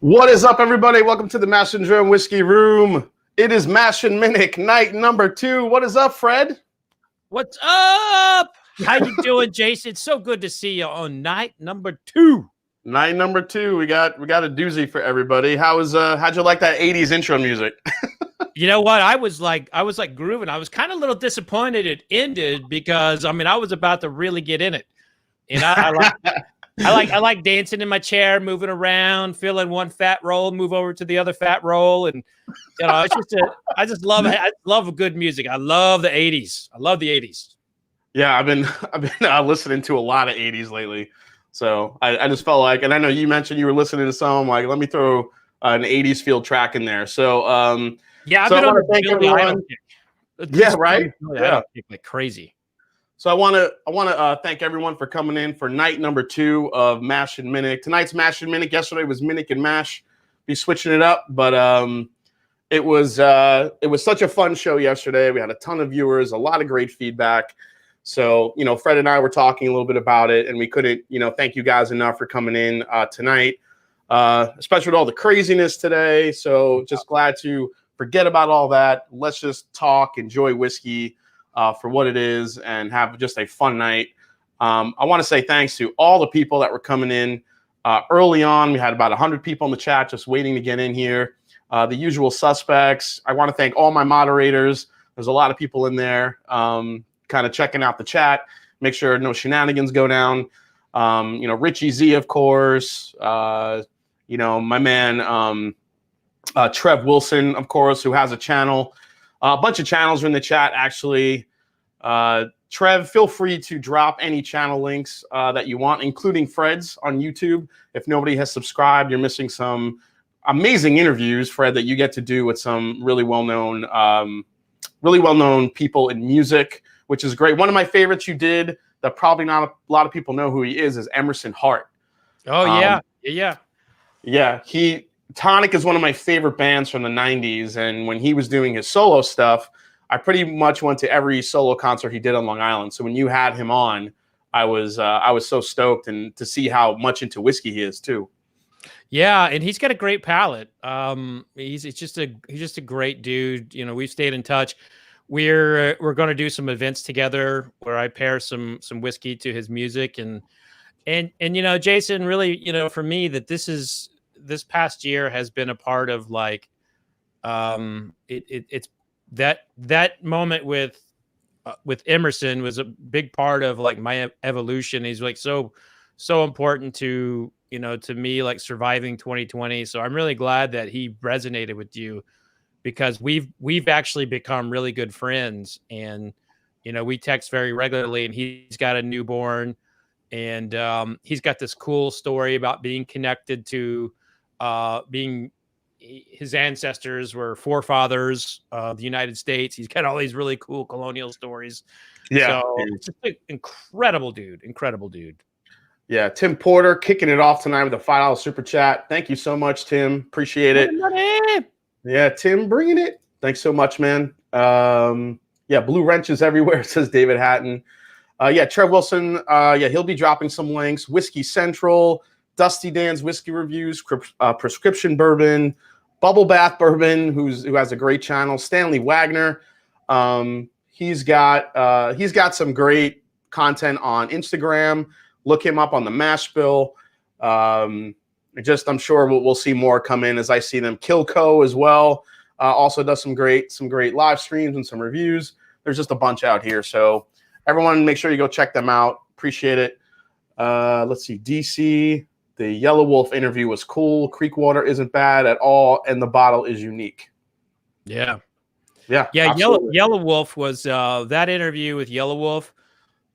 What is up, everybody? Welcome to the Mash and Minnick Whiskey Room. It is Mash and Minnick, night number 2. What is up, Fred? What's up? How you doing, Jason? It's so good to see you on night number 2. Night number 2. We got a doozy for everybody. How'd you like that 80s intro music? You know what? I was like grooving. I was kind of a little disappointed it ended because I was about to really get in it. And I like dancing in my chair, moving around, feeling one fat roll, move over to the other fat roll, and it's just I just love good music. I love the 80s. I love the 80s. Yeah, I've been listening to a lot of 80s lately. So I just felt like, and I know you mentioned you were listening to some, like, let me throw an 80s field track in there. So yeah, I've so been I on want to thank everyone. Yeah, right. Yeah, like crazy. So I want to thank everyone for coming in for night number 2 of Mash and Minnick. Tonight's Mash and Minnick. Yesterday was Minnick and Mash. Be switching it up, but it was such a fun show yesterday. We had a ton of viewers, a lot of great feedback. So Fred and I were talking a little bit about it, and we couldn't thank you guys enough for coming in tonight, especially with all the craziness today. So just glad to forget about all that. Let's just talk, enjoy whiskey for what it is, and have just a fun night. I want to say thanks to all the people that were coming in early on. We had about 100 people in the chat just waiting to get in here. The usual suspects. I want to thank all my moderators. There's a lot of people in there kind of checking out the chat, make sure no shenanigans go down. Richie Z, of course. My man Trev Wilson, of course, who has a channel. A bunch of channels are in the chat, actually. Trev, feel free to drop any channel links that you want, including Fred's on YouTube. If nobody has subscribed, you're missing some amazing interviews, Fred, that you get to do with some really well-known people in music, which is great. One of my favorites you did that probably not a lot of people know who he is Emerson Hart. Oh, yeah. Tonic is one of my favorite bands from the 90s, and when he was doing his solo stuff, I pretty much went to every solo concert he did on Long Island. So when you had him on, I was so stoked, and to see how much into whiskey he is too. Yeah, and he's got a great palate. He's just a great dude. We've stayed in touch. We're going to do some events together where I pair some whiskey to his music, and Jason, really, for me, that this past year has been a part of like it's that moment with Emerson was a big part of like my evolution. He's like so important to me, like surviving 2020. So I'm really glad that he resonated with you, because we've actually become really good friends, and we text very regularly, and he's got a newborn, and he's got this cool story about being connected to his ancestors were forefathers of the United States. He's got all these really cool colonial stories. Yeah. So it's just an incredible dude. Yeah. Tim Porter kicking it off tonight with a $5 super chat. Thank you so much, Tim. Appreciate it. Yeah, Tim, bringing it. Thanks so much, man. Blue wrenches everywhere, says David Hatton. Trev Wilson. He'll be dropping some links. Whiskey Central, Dusty Dan's whiskey reviews, prescription bourbon, Bubble Bath Bourbon, who has a great channel. Stanley Wagner. He's got some great content on Instagram. Look him up on the Mash Bill. I'm sure we'll see more come in as I see them. Kilco as well. Also does some great live streams and some reviews. There's just a bunch out here. So everyone, make sure you go check them out. Appreciate it. Let's see. DC. The Yellow Wolf interview was cool. Creekwater isn't bad at all, and the bottle is unique. Yeah. Absolutely. Yellow Wolf was that interview with Yellow Wolf.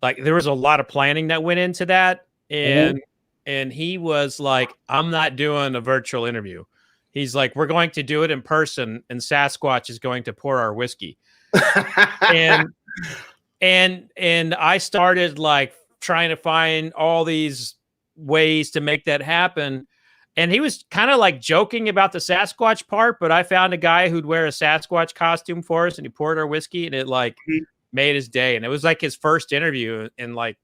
Like, there was a lot of planning that went into that, and he was like, "I'm not doing a virtual interview." He's like, "We're going to do it in person, and Sasquatch is going to pour our whiskey." and I started like trying to find all these ways to make that happen, and he was kind of like joking about the Sasquatch part, but I found a guy who'd wear a Sasquatch costume for us, and he poured our whiskey, and it like made his day. And it was like his first interview in like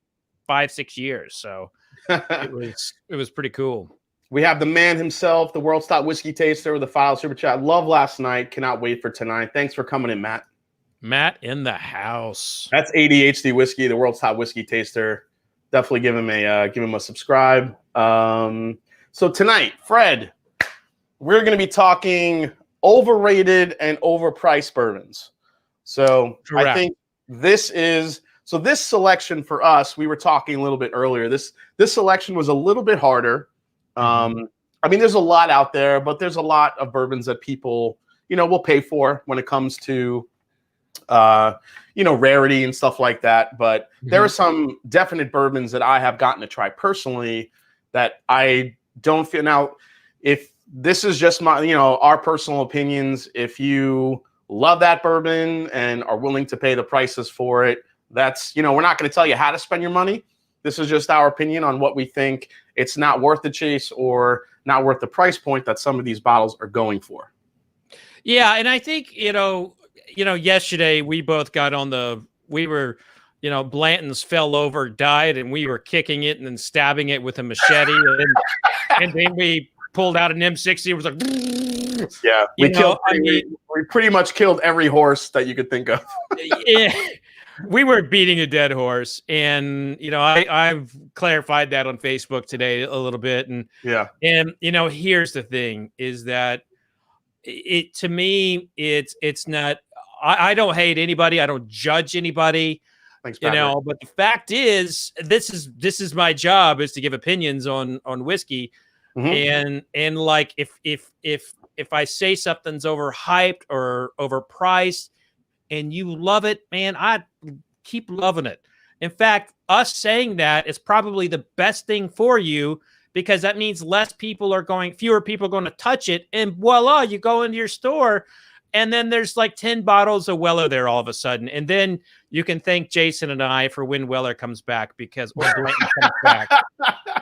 5-6 years, so it was pretty cool. We have the man himself, the world's top whiskey taster with the file super chat. Love last night. Cannot wait for tonight. Thanks for coming in, Matt. Matt in the house. That's ADHD Whiskey, the world's top whiskey taster. Definitely give him a subscribe. So tonight, Fred, we're going to be talking overrated and overpriced bourbons. So Correct. I think this selection for us, we were talking a little bit earlier. This selection was a little bit harder. I mean, there's a lot out there, but there's a lot of bourbons that people, will pay for when it comes to rarity and stuff like that. But there are some definite bourbons that I have gotten to try personally that I don't feel. Now, if this is just my, our personal opinions, if you love that bourbon and are willing to pay the prices for it, that's, we're not going to tell you how to spend your money. This is just our opinion on what we think it's not worth the chase or not worth the price point that some of these bottles are going for. Yeah. And I think, yesterday we both got on Blanton's fell over, died, and we were kicking it and then stabbing it with a machete. And then we pulled out an M60. It was like, yeah, we pretty much killed every horse that you could think of. Yeah, we were beating a dead horse. And, I've clarified that on Facebook today a little bit. And, here's the thing is that to me, it's not, I don't hate anybody. I don't judge anybody. Thanks, Patrick. But the fact is, this is my job, is to give opinions on whiskey. And like if I say something's overhyped or overpriced and you love it, man, I keep loving it. In fact, us saying that is probably the best thing for you, because that means fewer people are going to touch it, and voila, you go into your store and then there's like 10 bottles of Weller there all of a sudden. And then you can thank Jason and I for when Weller comes back, or Blanton comes back,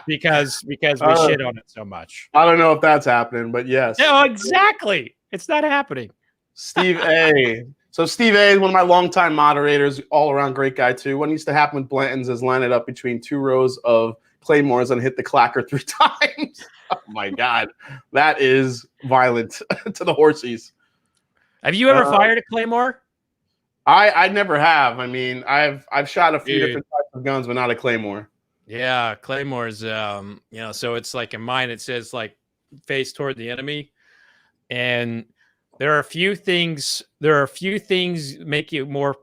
because we shit on it so much. I don't know if that's happening, but yes. No, exactly. It's not happening. Steve A. So Steve A is one of my longtime moderators, all around great guy too. What needs to happen with Blanton's is line it up between 2 rows of Claymores and hit the clacker 3 times. Oh my God. That is violent to the horsies. Have you ever fired a Claymore? I never have. I mean, I've shot a few different types of guns, but not a Claymore. Yeah, Claymore's so it's like in mine it says like face toward the enemy. And there are a few things make you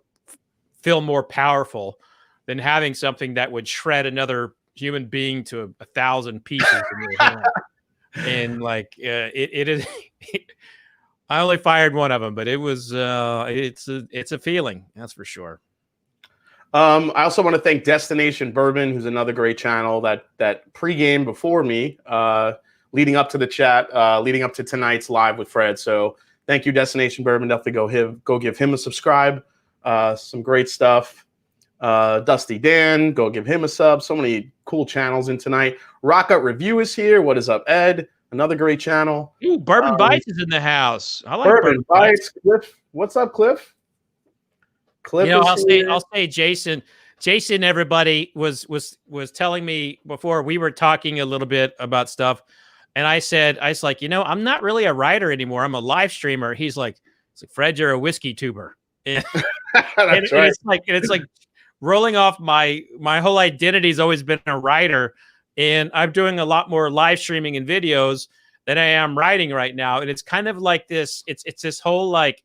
feel more powerful than having something that would shred another human being to 1,000 pieces in your hand. And like it is I only fired one of them, but it was it's a feeling, that's for sure. I also want to thank Destination Bourbon, who's another great channel that pregame before me, leading up to the chat, leading up to tonight's live with Fred. So thank you, Destination Bourbon. Definitely go give him a subscribe. Some great stuff. Dusty Dan, go give him a sub. So many cool channels in tonight. Rock Out Review is here. What is up, Ed? Another great channel. Ooh, Bourbon Bites is in the house. I like Bourbon Bites. Cliff, what's up, Cliff? Cliff, I'll say Jason. Jason, everybody was telling me before we were talking a little bit about stuff, and I was like, I'm not really a writer anymore. I'm a live streamer. He's like, Fred, you're a whiskey tuber. And, That's right. It's like rolling off my whole identity's always been a writer. And I'm doing a lot more live streaming and videos than I am writing right now. And it's kind of like this, it's this whole like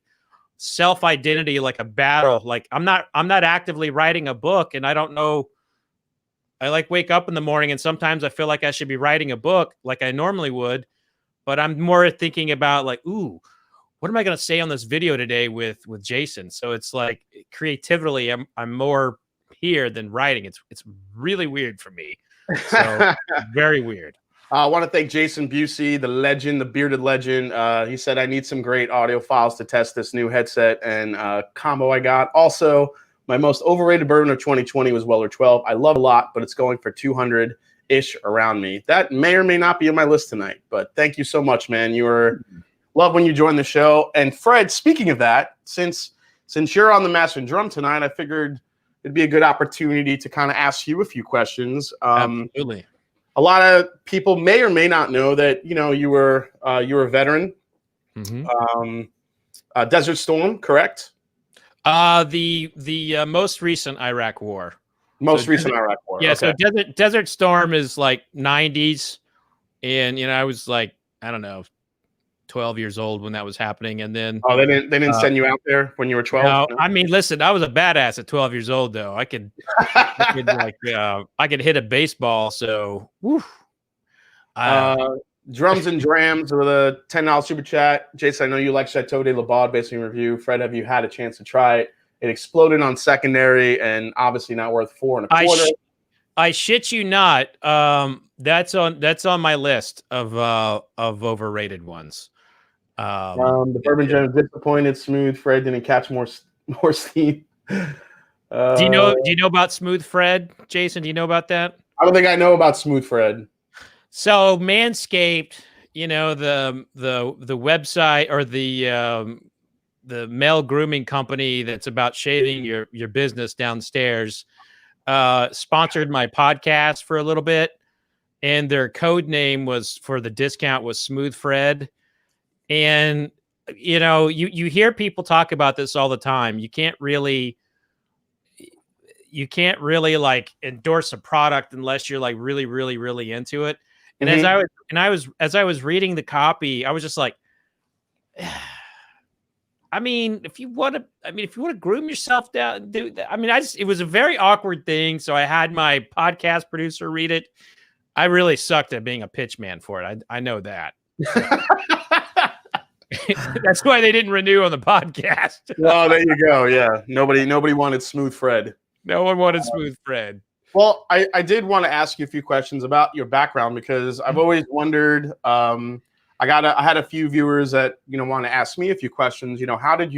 self-identity, like a battle. Like I'm not actively writing a book, and I don't know. I like wake up in the morning and sometimes I feel like I should be writing a book like I normally would, but I'm more thinking about like, ooh, what am I going to say on this video today with Jason? So it's like creatively, I'm more here than writing. It's really weird for me. So very weird. I want to thank Jason Busey, the legend, the bearded legend. He said, I need some great audio files to test this new headset and combo I got. Also, my most overrated bourbon of 2020 was Weller 12. I love it a lot, but it's going for 200-ish around me. That may or may not be on my list tonight, but thank you so much, man. Love when you join the show. And Fred, speaking of that, since you're on the Mash and Drum tonight, I figured it'd be a good opportunity to kind of ask you a few questions. Absolutely. a lot of people may or may not know that you were a veteran. Desert Storm, correct? The most recent Iraq War. Most recent Iraq War. Yeah. Okay. So Desert Storm is like 90s, and I was like, I don't know, 12 years old when that was happening, and then they didn't send you out there when you were 12. No, I mean, listen, I was a badass at 12 years old, though. I could hit a baseball. So, whew. Drums and Drams with a $10 super chat. Jason, I know you like Chateau de la Baude based on your review. Fred, have you had a chance to try it? It exploded on secondary and obviously not worth $4.25. I shit you not. That's on my list of overrated ones. The Bourbon Gem disappointed. Smooth Fred didn't catch more steam. Do you know about Smooth Fred, Jason? Do you know about that? I don't think I know about Smooth Fred. So Manscaped, the website or the male grooming company that's about shaving your business downstairs, sponsored my podcast for a little bit, and their code name was for the discount was Smooth Fred. And you hear people talk about this all the time. You can't really like endorse a product unless you're like really, really, really into it. And as I was reading the copy, I was just like, I mean, if you want to groom yourself down, do that. I mean, it was a very awkward thing. So I had my podcast producer read it. I really sucked at being a pitch man for it. I know that. That's why they didn't renew on the podcast. Well, there you go. Yeah. Nobody wanted Smooth Fred. No one wanted Smooth Fred. Well, I did want to ask you a few questions about your background because I've always wondered. I had a few viewers that want to ask me a few questions. How did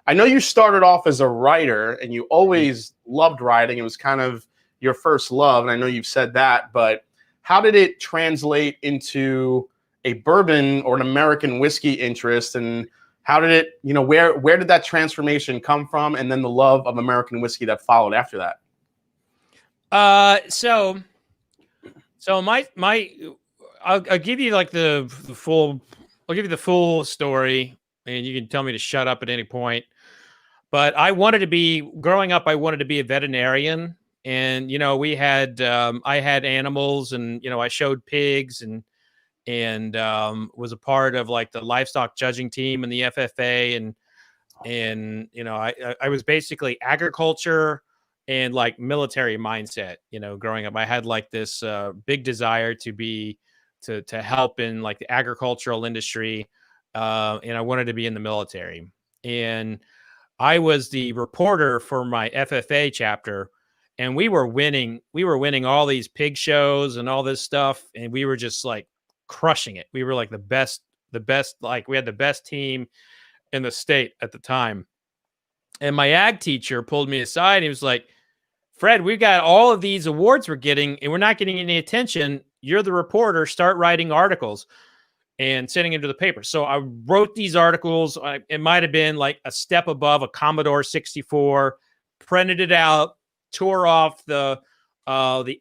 I know you started off as a writer and you always loved writing. It was kind of your first love, and I know you've said that. But how did it translate into a bourbon or an American whiskey interest, and how did it? Where did that transformation come from, and then the love of American whiskey that followed after that? So I'll give you like the full story, and you can tell me to shut up at any point. But growing up, I wanted to be a veterinarian, and we had I had animals, and I showed pigs and was a part of like the livestock judging team in the FFA, and I was basically agriculture and like military mindset. Growing up, I had like this big desire to help in like the agricultural industry, and I wanted to be in the military. And I was the reporter for my FFA chapter, and we were winning all these pig shows and all this stuff, and we were just like crushing it. We were like the best, like we had the best team in the state at the time. And my ag teacher pulled me aside and he was like, Fred, we've got all of these awards we're getting and we're not getting any attention. You're the reporter. Start writing articles and sending them to the paper. So I wrote these articles. It might have been like a step above a Commodore 64, printed it out, tore off the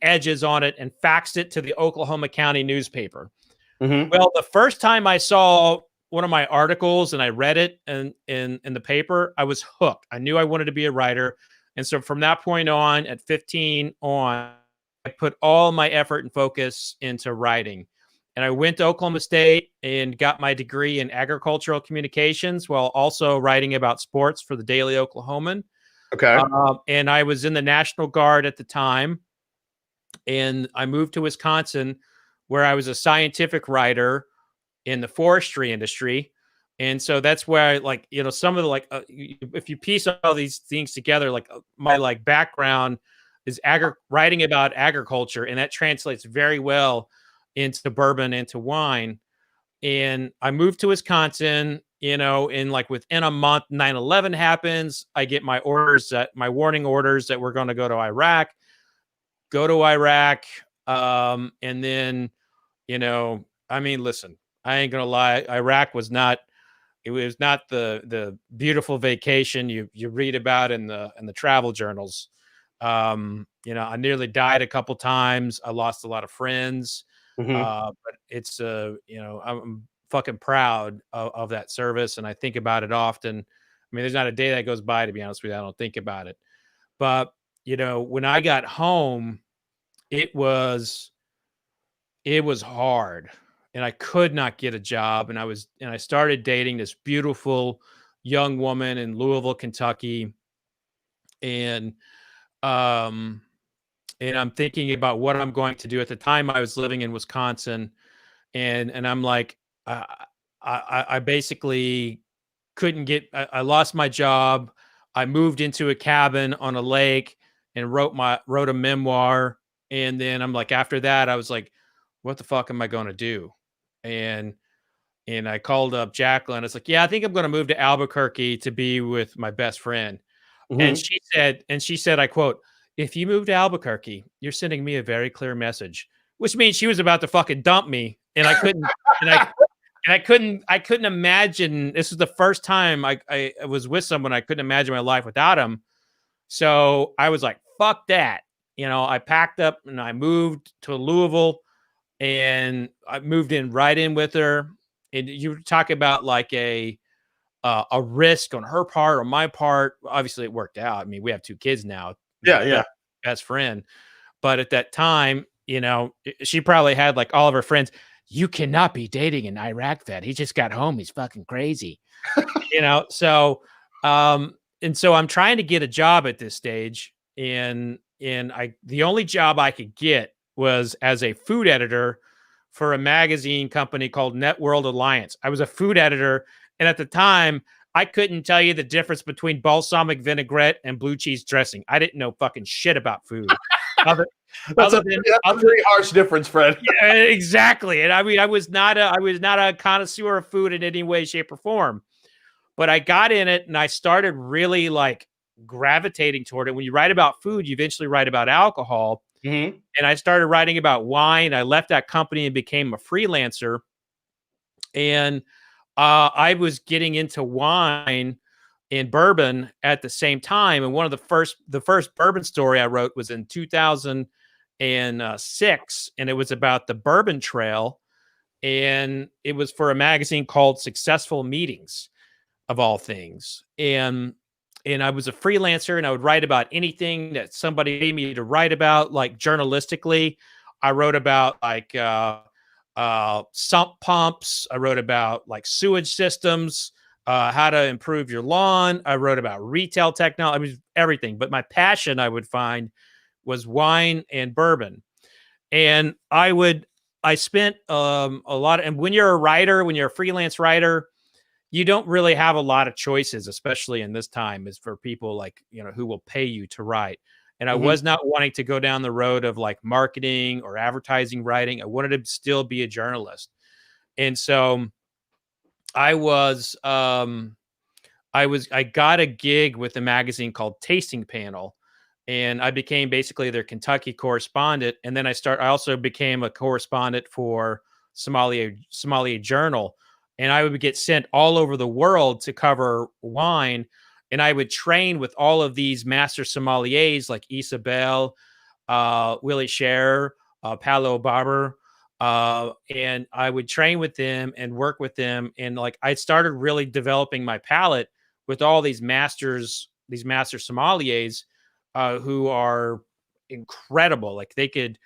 edges on it, and faxed it to the Oklahoma County newspaper. Mm-hmm. Well, the first time I saw one of my articles and I read it in the paper, I was hooked. I knew I wanted to be a writer. And so from that point on, at 15 on, I put all my effort and focus into writing. And I went to Oklahoma State and got my degree in agricultural communications while also writing about sports for the Daily Oklahoman. Okay. And I was in the National Guard at the time. And I moved to Wisconsin, where I was a scientific writer in the forestry industry. And so that's where I like, some of the if you piece all these things together, like my like background is writing about agriculture, and that translates very well into bourbon, into wine. And I moved to Wisconsin, in like within a month, 9/11 happens. I get my warning orders that we're going to go to Iraq. And then, I mean, listen, I ain't going to lie. Iraq was not the beautiful vacation you read about in the travel journals. You know, I nearly died a couple times. I lost a lot of friends. Mhm. But it's you know, I'm fucking proud of that service, and I think about it often. I mean, there's not a day that goes by, to be honest with you, I don't think about it. But you know, when I got home, it was it was hard, and I could not get a job, and I started dating this beautiful young woman in Louisville, Kentucky, and um and I'm thinking about what I'm going to do. At the time, I was living in Wisconsin, and I'm like, I I basically couldn't get. I lost my job. I moved into a cabin on a lake and wrote a memoir. And then I'm like, after that, I was like, what the fuck am I going to do? And and I called up Jacqueline. It's like, yeah, I think I'm going to move to Albuquerque to be with my best friend. Mhm. And she said, I quote, "If you move to Albuquerque, you're sending me a very clear message," which means she was about to fucking dump me. And I couldn't, and I couldn't imagine. This was the first time I was with someone. I couldn't imagine my life without him. So I was like, fuck that. You know, I packed up and I moved to Louisville, and I moved in right in with her. And you talk about like a risk on her part or my part. Obviously, it worked out. I mean, we have 2 kids now. You Yeah, know, yeah. best friend. But at that time, you know, she probably had like all of her friends. You cannot be dating an Iraq vet. He just got home. He's fucking crazy. You know, so and so I'm trying to get a job at this stage, and I the only job I could get was as a food editor for a magazine company called Net World Alliance. I was a food editor, and at the time I couldn't tell you the difference between balsamic vinaigrette and blue cheese dressing. I didn't know fucking shit about food. Other, That's other a than that's a other pretty harsh difference, Fred. Yeah, exactly. And I mean, I was not a connoisseur of food in any way, shape, or form. But I got in it, and I started really like gravitating toward it. When you write about food, you eventually write about alcohol. Mhm. And I started writing about wine. I left that company and became a freelancer. And I was getting into wine and bourbon at the same time. And one of the first bourbon story I wrote was in 2006, and it was about the Bourbon Trail, and it was for a magazine called Successful Meetings, of all things. And I was a freelancer, and I would write about anything that somebody made me to write about, like journalistically. I wrote about like sump pumps. I wrote about like sewage systems, how to improve your lawn. I wrote about retail technology. I mean, everything. But my passion, I would find, was wine and bourbon. And I spent a lot. And when you're a writer, when you're a freelance writer, you don't really have a lot of choices, especially in this time, is for people like, you know, who will pay you to write. And I Mhm. was not wanting to go down the road of like marketing or advertising writing. I wanted to still be a journalist. And so I was, I got a gig with a magazine called Tasting Panel, and I became basically their Kentucky correspondent. And then I also became a correspondent for Somalia Journal, and I would get sent all over the world to cover wine, and I would train with all of these master sommeliers like Isabel, Willie Scher, Paolo Barber, and I would train with them and work with them, and like I started really developing my palate with all these master sommeliers, who are incredible. Like they could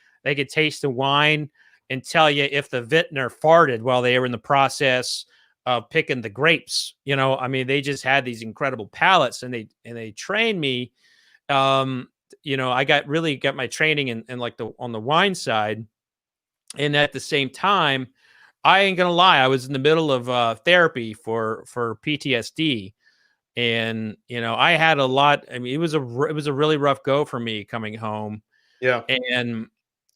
taste the wine and tell you if the vintner farted while they were in the process of picking the grapes. You know, I mean, they just had these incredible palates, and they trained me. Um, you know, I got my training in like the on the wine side, and at the same time, I ain't gonna lie, I was in the middle of therapy for PTSD, and you know, I had a lot. I mean, it was a really rough go for me coming home, Yeah. and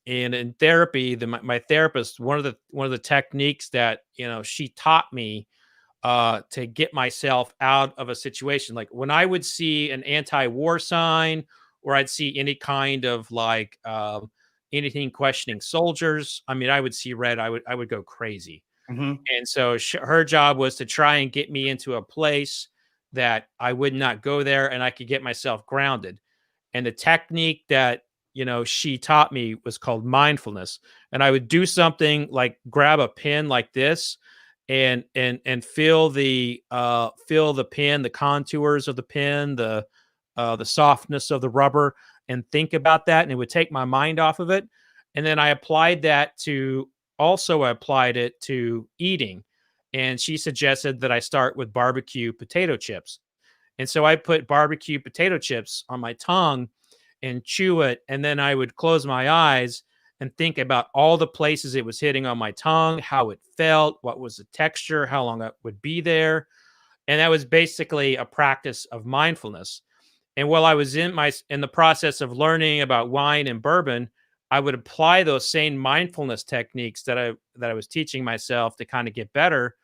in therapy, my therapist, one of the techniques that, you know, she taught me to get myself out of a situation, like when I would see an anti-war sign, or I'd see any kind of like anything questioning soldiers. I mean, I would see red. I would go crazy. Mhm. And so her job was to try and get me into a place that I would not go there, and I could get myself grounded. And the technique that, she taught me was called mindfulness. And I would do something like grab a pin like this and feel the pin, the contours of the pin, the softness of the rubber, and think about that. And it would take my mind off of it. And then I applied it to eating. And she suggested that I start with barbecue potato chips. And so I put barbecue potato chips on my tongue and chew it. And then I would close my eyes and think about all the places it was hitting on my tongue, how it felt, what was the texture, how long it would be there. And that was basically a practice of mindfulness. And while I was in the process of learning about wine and bourbon, I would apply those same mindfulness techniques that I was teaching myself to kind of get better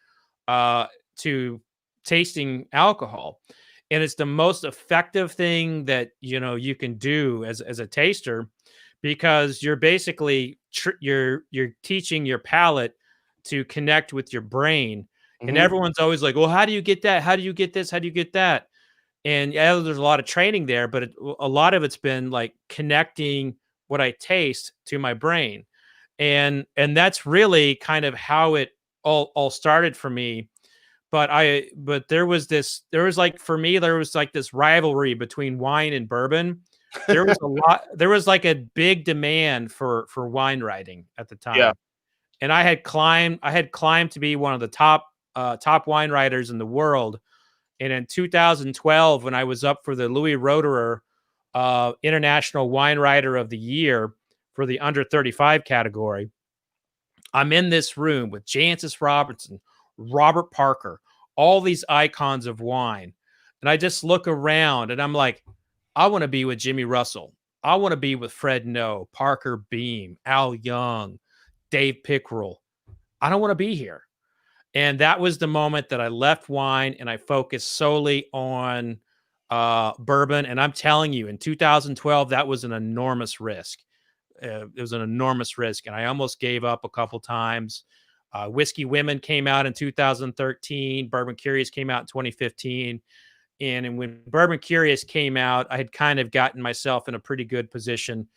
to tasting alcohol. And it's the most effective thing that you can do as a taster, because you're basically you're teaching your palate to connect with your brain. And everyone's always like, well, how do you get that? How do you get this? How do you get that? And yeah, there's a lot of training there, but a lot of it's been like connecting what I taste to my brain. And that's really kind of how it all started for me. But there was this rivalry between wine and bourbon. There was like a big demand for wine writing at the time. Yeah. And I had climbed to be one of the top wine writers in the world. And in 2012, when I was up for the Louis Roederer International Wine Writer of the Year for the under 35 category, I'm in this room with Jancis Robertson, Robert Parker, all these icons of wine. And I just look around and I'm like, I want to be with Jimmy Russell. I want to be with Fred No, Parker Beam, Al Young, Dave Pickerel. I don't want to be here. And that was the moment that I left wine and I focused solely on bourbon. And I'm telling you, in 2012, that was an enormous risk. It was an enormous risk. And I almost gave up a couple times. Whiskey Women came out in 2013. Bourbon Curious came out in 2015. And when Bourbon Curious came out, I had kind of gotten myself in a pretty good position.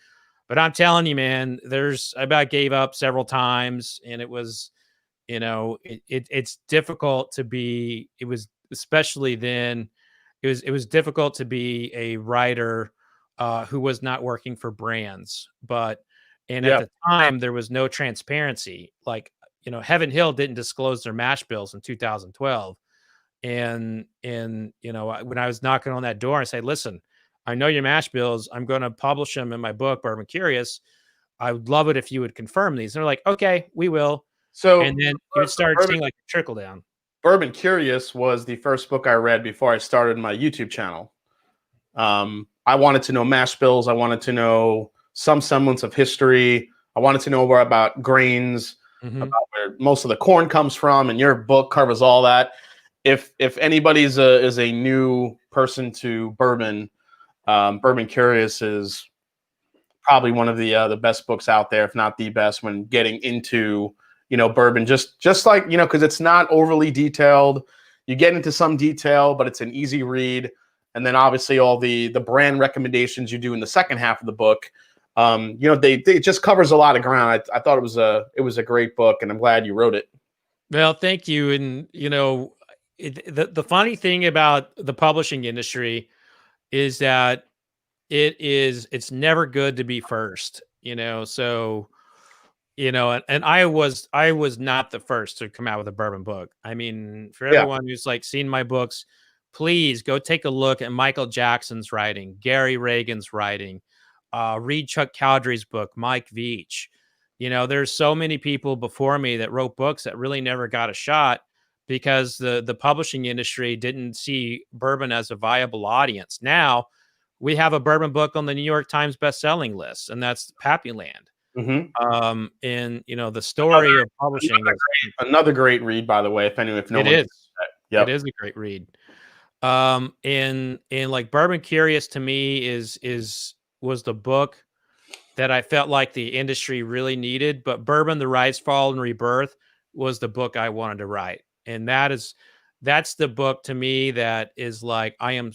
But I'm telling you, man, I about gave up several times. And it was, it's difficult to be, it was especially then, it was difficult to be a writer who was not working for brands. At the time, there was no transparency. Like, Heaven Hill didn't disclose their mash bills in 2012. And when I was knocking on that door, I say, listen, I know your mash bills. I'm going to publish them in my book, Bourbon Curious. I would love it if you would confirm these. And they're like, okay, we will. So, and then you started seeing like a trickle down. Bourbon Curious was the first book I read before I started my YouTube channel. I wanted to know mash bills. I wanted to know some semblance of history. I wanted to know more about grains, about where most of the corn comes from, and your book covers all that. If anybody is a new person to bourbon, Bourbon Curious is probably one of the best books out there, if not the best, when getting into bourbon. Just like because it's not overly detailed. You get into some detail, but it's an easy read. And then obviously all the brand recommendations you do in the second half of the book. It just covers a lot of ground. I thought it was a great book, and I'm glad you wrote it. Well, thank you. And the funny thing about the publishing industry is that it's never good to be first. So and I was not the first to come out with a bourbon book. I mean, for everyone who's like seen my books, please go take a look at Michael Jackson's writing, Gary Reagan's writing, read Chuck Cowdery's book, Mike Veach. There's so many people before me that wrote books that really never got a shot because the publishing industry didn't see bourbon as a viable audience. Now we have a bourbon book on the New York Times bestselling list, and that's Pappyland. And the story of publishing another great read, by the way. If no one is, it is a great read. And like Bourbon Curious to me was the book that I felt like the industry really needed, but Bourbon, the Rise, Fall, and Rebirth was the book I wanted to write. And that that's the book to me that is like, I'm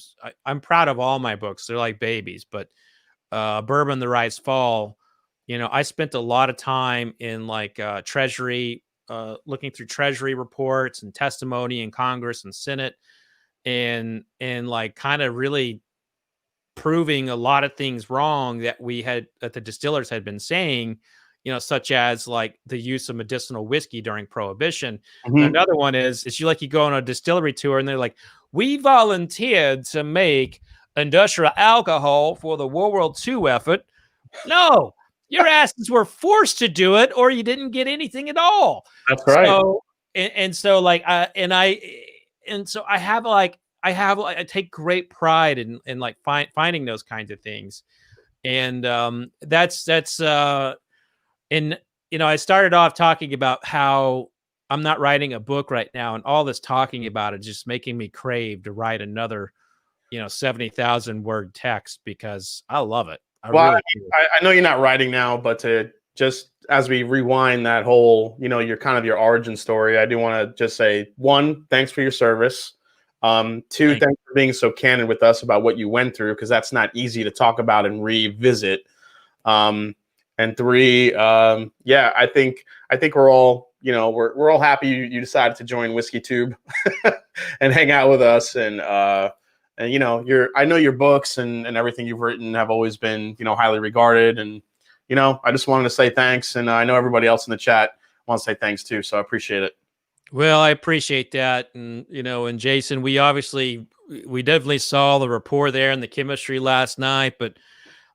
proud of all my books. They're like babies, but Bourbon, the Rise Fall, I spent a lot of time in like Treasury, looking through Treasury reports and testimony in Congress and Senate, and like kind of really proving a lot of things wrong that the distillers had been saying, such as like the use of medicinal whiskey during Prohibition. Mhm. Another one is you go on a distillery tour and they're like, we volunteered to make industrial alcohol for the World War II effort. No, your asses were forced to do it, or you didn't get anything at all. That's right. So, and so like, so I take great pride in like finding those kinds of things. And I started off talking about how I'm not writing a book right now, and all this talking about it just making me crave to write another 70,000 word text, because I love it. I know you're not writing now, but to just as we rewind that whole, your origin story, I do want to just say, one, thanks for your service. Two, thanks for being so candid with us about what you went through, because that's not easy to talk about and revisit. And three, I think we're all, we're all happy you decided to join Whiskey Tube and hang out with us. And I know your books and everything you've written have always been, highly regarded. And, I just wanted to say thanks. And I know everybody else in the chat wants to say thanks too. So I appreciate it. Well, I appreciate that. And, and Jason, we definitely saw the rapport there and the chemistry last night, but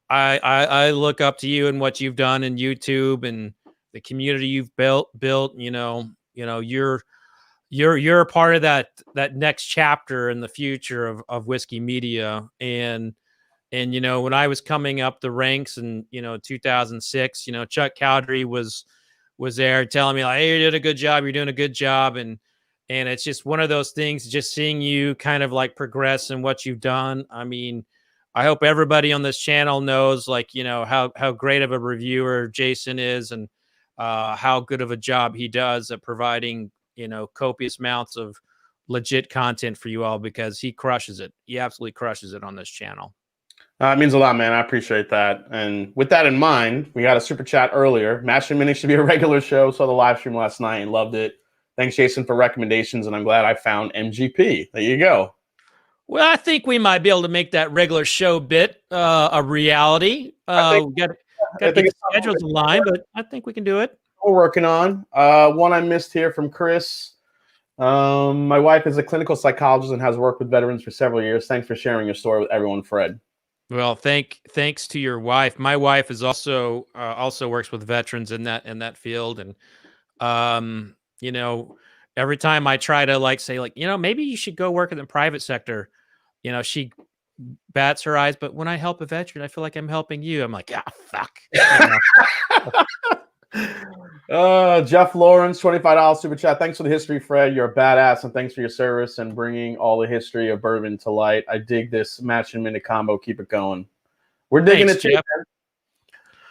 I look up to you and what you've done in YouTube and the community you've built, you're a part of that next chapter in the future of whiskey media. And when I was coming up the ranks in 2006, Chuck Cowdery was there telling me like, hey, you're doing a good job. And it's just one of those things, just seeing you kind of like progress in what you've done. I mean, I hope everybody on this channel knows like, how great of a reviewer Jason is, and how good of a job he does at providing, copious amounts of legit content for you all, because he crushes it. He absolutely crushes it on this channel. It means a lot, man. I appreciate that. And with that in mind, we got a super chat earlier. Mash and Minnick should be a regular show. Saw the live stream last night and loved it. Thanks, Jason, for recommendations. And I'm glad I found MGP. There you go. Well, I think we might be able to make that regular show bit a reality. We got to get the schedules aligned, but I think we can do it. We're working on. One I missed here from Chris. My wife is a clinical psychologist and has worked with veterans for several years. Thanks for sharing your story with everyone, Fred. Well, thanks to your wife. My wife is also works with veterans in that field, and every time I try to say maybe you should go work in the private sector, she bats her eyes. But when I help a veteran, I feel like I'm helping you. I'm like, fuck. Jeff Lawrence, $25 super chat. Thanks for the history, Fred. You're a badass, and thanks for your service and bringing all the history of bourbon to light. I dig this Mash and Minnick combo. Keep it going. We're digging it, Jeff.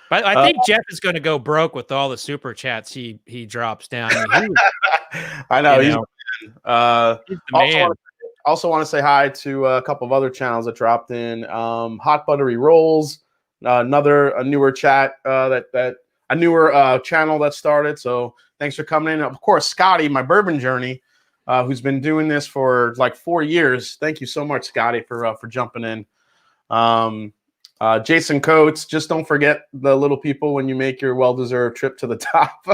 But I think Jeff is going to go broke with all the super chats he drops down. I know. He's the man. Also want to say hi to a couple of other channels that dropped in. Hot Buttery Rolls, a newer chat a newer channel that started. So thanks for coming in. Of course, Scotty, my bourbon journey, who's been doing this for like 4 years. Thank you so much, Scotty, for jumping in. Jason Coates, just don't forget the little people when you make your well-deserved trip to the top.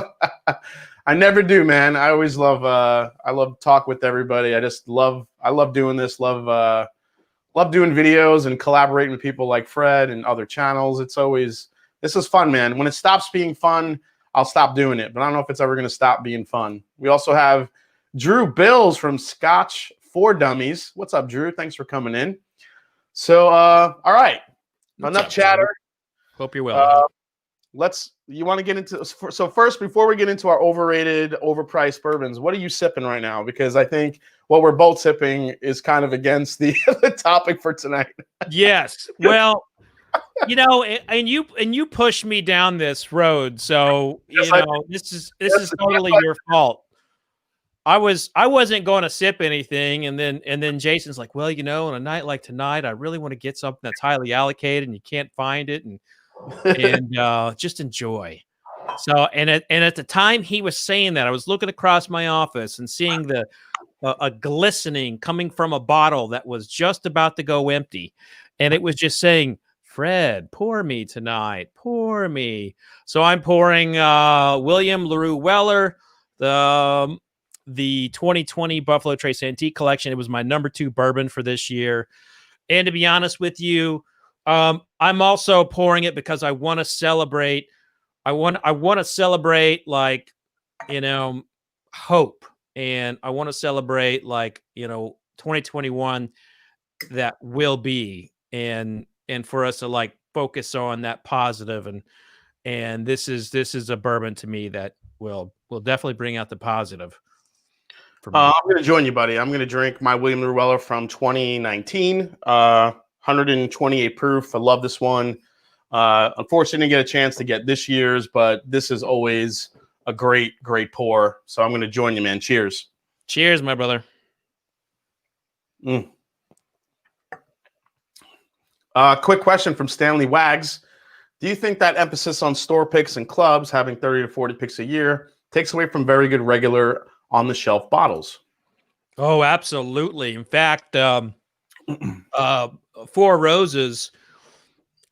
I never do, man. I always love talk with everybody. I love doing this. Love doing videos and collaborating with people like Fred and other channels. This is fun, man. When it stops being fun, I'll stop doing it. But I don't know if it's ever going to stop being fun. We also have Drew Bills from Scotch for Dummies. What's up, Drew? Thanks for coming in. So, all right. Enough chatter. Hope you're well. You want to get into, so first, before we get into our overrated, overpriced bourbons, what are you sipping right now? Because I think what we're both sipping is kind of against the topic for tonight. Yes. Well, and you pushed me down this road, so this is totally your fault. I wasn't going to sip anything, and then Jason's like, well, on a night like tonight, I really want to get something that's highly allocated, and you can't find it, and just enjoy. So, and at the time he was saying that, I was looking across my office and seeing a glistening coming from a bottle that was just about to go empty, and it was just saying, Fred, pour me tonight, pour me. So I'm pouring William LaRue Weller, the 2020 Buffalo Trace Antique Collection. It was my number 2 bourbon for this year. And to be honest with you, I'm also pouring it because I want to celebrate. I want to celebrate, like, hope, and I want to celebrate, like, 2021 that will be, and for us to, like, focus on that positive, and this is a bourbon to me that will definitely bring out the positive for me. I'm going to join you, buddy. I'm going to drink my William Llewellyn from 2019, 128 proof. I love this one. Unfortunately, didn't get a chance to get this year's, but this is always a great pour. So I'm going to join you, man. Cheers. Cheers, my brother. Quick question from Stanley Wags. Do you think that emphasis on store picks and clubs, having 30 to 40 picks a year, takes away from very good regular on-the-shelf bottles? Oh, absolutely. In fact, Four Roses,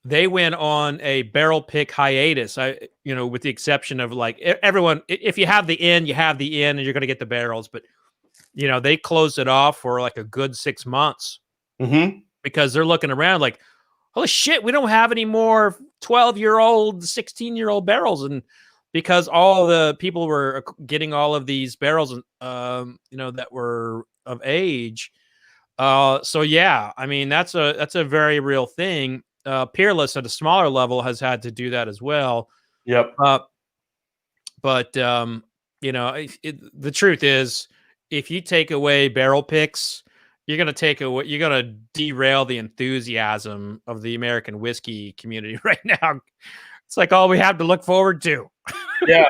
they went on a barrel pick hiatus. With the exception of, like, everyone, if you have the inn, you have the inn, and you're going to get the barrels. But they closed it off for like a good 6 months because they're looking around like, holy shit, we don't have any more 12-year-old, 16-year-old barrels, and because all the people were getting all of these barrels, that were of age. So yeah, I mean, that's a very real thing. Peerless at a smaller level has had to do that as well. Yep. But the truth is, if you take away barrel picks, you're going to derail the enthusiasm of the American whiskey community right now. It's like all we have to look forward to. Yeah.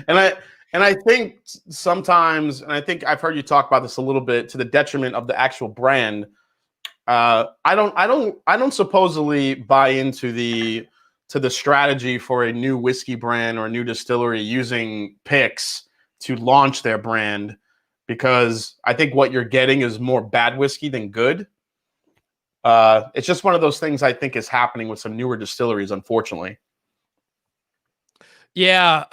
And I think sometimes, and I think I've heard you talk about this a little bit, to the detriment of the actual brand. I don't supposedly buy into the strategy for a new whiskey brand or a new distillery using picks to launch their brand, because I think what you're getting is more bad whiskey than good. It's just one of those things I think is happening with some newer distilleries, unfortunately. Yeah.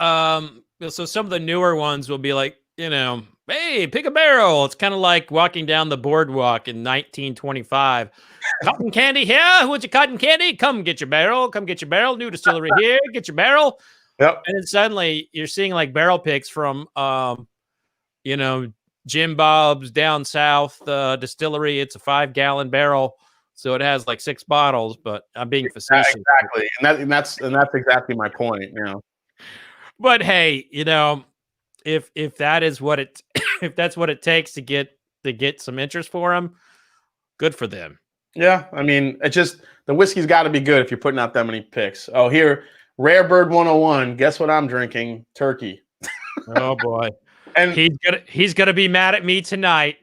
So some of the newer ones will be like, hey, pick a barrel. It's kind of like walking down the boardwalk in 1925. Cotton candy here. Who wants your cotton candy? Come get your barrel. Come get your barrel. New distillery here. Get your barrel. Yep. And then suddenly you're seeing like barrel picks from, Jim Bob's down south distillery. It's a 5-gallon barrel, so it has like 6 bottles. But I'm being facetious. Exactly, and that's exactly my point. But hey, if that is what it if that's what it takes to get some interest for them, good for them. Yeah, I mean, it's just the whiskey's got to be good if you're putting out that many picks. Oh, here, Rare Bird 101. Guess what I'm drinking? Turkey. Oh boy, and he's gonna be mad at me tonight.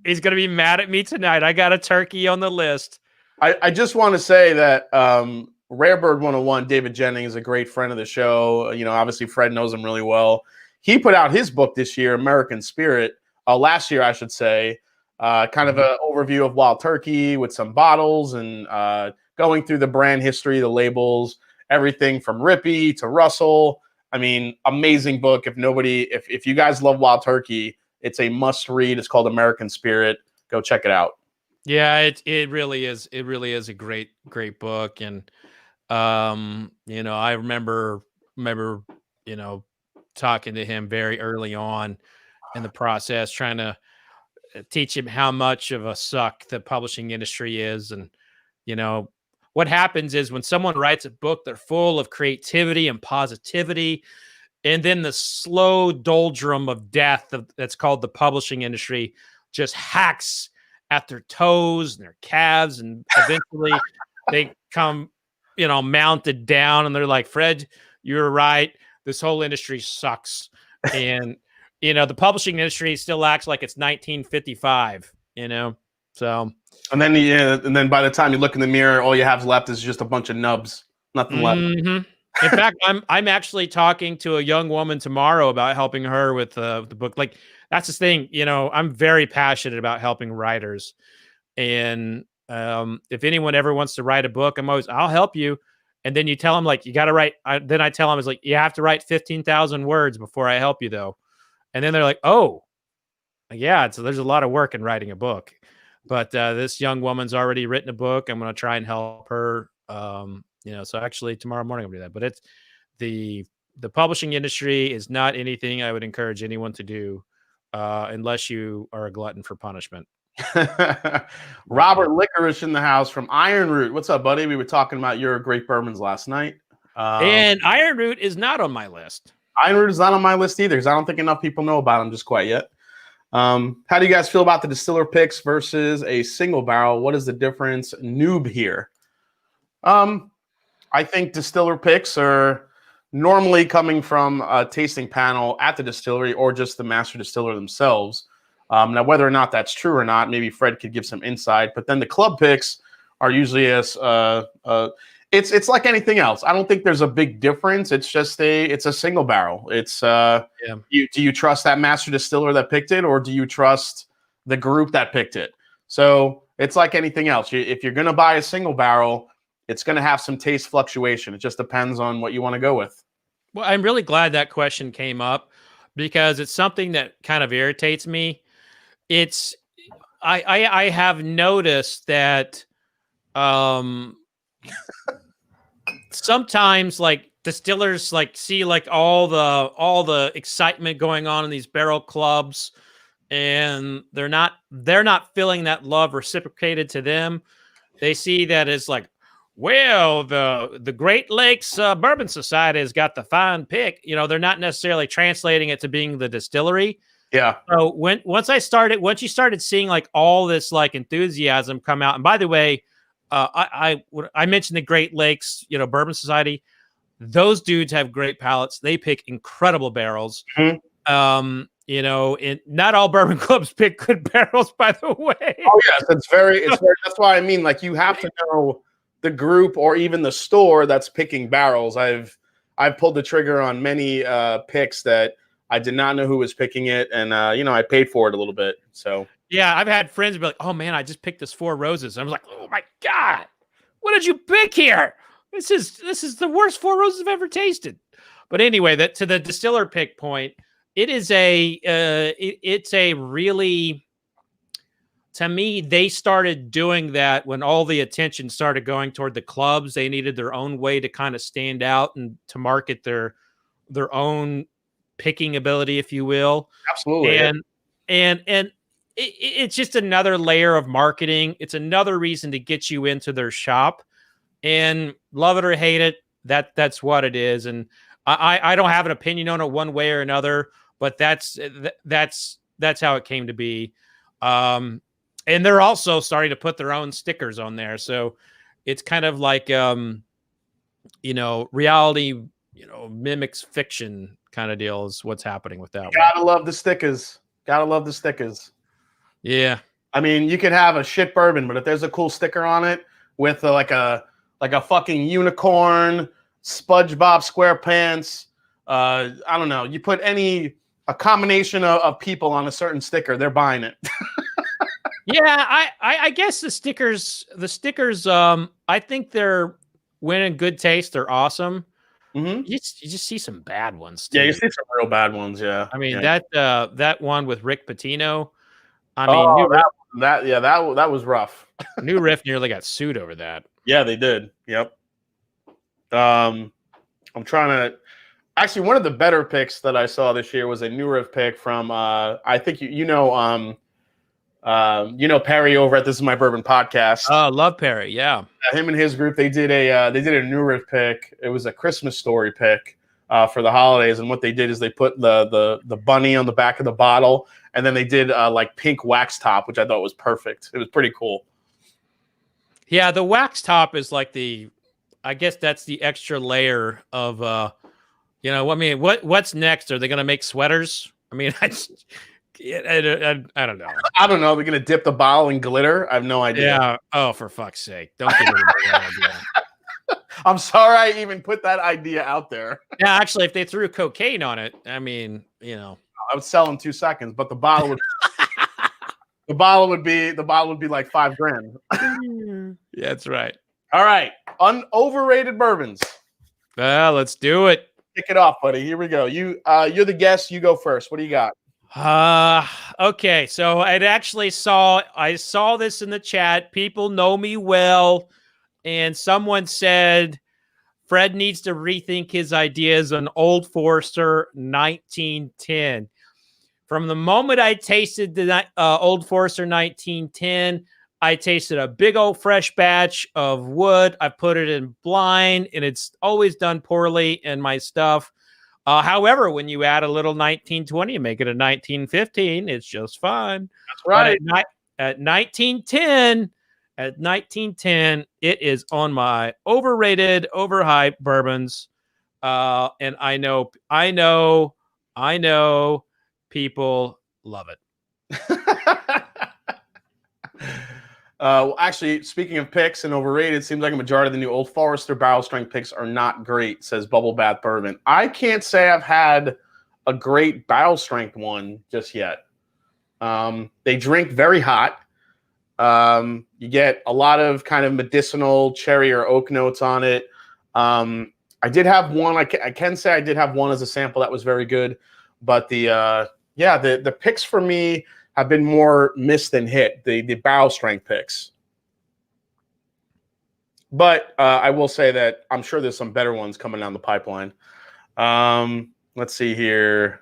He's gonna be mad at me tonight. I got a turkey on the list. I just want to say that Rare Bird 101, David Jennings is a great friend of the show. Obviously Fred knows him really well. He put out his book this year, American Spirit, last year, I should say, kind of an overview of Wild Turkey with some bottles and going through the brand history, the labels, everything from Rippy to Russell. I mean, amazing book. If you guys love Wild Turkey, it's a must read. It's called American Spirit. Go check it out. Yeah, it really is. It really is a great book. And I remember talking to him very early on in the process, trying to teach him how much of a suck the publishing industry is. And what happens is when someone writes a book, they're full of creativity and positivity, and then the slow doldrum of death that's called the publishing industry just hacks at their toes and their calves, and eventually they come mounted down, and they're like, Fred, you're right, this whole industry sucks. And the publishing industry still acts like it's 1955. So. And then by the time you look in the mirror, all you have left is just a bunch of nubs. Nothing left. In fact, I'm actually talking to a young woman tomorrow about helping her with the book. Like, that's the thing, I'm very passionate about helping writers. And if anyone ever wants to write a book, I'll help you. And then you tell them, like, you got to write. Then I tell them, it's like, you have to write 15,000 words before I help you, though. And then they're like, oh, yeah. So there's a lot of work in writing a book. But this young woman's already written a book. I'm going to try and help her. So actually tomorrow morning I'll do that. But it's the publishing industry is not anything I would encourage anyone to do unless you are a glutton for punishment. Robert Licorice in the house from Iron Root. What's up, buddy? We were talking about your great bourbons last night. And Iron Root is not on my list. Iron Root is not on my list either because I don't think enough people know about them just quite yet. How do you guys feel about the distiller picks versus a single barrel? What is the difference? Noob here. I think distiller picks are normally coming from a tasting panel at the distillery or just the master distiller themselves. Now, whether or not that's true or not, maybe Fred could give some insight. But then the club picks are usually it's like anything else. I don't think there's a big difference. It's just it's a single barrel. It's do you trust that master distiller that picked it, or do you trust the group that picked it? So it's like anything else. If you're going to buy a single barrel, it's going to have some taste fluctuation. It just depends on what you want to go with. Well, I'm really glad that question came up because it's something that kind of irritates me. I have noticed that sometimes like distillers like see like all the excitement going on in these barrel clubs, and they're not feeling that love reciprocated to them. They see that as like, well, the Great Lakes Bourbon Society has got the fine pick. They're not necessarily translating it to being the distillery. Yeah. So once you started seeing like all this like enthusiasm come out, and by the way, I mentioned the Great Lakes, Bourbon Society. Those dudes have great palates. They pick incredible barrels. And not all bourbon clubs pick good barrels, by the way. Oh yes, it's very. That's why I mean, like, you have to know the group or even the store that's picking barrels. I've pulled the trigger on many picks that I did not know who was picking it, and I paid for it a little bit. So yeah, I've had friends be like, "Oh man, I just picked this Four Roses." And I was like, "Oh my god, what did you pick here? This is the worst Four Roses I've ever tasted." But anyway, that to the distiller pick point, it is it's a really, to me, they started doing that when all the attention started going toward the clubs. They needed their own way to kind of stand out and to market their own picking ability, if you will. Absolutely. And it's just another layer of marketing. It's another reason to get you into their shop, and love it or hate it, that's what it is. And I don't have an opinion on it one way or another, but that's how it came to be. And they're also starting to put their own stickers on there. So it's kind of like, reality, mimics fiction kind of deal is what's happening with that. Gotta love the stickers. Gotta love the stickers. Yeah. I mean, you could have a shit bourbon, but if there's a cool sticker on it with like a fucking unicorn, SpongeBob SquarePants, I don't know. You put a combination of people on a certain sticker, they're buying it. Yeah, I guess the stickers, I think they're, when in good taste, they're awesome. Mm-hmm. You just see some bad ones too. Yeah, you see some real bad ones. Yeah, I mean, yeah. that one with Rick Pitino. I mean, that was rough. New Riff nearly got sued over that. Yeah, they did. Yep. I'm trying to. Actually, one of the better picks that I saw this year was a New Riff pick from. I think you know Perry over at This Is My Bourbon podcast. Love Perry. Yeah. Him and his group, they did a New Riff pick. It was a Christmas story pick for the holidays, and what they did is they put the bunny on the back of the bottle, and then they did like pink wax top, which I thought was perfect. It was pretty cool. Yeah, the wax top is like I guess that's the extra layer of You know, I mean, what's next? Are they going to make sweaters? I mean, I don't know. I don't know. They're going to dip the bottle in glitter. I have no idea. Yeah. Oh, for fuck's sake. Don't get rid of that idea. I'm sorry I even put that idea out there. Yeah, actually, if they threw cocaine on it, I mean, you know. I would sell in 2 seconds, but the bottle would the bottle would be like $5,000. Yeah, that's right. All right. Overrated bourbons. Let's do it. Kick it off, buddy. Here we go. You're the guest. You go first. What do you got? Okay. So I saw this in the chat. People know me well, and someone said Fred needs to rethink his ideas on Old Forester 1910. From the moment I tasted the Old Forester 1910, I tasted a big old fresh batch of wood. I put it in blind, and it's always done poorly in my stuff. However, when you add a little 1920 and make it a 1915, it's just fine. That's right. But at 1910, it is on my overrated, overhyped bourbons. And I know people love it. Well, actually, speaking of picks and overrated, it seems like a majority of the new Old Forester barrel strength picks are not great, says Bubble Bath Bourbon. I can't say I've had a great barrel strength one just yet. They drink very hot. You get a lot of kind of medicinal cherry or oak notes on it. I did have one. I can say I did have one as a sample that was very good. But the picks for me have been more miss than hit, the barrel strength picks. But I will say that I'm sure there's some better ones coming down the pipeline. Let's see here.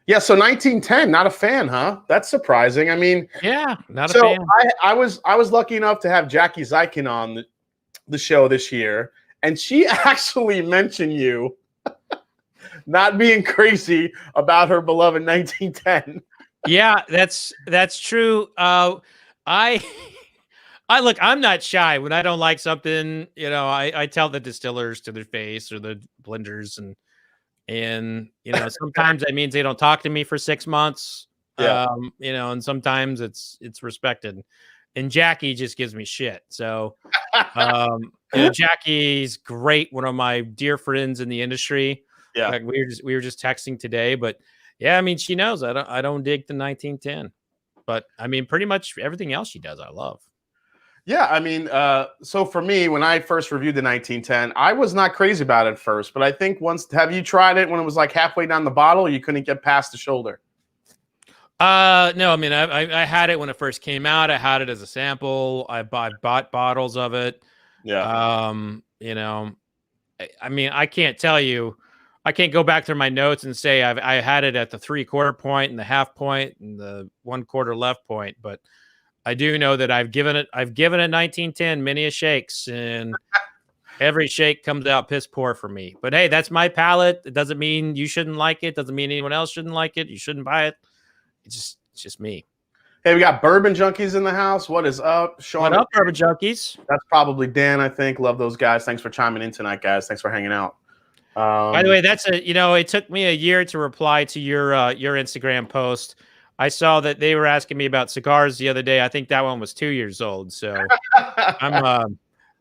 Yeah, so 1910, not a fan, huh? That's surprising. I mean, yeah, not a fan. I was lucky enough to have Jackie Zykin on the show this year, and she actually mentioned you not being crazy about her beloved 1910. Yeah, that's true. I look, I'm not shy when I don't like something. You know, I tell the distillers to their face or the blenders, and you know, sometimes that means they don't talk to me for 6 months. Yeah. You know, and sometimes it's respected. And Jackie just gives me shit. So, you know, Jackie's great, one of my dear friends in the industry. Yeah, like we were just texting today, but. Yeah, I mean, she knows I don't dig the 1910, but I mean, pretty much everything else she does, I love. Yeah, I mean, so for me, when I first reviewed the 1910, I was not crazy about it at first, but I think have you tried it when it was like halfway down the bottle, you couldn't get past the shoulder? No, I mean, I had it when it first came out. I had it as a sample. I bought bottles of it. Yeah. You know, I mean, I can't tell you. I can't go back through my notes and say I had it at the 3/4 point and the half point and the 1/4 left point, but I do know that I've given it 1910 many a shakes, and every shake comes out piss poor for me. But hey, that's my palate. It doesn't mean you shouldn't like it. Doesn't mean anyone else shouldn't like it. You shouldn't buy it. It's just me. Hey, we got Bourbon Junkies in the house. What is up, Sean? What up, Bourbon Junkies? That's probably Dan, I think. Love those guys. Thanks for chiming in tonight, guys. Thanks for hanging out. By the way, it took me a year to reply to your Instagram post. I saw that they were asking me about cigars the other day. I think that one was 2 years old. So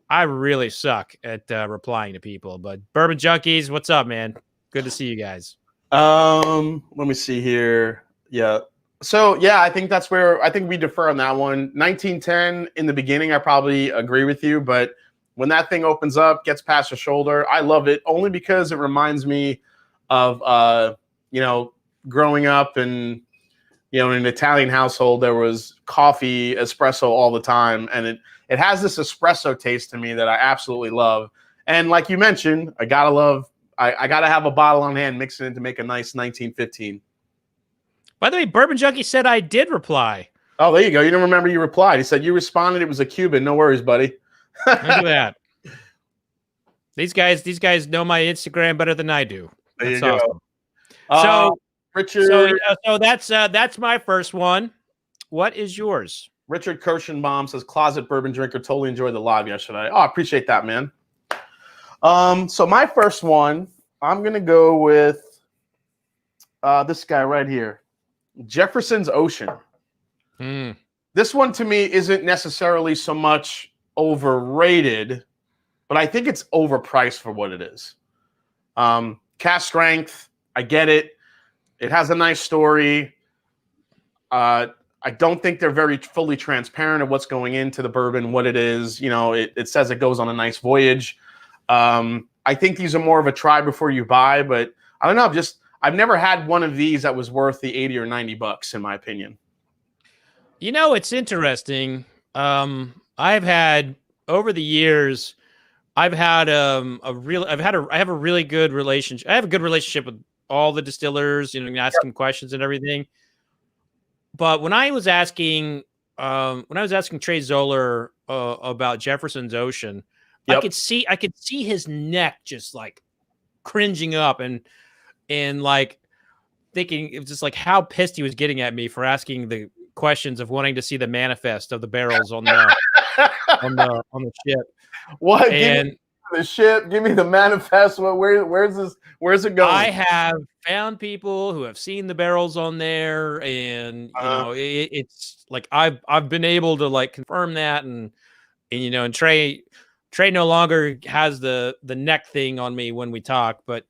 I really suck at replying to people. But Bourbon Junkies, what's up, man? Good to see you guys. Let me see here. Yeah. So yeah, I think that's where I think we defer on that one. 1910 in the beginning, I probably agree with you, but when that thing opens up, gets past your shoulder, I love it only because it reminds me of growing up and in an Italian household, there was coffee, espresso all the time, and it has this espresso taste to me that I absolutely love. And like you mentioned, I gotta have a bottle on hand, mix it in to make a nice 1915. By the way, Bourbon Junkie said I did reply. Oh, there you go. You don't remember you replied. He said you responded. It was a Cuban. No worries, buddy. Look at that. These guys know my Instagram better than I do. That's awesome. So Richard. So that's my first one. What is yours? Richard Kirschenbaum says closet bourbon drinker. Totally enjoyed the live yesterday. Oh, I appreciate that, man. So my first one, I'm going to go with this guy right here, Jefferson's Ocean. This one to me isn't necessarily so much overrated, but I think it's overpriced for what it is. Cask strength, I get it. It has a nice story. I don't think they're very fully transparent of what's going into the bourbon, what it is. You know, it says it goes on a nice voyage. I think these are more of a try before you buy, but I don't know. I've never had one of these that was worth the $80 or $90, in my opinion. You know, it's interesting. I've had over the years, I have a really good relationship. I have a good relationship with all the distillers, you know, asking questions and everything. But when I was asking Trey Zoller about Jefferson's Ocean, I could see his neck just like cringing up and like thinking it was just like how pissed he was getting at me for asking the questions of wanting to see the manifest of the barrels on the on the ship. What? And give me the ship, give me the manifest. Where's it going? I have found people who have seen the barrels on there, and you know, it's like I've been able to like confirm that, and you know, and Trey no longer has the neck thing on me when we talk, but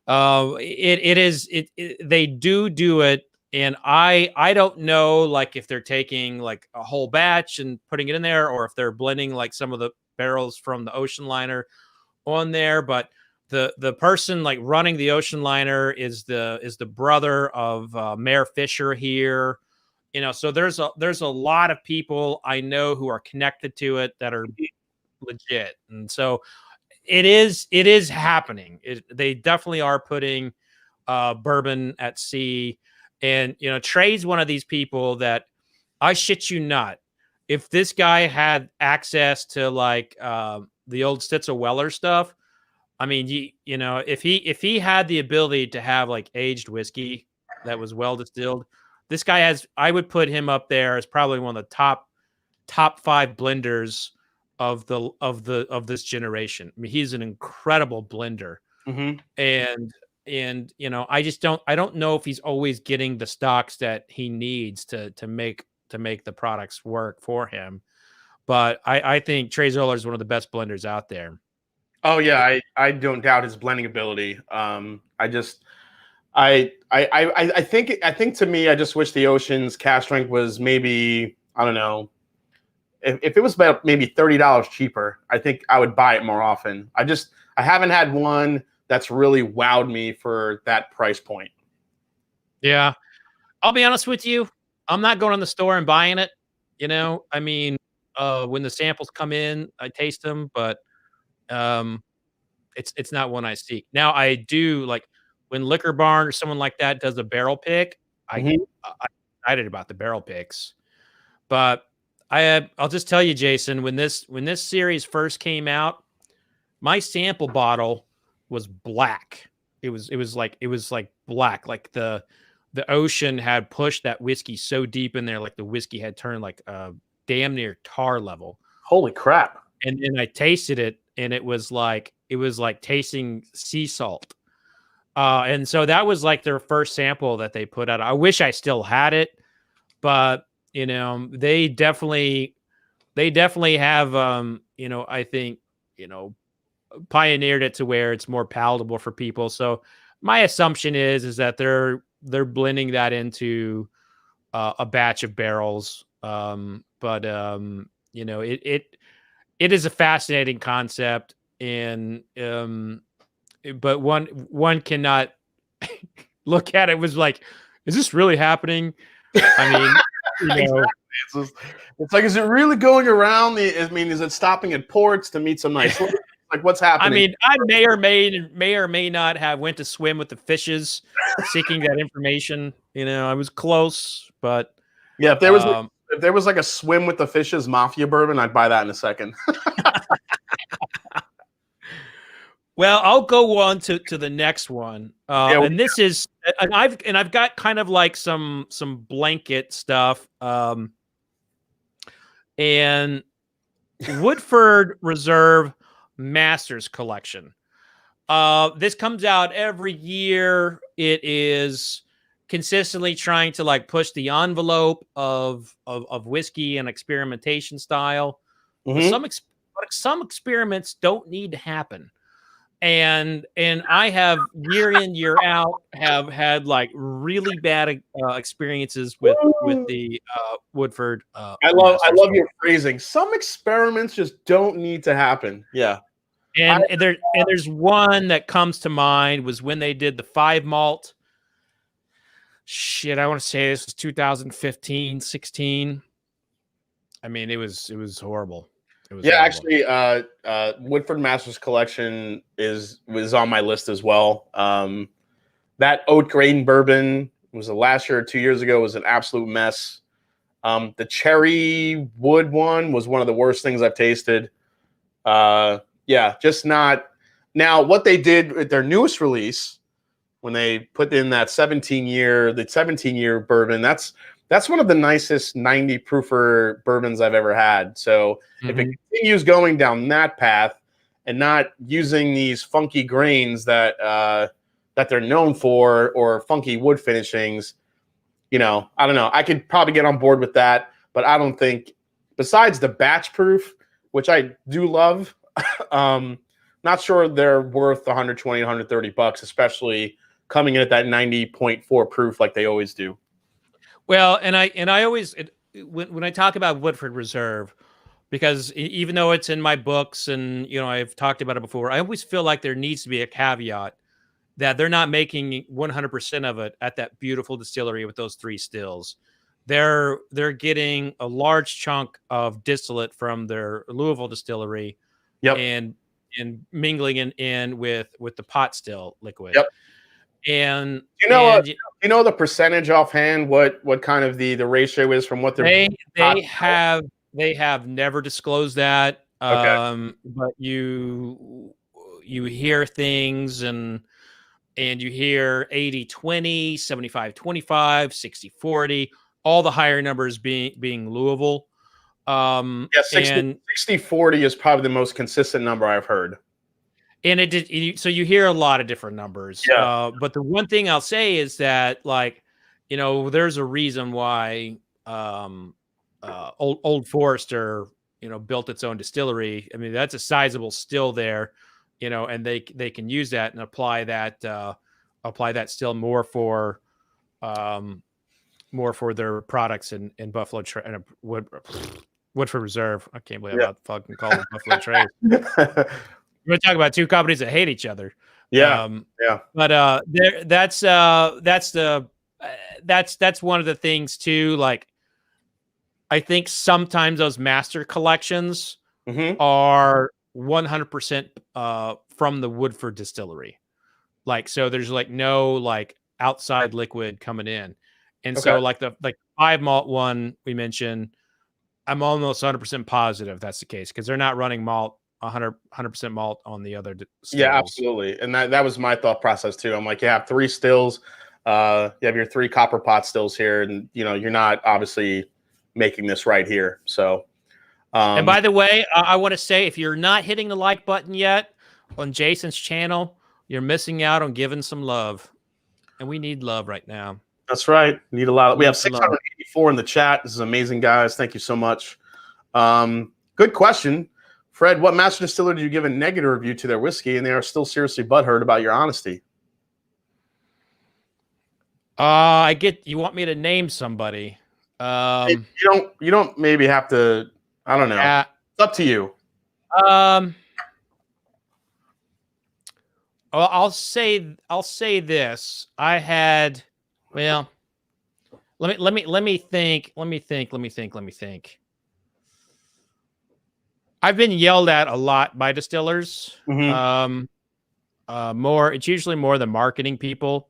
they do it. And I don't know, like, if they're taking like a whole batch and putting it in there, or if they're blending like some of the barrels from the ocean liner on there. But the person like running the ocean liner is the brother of Mayor Fisher here. You know, so there's a lot of people I know who are connected to it that are legit, and so it is happening. They definitely are putting bourbon at sea. And, you know, Trey's one of these people that I shit you not. If this guy had access to like the old Stitzel Weller stuff, I mean, you know, if he had the ability to have like aged whiskey that was well distilled, this guy has. I would put him up there as probably one of the top 5 blenders of this generation. I mean, he's an incredible blender, and you know, I don't know if he's always getting the stocks that he needs to make the products work for him. But I think Trey Zoller is one of the best blenders out there. Oh yeah, I don't doubt his blending ability. I think to me, I just wish the Ocean's cask strength was maybe, I don't know, if it was about maybe $30 cheaper, I think I would buy it more often. I haven't had one that's really wowed me for that price point. Yeah. I'll be honest with you. I'm not going in the store and buying it. You know, I mean, when the samples come in, I taste them, but it's not one I seek. Now I do like when Liquor Barn or someone like that does a barrel pick. I'm excited about the barrel picks, but I'll just tell you, Jason, when this series first came out, my sample bottle was black. It was like black. Like the ocean had pushed that whiskey so deep in there, like the whiskey had turned like damn near tar level. Holy crap. And I tasted it, and it was like tasting sea salt. And so that was like their first sample that they put out. I wish I still had it, but you know, they definitely have you know, I think, you know, pioneered it to where it's more palatable for people. So my assumption is that they're blending that into a batch of barrels. But you know, it is a fascinating concept, and but one cannot look at it was like, is this really happening? I mean, you know, exactly. It's like, is it really going around I mean, is it stopping at ports to meet some nice? Like, what's happening? I mean, I may or may not have went to swim with the fishes, seeking that information. You know, I was close, but yeah, if there was like a swim with the fishes mafia bourbon, I'd buy that in a second. Well, I'll go on to the next one, and this is, and I've got kind of like some blanket stuff, and Woodford Reserve Masters Collection. This comes out every year. It is consistently trying to like push the envelope of whiskey and experimentation style. But Mm-hmm. some experiments don't need to happen. And I have year in year out have had like really bad experiences with the Woodford. I Masters. love your phrasing. Some experiments just don't need to happen. Yeah. And there's one that comes to mind was when they did the 5 malt. Shit, I want to say this was 2015, 16. I mean, it was horrible. It was Yeah, horrible. actually, Woodford Masters Collection was on my list as well. That oat grain bourbon was the last year or 2 years ago was an absolute mess. The cherry wood one was one of the worst things I've tasted. Yeah, just not. Now, what they did with their newest release, when they put in that 17-year bourbon, that's one of the nicest 90 proofer bourbons I've ever had. So if it continues going down that path and not using these funky grains that they're known for or funky wood finishings, I don't know. I could probably get on board with that, but I don't think, besides the batch proof, which I do love, not sure they're worth 120, 130 bucks, especially coming in at that 90.4 proof like they always do. Well, and I always when I talk about Woodford Reserve, because even though it's in my books and I've talked about it before, I always feel like there needs to be a caveat that they're not making 100% of it at that beautiful distillery with those 3 stills. They're getting a large chunk of distillate from their Louisville distillery, Yep. and mingling in with the pot still liquid. Yep. And you know the percentage offhand, what kind of the ratio is from what they have never disclosed that. Okay. But you hear things and you hear 80-20, 75-25, 60-40, all the higher numbers being Louisville. Yeah, 60-40 is probably the most consistent number I've heard. And so you hear a lot of different numbers. Yeah. But the one thing I'll say is that, like, there's a reason why Old Forester, built its own distillery. I mean, that's a sizable still there, and they can use that and apply that still more for their products in Buffalo and Woodford Reserve. I can't believe I'm not fucking calling Buffalo Trace. We're talking about 2 companies that hate each other. Yeah. But that's one of the things too. Like, I think sometimes those master collections are 100% from the Woodford distillery. Like, so there's like no like outside liquid coming in. And so like the 5 malt one we mentioned, I'm almost 100% positive that's the case, because they're not running malt 100% malt on the other stills. Yeah, absolutely. And that was my thought process too. I'm like, you have 3 stills, you have your 3 copper pot stills here, and you're not obviously making this right here. So and by the way, I want to say, if you're not hitting the like button yet on Jason's channel, you're missing out on giving some love, and we need love right now. That's right. Need a lot. We have 684 in the chat. This is amazing, guys. Thank you so much. Good question. Fred, what master distiller did you give a negative review to their whiskey, and they are still seriously butthurt about your honesty? You want me to name somebody? You don't maybe have to. I don't know. It's up to you. I'll say this. I had, well, let me think. I've been yelled at a lot by distillers. It's usually more the marketing people.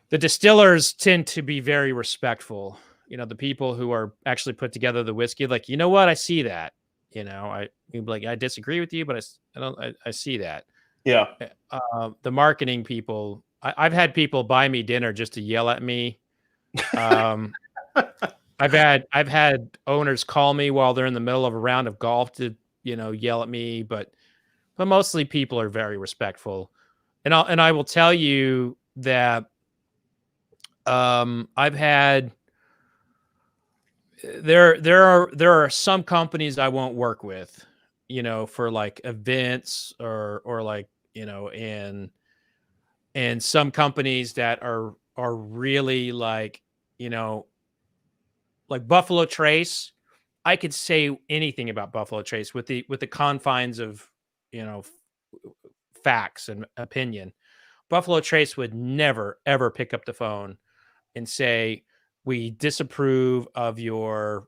The distillers tend to be very respectful. The people who are actually put together the whiskey, like, what? I see that. I disagree with you, but I see that. Yeah. The marketing people, I've had people buy me dinner just to yell at me. I've had owners call me while they're in the middle of a round of golf to, yell at me, but but mostly people are very respectful. And I will tell you that I've had there are some companies I won't work with, for like events or like, and some companies that are really like, you know, like Buffalo Trace. I could say anything about Buffalo Trace with the confines of, you know, facts and opinion. Buffalo Trace would never ever pick up the phone and say, we disapprove of your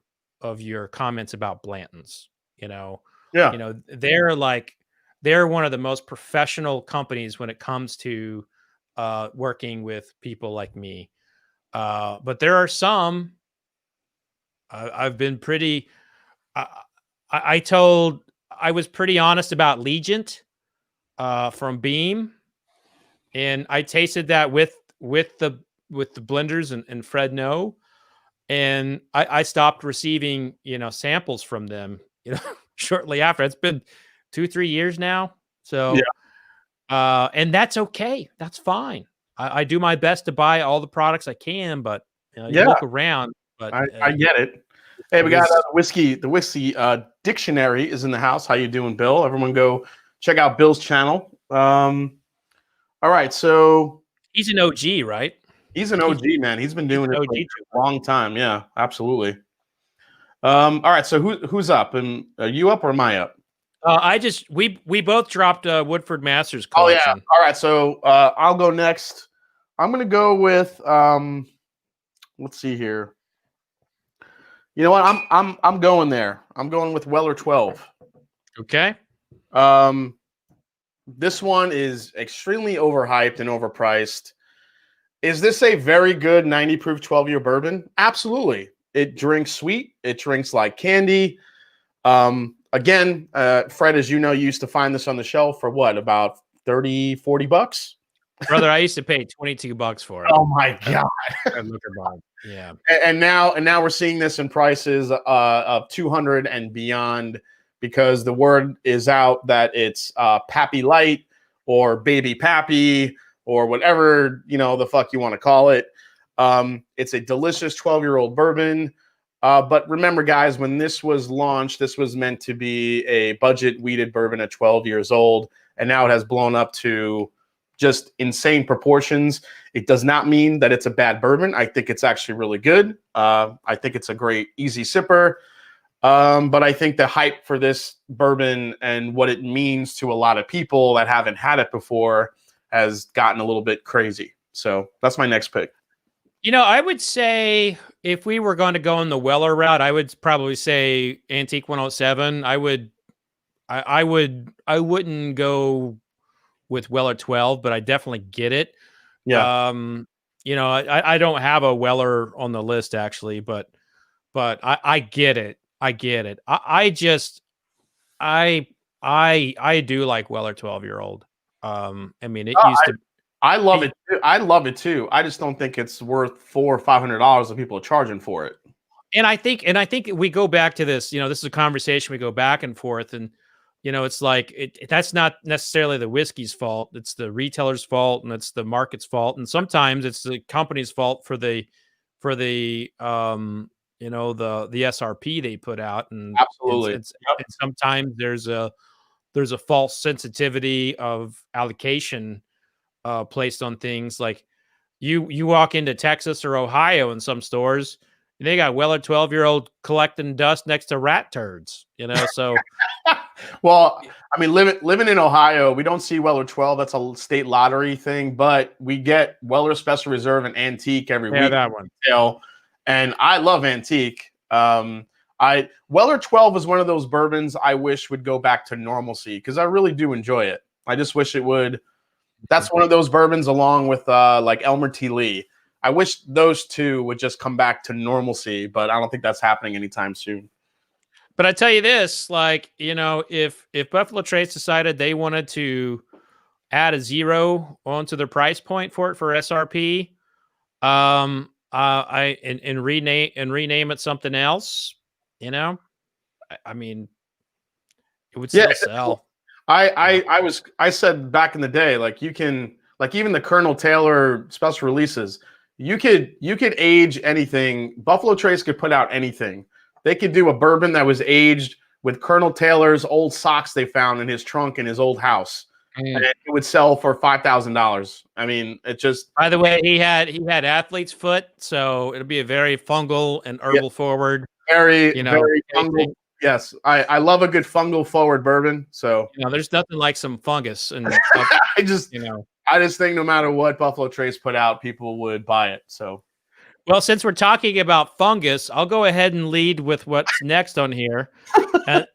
comments about Blanton's. Yeah. They're like, they're one of the most professional companies when it comes to working with people like me. But there are some I've been pretty I, I was pretty honest about Legent from Beam, and I tasted that with the blenders and Fred No, and I stopped receiving samples from them shortly after. It's been 2-3 years now, Yeah. so and that's okay. That's fine. I do my best to buy all the products I can, but you Yeah. look around. But I get it. Hey, we it got is the whiskey dictionary is in the house. How you doing, Bill? Everyone go check out Bill's channel. All right, so he's an OG, right? he's an OG, man. He's been He's doing an it OG. for a long time. Yeah, absolutely. All right, so who's up? And are you up or am I up? We both dropped Woodford Masters Oh yeah. collection. All right, so I'll go next. I'm gonna go with let's see here. You know what? I'm going there. I'm going with Weller 12. Okay. This one is extremely overhyped and overpriced. Is this a very good 90 proof 12-year bourbon? Absolutely. It drinks sweet. It drinks like candy. Again, Fred, as you know, you used to find this on the shelf for what, about 30, 40 bucks? Brother, I used to pay $22 for it. Oh my God. At Liquor Barn. Yeah. And now we're seeing this in prices of 200 and beyond, because the word is out that it's Pappy Light or Baby Pappy or whatever, the fuck you want to call it. It's a delicious 12-year-old bourbon. But remember, guys, when this was launched, this was meant to be a budget wheated bourbon at 12 years old. And now it has blown up to just insane proportions. It does not mean that it's a bad bourbon. I think it's actually really good. I think it's a great easy sipper. But I think the hype for this bourbon and what it means to a lot of people that haven't had it before has gotten a little bit crazy. So that's my next pick. I would say if we were going to go in the Weller route, I would probably say Antique 107. I wouldn't go with Weller 12, but I definitely get it. Yeah. I don't have a Weller on the list actually, but I get it. I get it. I do like Weller 12-year-old. I mean, it used to. I love it. I love it too. I just don't think it's worth $400 or $500 that people are charging for it. And I think we go back to this. This is a conversation we go back and forth, and it's like that's not necessarily the whiskey's fault. It's the retailer's fault, and it's the market's fault, and sometimes it's the company's fault for the the SRP they put out, and absolutely. And sometimes there's a false sensitivity of allocation placed on things. Like you walk into Texas or Ohio in some stores, and they got Weller 12-year-old collecting dust next to rat turds. So. Well, I mean, living in Ohio, we don't see Weller 12. That's a state lottery thing, but we get Weller Special Reserve and Antique every week. That one. And I love Antique. Weller 12 is one of those bourbons I wish would go back to normalcy, because I really do enjoy it. I just wish it would. That's one of those bourbons, along with like Elmer T. Lee. I wish those two would just come back to normalcy, but I don't think that's happening anytime soon. But I tell you this, like, if Buffalo Trace decided they wanted to add a 0 onto their price point for SRP, and rename it something else, I mean, it would still sell. I said back in the day, like you can, like even the Colonel Taylor special releases, you could age anything. Buffalo Trace could put out anything. They could do a bourbon that was aged with Colonel Taylor's old socks they found in his trunk in his old house, and it would sell for $5,000. I mean, it just. By the way, he had athlete's foot, so it'll be a very fungal and herbal forward. Very fungal. Yes, I love a good fungal forward bourbon. So there's nothing like some fungus, and I just think no matter what Buffalo Trace put out, people would buy it. So, well, since we're talking about fungus, I'll go ahead and lead with what's next on here,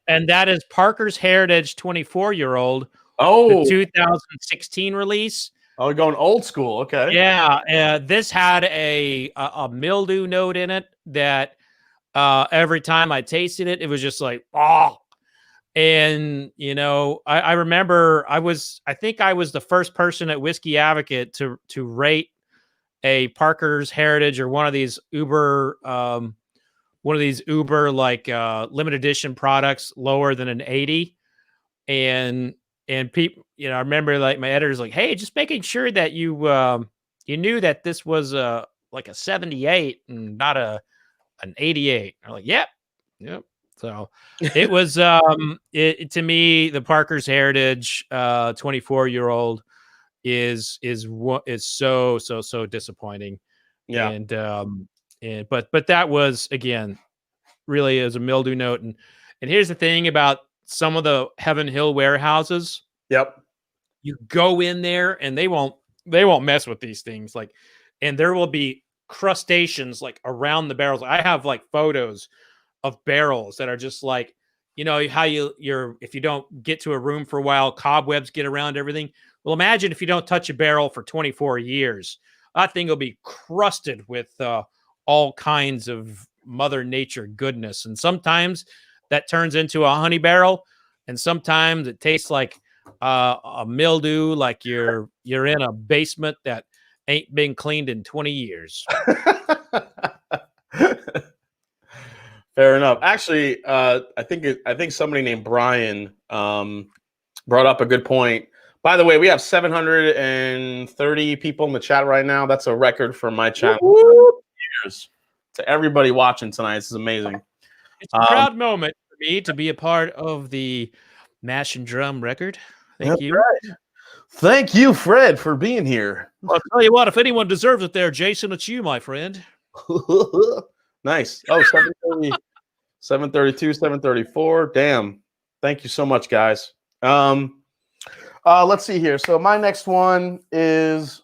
and that is Parker's Heritage 24-year-old. Oh, the 2016 release. Oh, we're going old school. Okay. Yeah, this had a mildew note in it that. Every time I tasted it, it was just like, oh. And, I remember I think I was the first person at Whiskey Advocate to rate a Parker's Heritage or one of these Uber like limited edition products lower than an 80. And people, I remember like my editor's like, hey, just making sure that you knew that this was like a 78 and not an 88. I'm like, yep. So it was to me, the Parker's Heritage 24-year-old is so disappointing. Yeah. And but that was, again, really as a mildew note. And here's the thing about some of the Heaven Hill warehouses. Yep. You go in there and they won't mess with these things. Like, and there will be crustaceans like around the barrels. I have like photos of barrels that are just like, how if you don't get to a room for a while, cobwebs get around everything. Well, imagine if you don't touch a barrel for 24 years, that thing will be crusted with all kinds of Mother Nature goodness. And sometimes that turns into a honey barrel, and sometimes it tastes like a mildew, like you're in a basement that ain't been cleaned in 20 years. Fair enough. Actually, I think somebody named Brian brought up a good point. By the way, we have 730 people in the chat right now. That's a record for my channel. Years. To everybody watching tonight, this is amazing. It's a proud moment for me to be a part of the Mash and Drum record. Thank you. Right. Thank you, Fred, for being here. I'll tell you what, if anyone deserves it there, Jason, it's you, my friend. Nice. Oh, 730, 732, 734. Damn. Thank you so much, guys. Let's see here. So my next one is.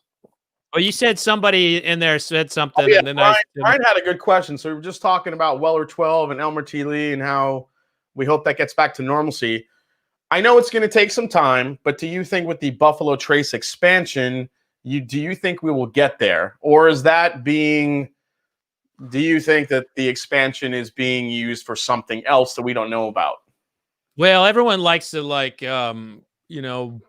Well, you said somebody in there said something. Oh, yeah, and then Brian had a good question. So we were just talking about Weller 12 and Elmer T. Lee and how we hope that gets back to normalcy. I know it's going to take some time, but do you think with the Buffalo Trace expansion, do you think we will get there? Or is that do you think that the expansion is being used for something else that we don't know about? Well, everyone likes to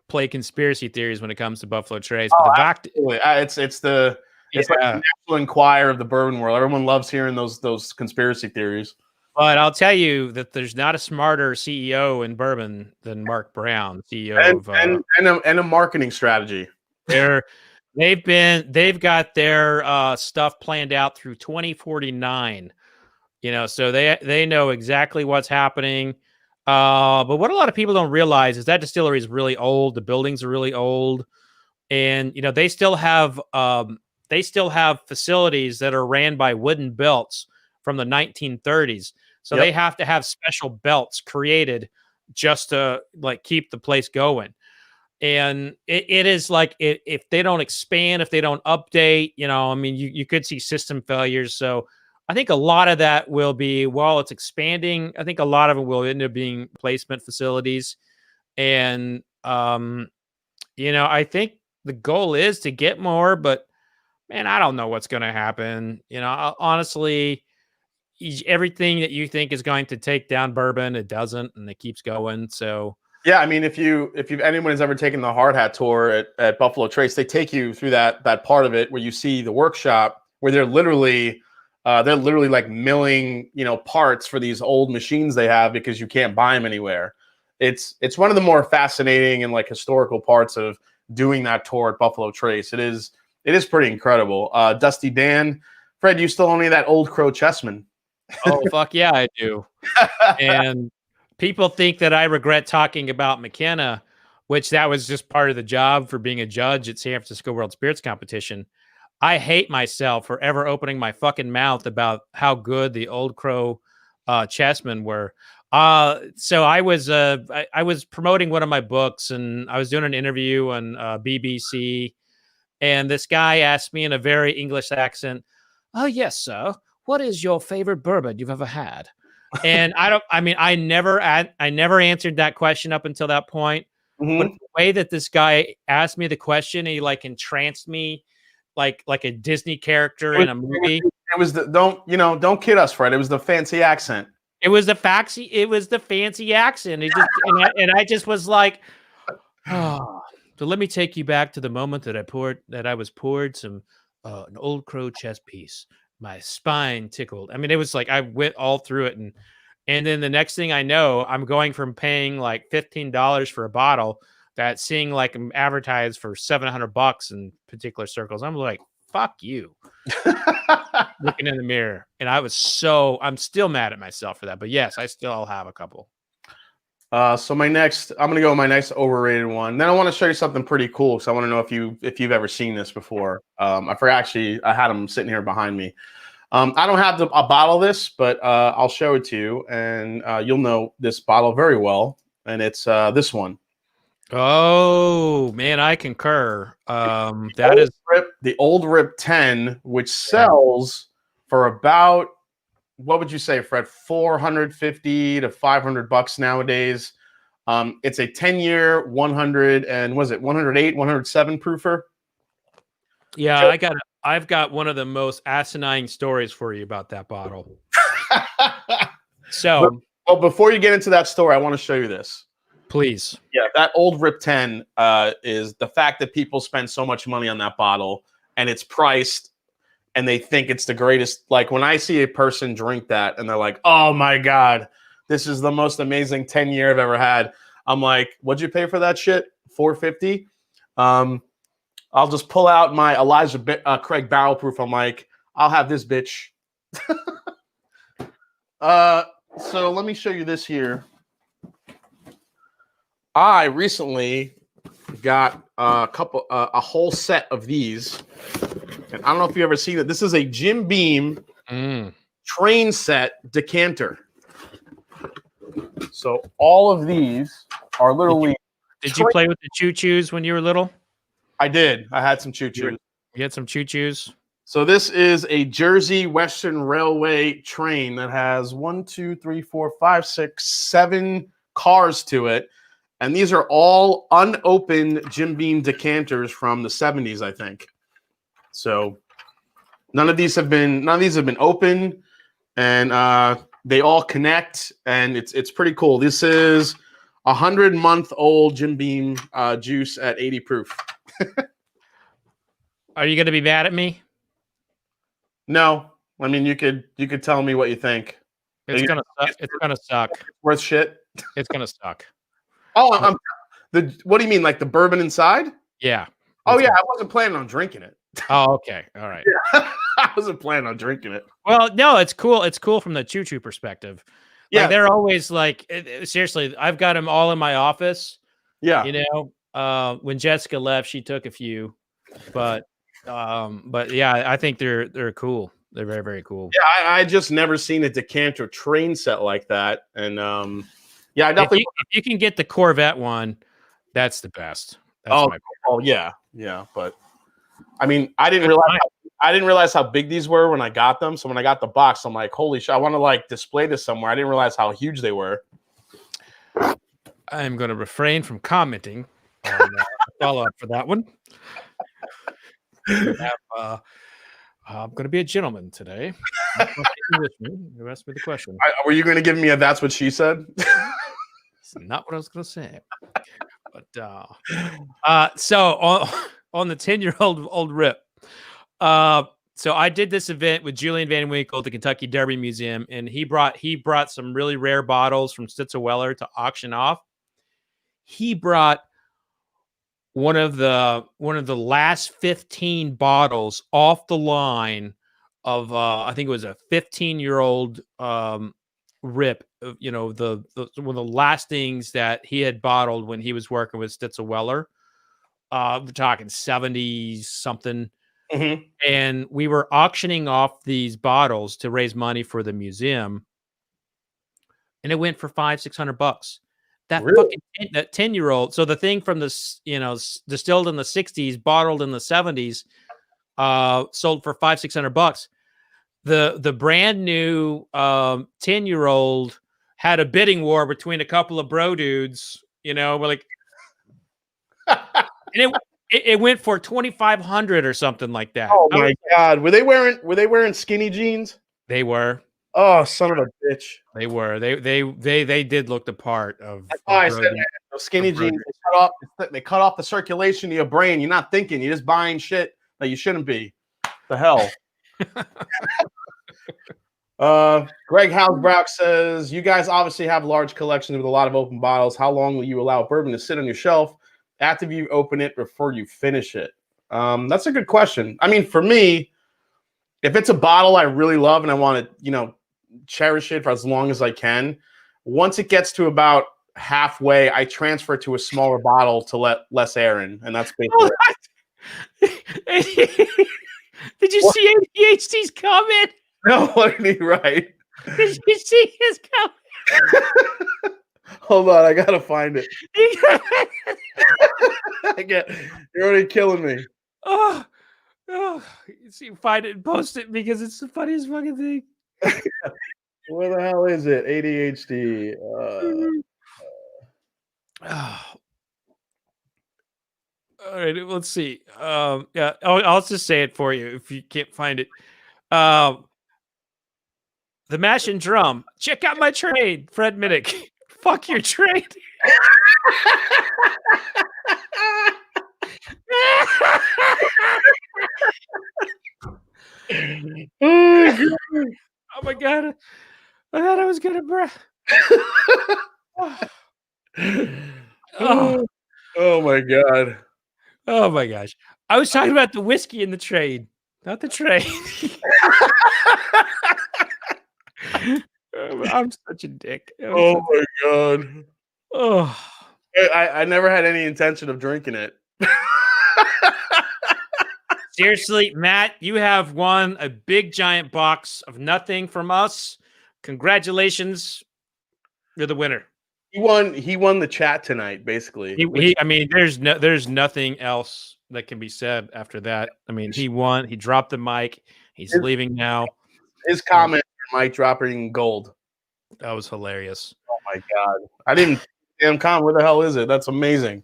play conspiracy theories when it comes to Buffalo Trace. But it's like the National Enquirer of the bourbon world. Everyone loves hearing those conspiracy theories. But I'll tell you that there's not a smarter CEO in bourbon than Mark Brown, CEO and a marketing strategy. They've got their stuff planned out through 2049. So they know exactly what's happening. But what a lot of people don't realize is that distillery is really old. The buildings are really old, and they still have facilities that are ran by wooden belts from the 1930s. So they have to have special belts created just to like keep the place going. And it is like if they don't expand, if they don't update, you could see system failures. So I think a lot of that will be, while it's expanding, I think a lot of it will end up being placement facilities. And, I think the goal is to get more, but man, I don't know what's going to happen. Honestly, everything that you think is going to take down bourbon, it doesn't, and it keeps going. So yeah, I mean, if anyone has ever taken the hard hat tour at Buffalo Trace, they take you through that part of it where you see the workshop where they're literally like milling, parts for these old machines they have because you can't buy them anywhere. it's one of the more fascinating and like historical parts of doing that tour at Buffalo Trace. It is pretty incredible. Dusty Dan, Fred, you still own any of that Old Crow Chessman? Oh, fuck yeah, I do. And people think that I regret talking about McKenna, which that was just part of the job for being a judge at San Francisco World Spirits Competition. I hate myself for ever opening my fucking mouth about how good the Old Crow chessmen were. So I was promoting one of my books, and I was doing an interview on BBC, and this guy asked me in a very English accent, "Oh yes, sir. What is your favorite bourbon you've ever had?" And I never answered that question up until that point. Mm-hmm. But the way that this guy asked me the question, he like entranced me like a Disney character in a movie. It was don't kid us, Fred. It was the fancy accent. It was the fancy accent. I just was like, oh. So let me take you back to the moment that I was poured some an Old Crow chess piece. My spine tickled. I mean, it was like I went all through it, and then the next thing I know, I'm going from paying like $15 for a bottle that seeing like advertised for $700 in particular circles. I'm like, fuck you. Looking in the mirror, and I'm still mad at myself for that. But yes, I still have a couple. So I'm gonna go with my next overrated one. Then I want to show you something pretty cool because I want to know if you've ever seen this before. I forgot, actually, I had them sitting here behind me. I don't have a bottle of this, but I'll show it to you, and you'll know this bottle very well. And it's this one. Oh man, I concur. The Old Rip 10, which sells for about, what would you say, Fred? $450 to $500 nowadays. It's a 10-year, 100 and was it 108, 107 proofer? Yeah, I've got one of the most asinine stories for you about that bottle. So, well, before you get into that story, I want to show you this. Please. Yeah, that Old Rip 10 is the fact that people spend so much money on that bottle, and it's priced, and they think it's the greatest. Like when I see a person drink that and they're like, "Oh my God, this is the most amazing 10-year I've ever had." I'm like, "What'd you pay for that shit? $450?" I'll just pull out my Elijah Craig barrel proof. I'm like, "I'll have this bitch." So let me show you this here. I recently got a whole set of these, and I don't know if you've ever seen it. This is a Jim Beam train set decanter. So all of these are literally. Did you play with the choo-choos when you were little? I did. I had some choo-choos. You had some choo-choos? So this is a Jersey Western Railway train that has 7 cars to it. And these are all unopened Jim Beam decanters from the 70s, I think. So none of these have been open, and they all connect, and it's pretty cool. This is 100-month-old Jim Beam juice at 80 proof. Are you going to be mad at me? No, I mean you could tell me what you think. It's gonna suck. Worth shit. It's gonna suck. Oh, what do you mean, like the bourbon inside? Yeah. Oh yeah, I wasn't planning on drinking it. Oh, okay. All right. Yeah. I wasn't planning on drinking it. Well, no, it's cool. It's cool from the choo-choo perspective. Like, yeah, they're always like, seriously, I've got them all in my office. Yeah. You know, when Jessica left, she took a few, but yeah, I think they're cool. They're very, very cool. Yeah, I just never seen a decanter train set like that, and yeah, I definitely. If you can get the Corvette one, that's the best. That's yeah, but I mean, I didn't realize how big these were when I got them. So when I got the box, I'm like, holy shit! I want to like display this somewhere. I didn't realize how huge they were. I'm going to refrain from commenting on follow up for that one. I'm going to be a gentleman today. You asked me the question. Were you going to give me a "that's what she said"? It's not what I was going to say. But so on the 10-year-old Old Rip. So I did this event with Julian Van Winkle at the Kentucky Derby Museum, and he brought some really rare bottles from Stitzel Weller to auction off. he brought one of the last 15 bottles off the line of I think it was a 15-year-old rip, you know, the one of the last things that he had bottled when he was working with Stitzel Weller. We're talking 70s something. Mm-hmm. And we were auctioning off these bottles to raise money for the museum. And it went for $500-600. That Really? fucking that 10-year-old. So the thing from the, you know, distilled in the 60s, bottled in the 70s, sold for $500-600. The brand new 10-year-old had a bidding war between a couple of bro dudes, you know, like, and it went for $2,500 or something like that. Oh my God. Were they wearing skinny jeans? They were. Oh, son of a bitch. They were. They did look the part of. That's why I said that. Those skinny jeans, they cut off the circulation to your brain. You're not thinking. You're just buying shit that you shouldn't be. The hell. Greg Housebrock says, you guys obviously have large collections with a lot of open bottles. How long will you allow bourbon to sit on your shelf after you open it before you finish it? That's a good question. I mean, for me, if it's a bottle I really love and I want to, you know, cherish it for as long as I can, once it gets to about halfway, I transfer to a smaller bottle to let less air in, and that's basically it. Did you see ADHD's comment? No, what did he write? Did you see his comment? Hold on, I gotta find it. You're already killing me. Oh, see, find it and post it because it's the funniest fucking thing. Where the hell is it? ADHD. All right, let's see. Yeah, I'll just say it for you if you can't find it. The Mash and Drum. Check out my trade, Fred Minnick. Fuck your trade. Oh my God. I thought I was gonna breath. Oh my God. Oh my gosh. I was talking about the whiskey in the trade, not the trade. I'm such a dick. Oh my God. Oh, I never had any intention of drinking it. seriously, Matt, you have won a big giant box of nothing from us. Congratulations. You're the winner. He won the chat tonight, basically. I mean, there's nothing else that can be said after that. I mean, he won. He dropped the mic. He's leaving now. His comment, Mike dropping gold. That was hilarious. Oh my God. I didn't damn comment. Where the hell is it? That's amazing.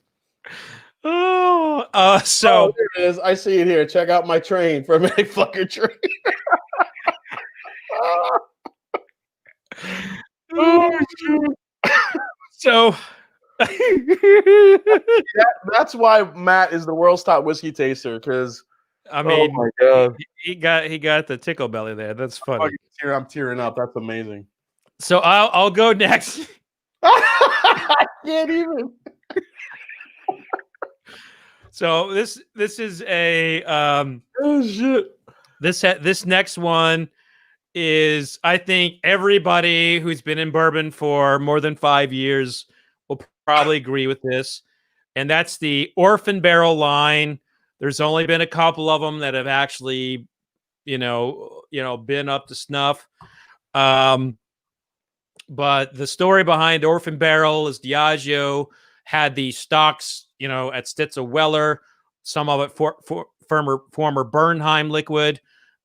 So there it is. I see it here. Check out my train for a minute, fucker train. So that's why Matt is the world's top whiskey taster, because I mean, oh my God, he got the tickle belly there. That's funny. I'm tearing up. That's amazing. So I'll go next. I can't even. So this is a oh shit. This next one is, I think everybody who's been in bourbon for more than 5 years will probably agree with this. And that's the Orphan Barrel line. There's only been a couple of them that have actually, you know, been up to snuff. But the story behind Orphan Barrel is Diageo had these stocks, you know, at Stitzel Weller, some of it former Bernheim liquid,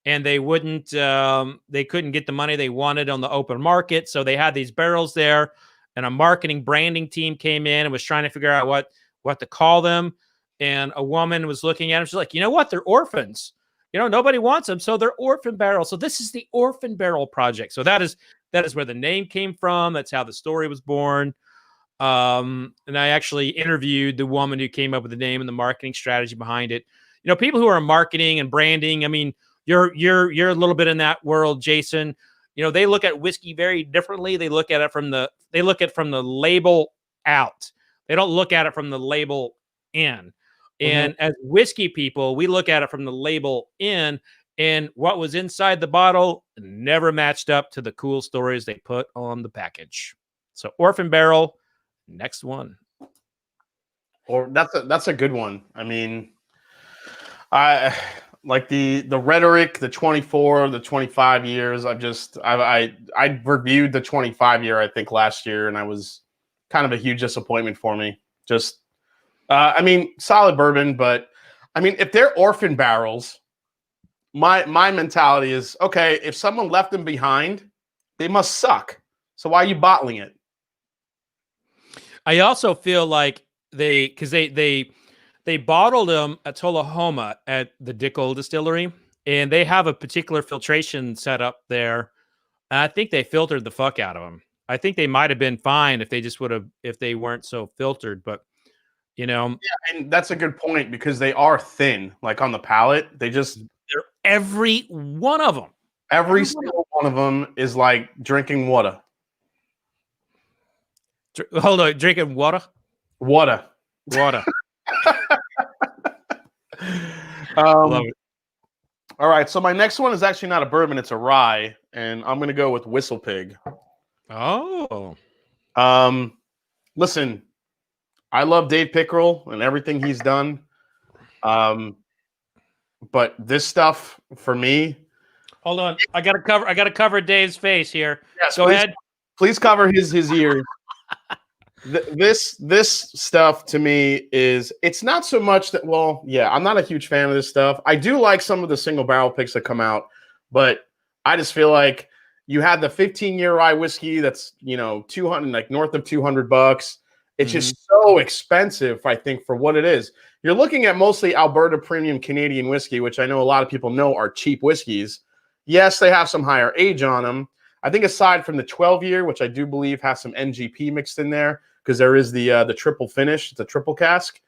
and they couldn't get the money they wanted on the open market. So they had these barrels there, and a marketing branding team came in and was trying to figure out what to call them. And a woman was looking at them. She's like, you know what? They're orphans. You know, nobody wants them. So they're Orphan Barrel. So this is the Orphan Barrel project. So that is where the name came from. That's how the story was born. And I actually interviewed the woman who came up with the name and the marketing strategy behind it. You know, people who are marketing and branding, I mean, you're a little bit in that world, Jason. You know, they look at whiskey very differently. They look at it from the label out. They don't look at it from the label in. And as whiskey people, we look at it from the label in, and what was inside the bottle never matched up to the cool stories they put on the package. So Orphan Barrel, next one. Or that's a good one. I mean, I like the rhetoric, the 24, the 25 years. I reviewed the 25 year, I think, last year, and I was kind of a huge disappointment for me. Just I mean, solid bourbon, but I mean, if they're Orphan barrels, my mentality is, okay, if someone left them behind, they must suck. So why are you bottling it? I also feel like because they bottled them at Tullahoma at the Dickel Distillery, and they have a particular filtration setup there. And I think they filtered the fuck out of them. I think they might have been fine if they weren't so filtered, but Yeah, and that's a good point because they are thin, like on the palate. they're every one of them. Every single one of them is like drinking water. Hold on, drinking water. Water. Love it. All right, so my next one is actually not a bourbon; it's a rye, and I'm gonna go with Whistle Pig. Oh, listen, I love Dave Pickerel and everything he's done. But this stuff for me. Hold on, I gotta cover Dave's face here. Yes, go ahead. Please cover his ears. This stuff to me it's not so much that, well, yeah, I'm not a huge fan of this stuff. I do like some of the single barrel picks that come out, but I just feel like you had the 15-year rye whiskey that's 200, like north of $200. It's just so expensive, I think, for what it is. You're looking at mostly Alberta premium Canadian whiskey, which I know a lot of people know are cheap whiskeys. Yes, they have some higher age on them. I think aside from the 12-year, which I do believe has some NGP mixed in there, because there is the triple finish. It's a triple cask.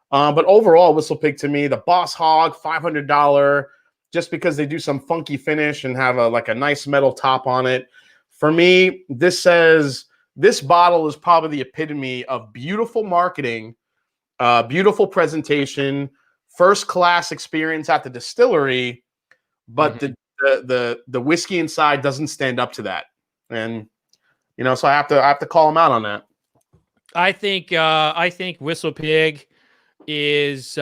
But overall, Whistle Pig to me, the Boss Hog, $500, just because they do some funky finish and have a nice metal top on it. For me, this bottle is probably the epitome of beautiful marketing, beautiful presentation, first-class experience at the distillery, but the whiskey inside doesn't stand up to that. And so I have to call them out on that. I think Whistle Pig is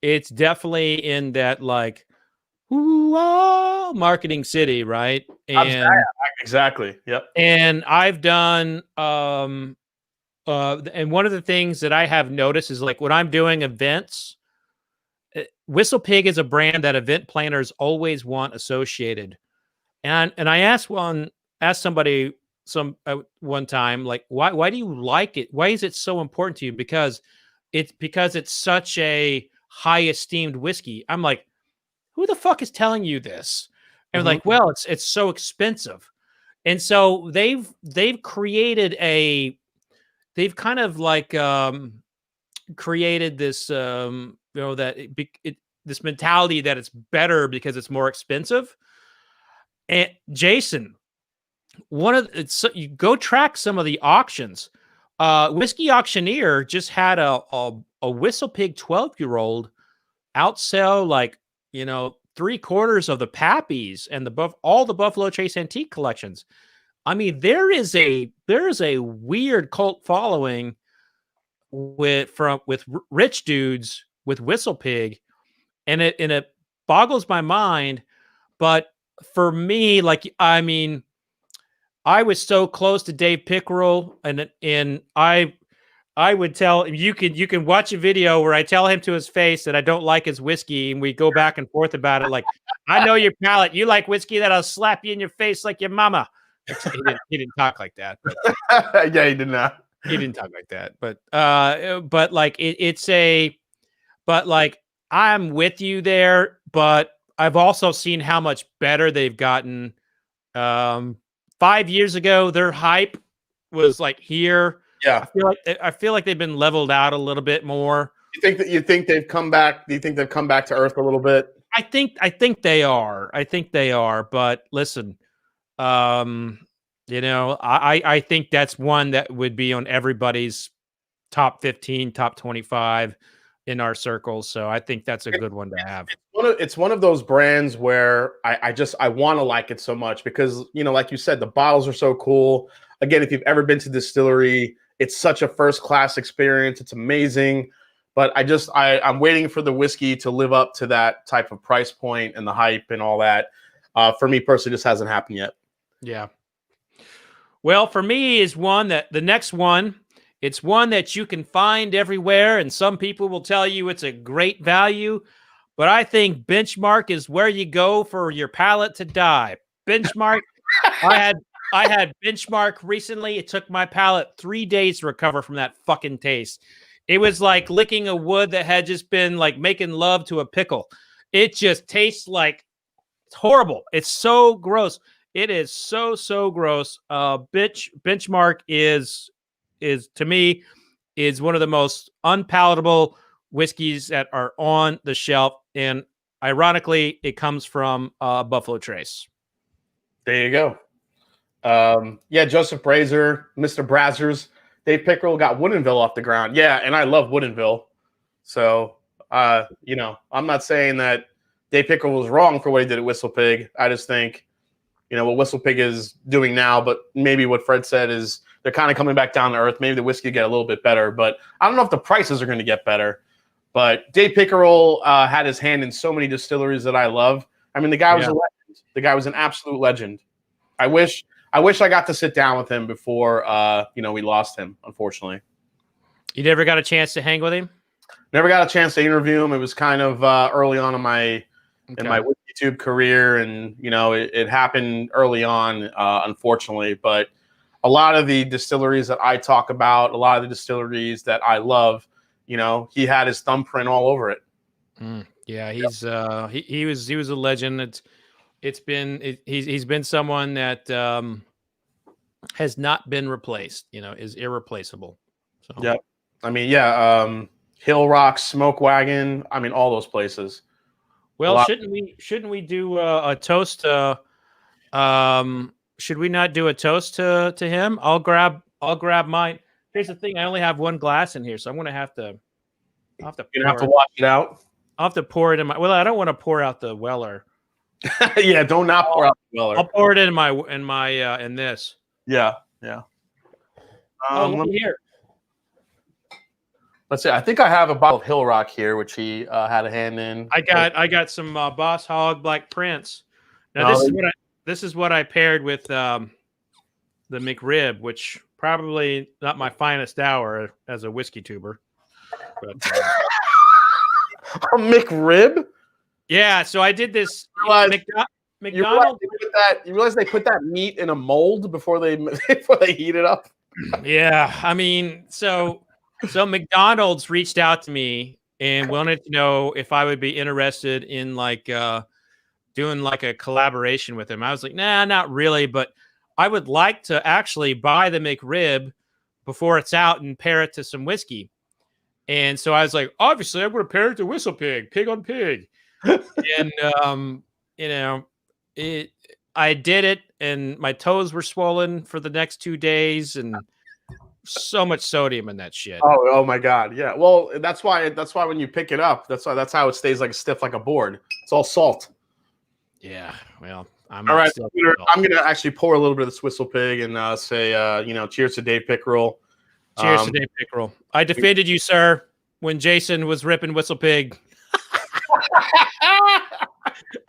it's definitely in that like marketing city, right? And exactly. Yep. And I've done and one of the things that I have noticed is like when I'm doing events, Whistle Pig is a brand that event planners always want associated. And I asked somebody one time, like, why do you like it? Why is it so important to you? Because it's such a high esteemed whiskey. I'm like, who the fuck is telling you this? And like, well, it's so expensive. And so they've created they've kind of like created this this mentality that it's better because it's more expensive. And Jason, you go track some of the auctions. Whiskey Auctioneer just had a Whistle Pig 12-year-old outsell like 3/4 of the Pappies and all the Buffalo Trace antique collections. I mean, there is a weird cult following with rich dudes with Whistle Pig, and it boggles my mind. But for me, like, I mean, I was so close to Dave Pickerel, and I would tell you can watch a video where I tell him to his face that I don't like his whiskey, and we go back and forth about it. Like, I know your palate. You like whiskey that'll slap you in your face like your mama. He didn't talk like that. But, yeah, he did not. He didn't talk like that. But like but like I'm with you there. But I've also seen how much better they've gotten. 5 years ago, their hype was like here. Yeah, I feel like they've been leveled out a little bit more. You think they've come back? Do you think they've come back to earth a little bit? I think they are. I think they are. But listen, I think that's one that would be on everybody's top 15, top 25 in our circles. So I think that's a good one to have. It's one of those brands where I want to like it so much because, like you said, the bottles are so cool. Again, if you've ever been to distillery, it's such a first class experience. It's amazing. But I'm waiting for the whiskey to live up to that type of price point and the hype and all that. For me personally, just hasn't happened yet. Yeah. Well, for me is the next one, it's one that you can find everywhere. And some people will tell you it's a great value, but I think Benchmark is where you go for your palate to die. Benchmark. I had Benchmark recently. It took my palate 3 days to recover from that fucking taste. It was like licking a wood that had just been like making love to a pickle. It just tastes like it's horrible. It's so gross. It is so gross. Benchmark is to me is one of the most unpalatable whiskeys that are on the shelf, and ironically, it comes from Buffalo Trace. There you go. Joseph Brazier, Mr. Brazzers. Dave Pickerel got Woodinville off the ground. Yeah, and I love Woodinville. So, I'm not saying that Dave Pickerel was wrong for what he did at Whistle Pig. I just think, what Whistle Pig is doing now, but maybe what Fred said is they're kind of coming back down to earth. Maybe the whiskey get a little bit better, but I don't know if the prices are going to get better. But Dave Pickerel had his hand in so many distilleries that I love. I mean, the guy was a legend. The guy was an absolute legend. I wish I got to sit down with him before, we lost him, unfortunately. You never got a chance to hang with him? Never got a chance to interview him. It was kind of early on in my YouTube career, and it happened early on, unfortunately. But a lot of the distilleries that I talk about, a lot of the distilleries that I love, he had his thumbprint all over it. Yeah, he's he was a legend. He's been someone that has not been replaced. Is irreplaceable. So yeah, I mean, Hill Rock, Smoke Wagon. I mean, all those places. Well, shouldn't we do a toast? Should we not do a toast to him? I'll grab mine. Here's the thing: I only have one glass in here, so I'm gonna have to. You're gonna have to wash it out. I'll have to pour it in my. Well, I don't want to pour out the Weller. Yeah, don't not pour out the Weller. I'll pour it in this. Yeah. Look here. Let's see. I think I have a bottle of Hill Rock here, which he had a hand in. I got some Boss Hog Black Prince. Now this is what I paired with the McRib, which probably not my finest hour as a whiskey tuber. But, a McRib? Yeah, so I did this. McDonald's. You realize they put that meat in a mold before they heat it up? Yeah, I mean, so McDonald's reached out to me and wanted to know if I would be interested in doing like a collaboration with them. I was like, nah, not really, but I would like to actually buy the McRib before it's out and pair it to some whiskey. And so I was like, obviously, I'm going to pair it to Whistle Pig, pig on pig. And, I did it, and my toes were swollen for the next 2 days, and so much sodium in that shit. Oh my God. Yeah. Well, that's why when you pick it up, that's how it stays like stiff, like a board. It's all salt. Yeah. Well, all right. I'm going to actually pour a little bit of this Whistle Pig and say, cheers to Dave Pickerel. Cheers to Dave Pickerel. I defended you, sir, when Jason was ripping Whistle Pig.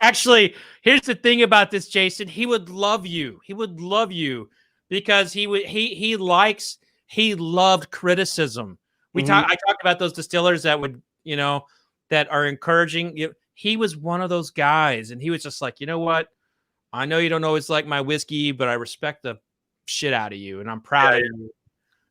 Actually, here's the thing about this, Jason. He would love you. He would love you because he loved criticism. I talked about those distillers that would, that are encouraging you. He was one of those guys, and he was just like, you know what? I know you don't always like my whiskey, but I respect the shit out of you, and I'm proud of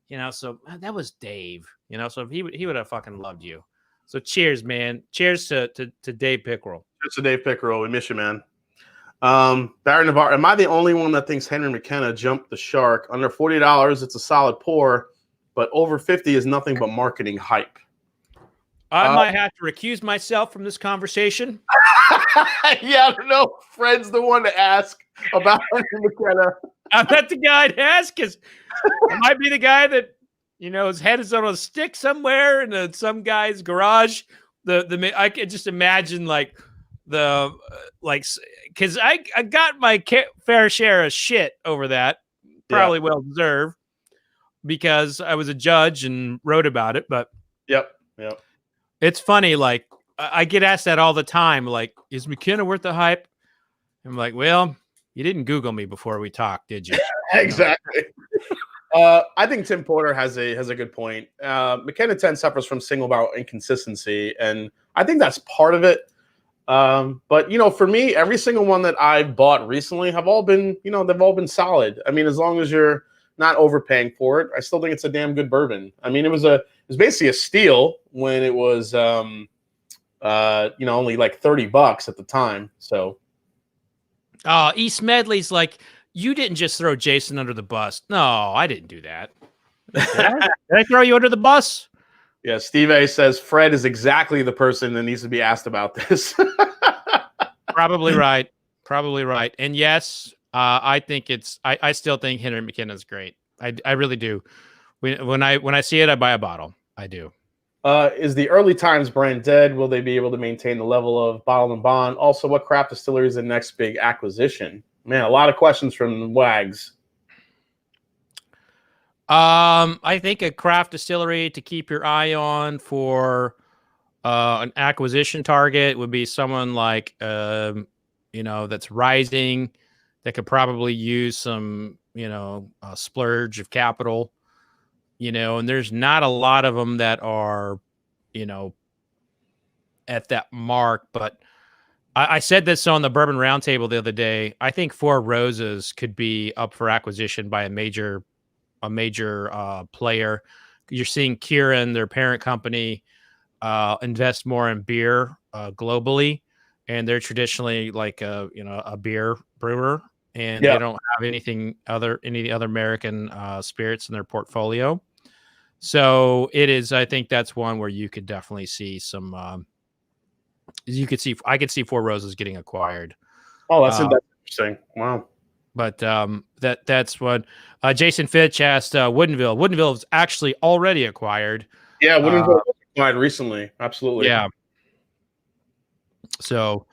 you. So that was Dave. So he would have fucking loved you. So cheers, man. Cheers to Dave Pickerel. Cheers to Dave Pickerel. We miss you, man. Barry Navarre. Am I the only one that thinks Henry McKenna jumped the shark? Under $40, it's a solid pour, but over 50 is nothing but marketing hype. I might have to recuse myself from this conversation. Yeah, I don't know. Fred's the one to ask about Henry McKenna. I'm not the guy to ask, because I might be the guy that his head is on a stick somewhere in some guy's garage. I could just imagine like because I got my fair share of shit over that, probably well deserved, because I was a judge and wrote about it. But Yep. it's funny. Like I get asked that all the time. Like, is McKenna worth the hype? I'm like, well, you didn't Google me before we talked, did you? Exactly. I think Tim Porter has a good point. McKenna 10 suffers from single barrel inconsistency, and I think that's part of it. But for me, every single one that I've bought recently have all been, they've all been solid. I mean, as long as you're not overpaying for it, I still think it's a damn good bourbon. I mean, it was basically a steal when it was only like $30 at the time. So East Medley's like, you didn't just throw Jason under the bus. No, I didn't do that. Did I throw you under the bus? Yeah, Steve A says Fred is exactly the person that needs to be asked about this. Probably right. And yes, I think I still think Henry McKenna's great. I really do. When I see it, I buy a bottle. I do. Is the Early Times brand dead? Will they be able to maintain the level of bottle and bond? Also, what craft distillery is the next big acquisition? Man, a lot of questions from Wags. I think a craft distillery to keep your eye on for an acquisition target would be someone like that's rising, that could probably use some splurge of capital, and there's not a lot of them that are at that mark. But I said this on the Bourbon Roundtable the other day. I think Four Roses could be up for acquisition by a major player. You're seeing Kieran, their parent company, invest more in beer globally, and they're traditionally like a beer brewer, and they don't have any other American spirits in their portfolio. So I think that's one where you could definitely see some. I could see Four Roses getting acquired. Oh, that's interesting. Wow. But that's what Jason Fitch asked Woodinville. Woodinville is actually already acquired. Yeah, Woodinville was acquired recently. Absolutely. Yeah. So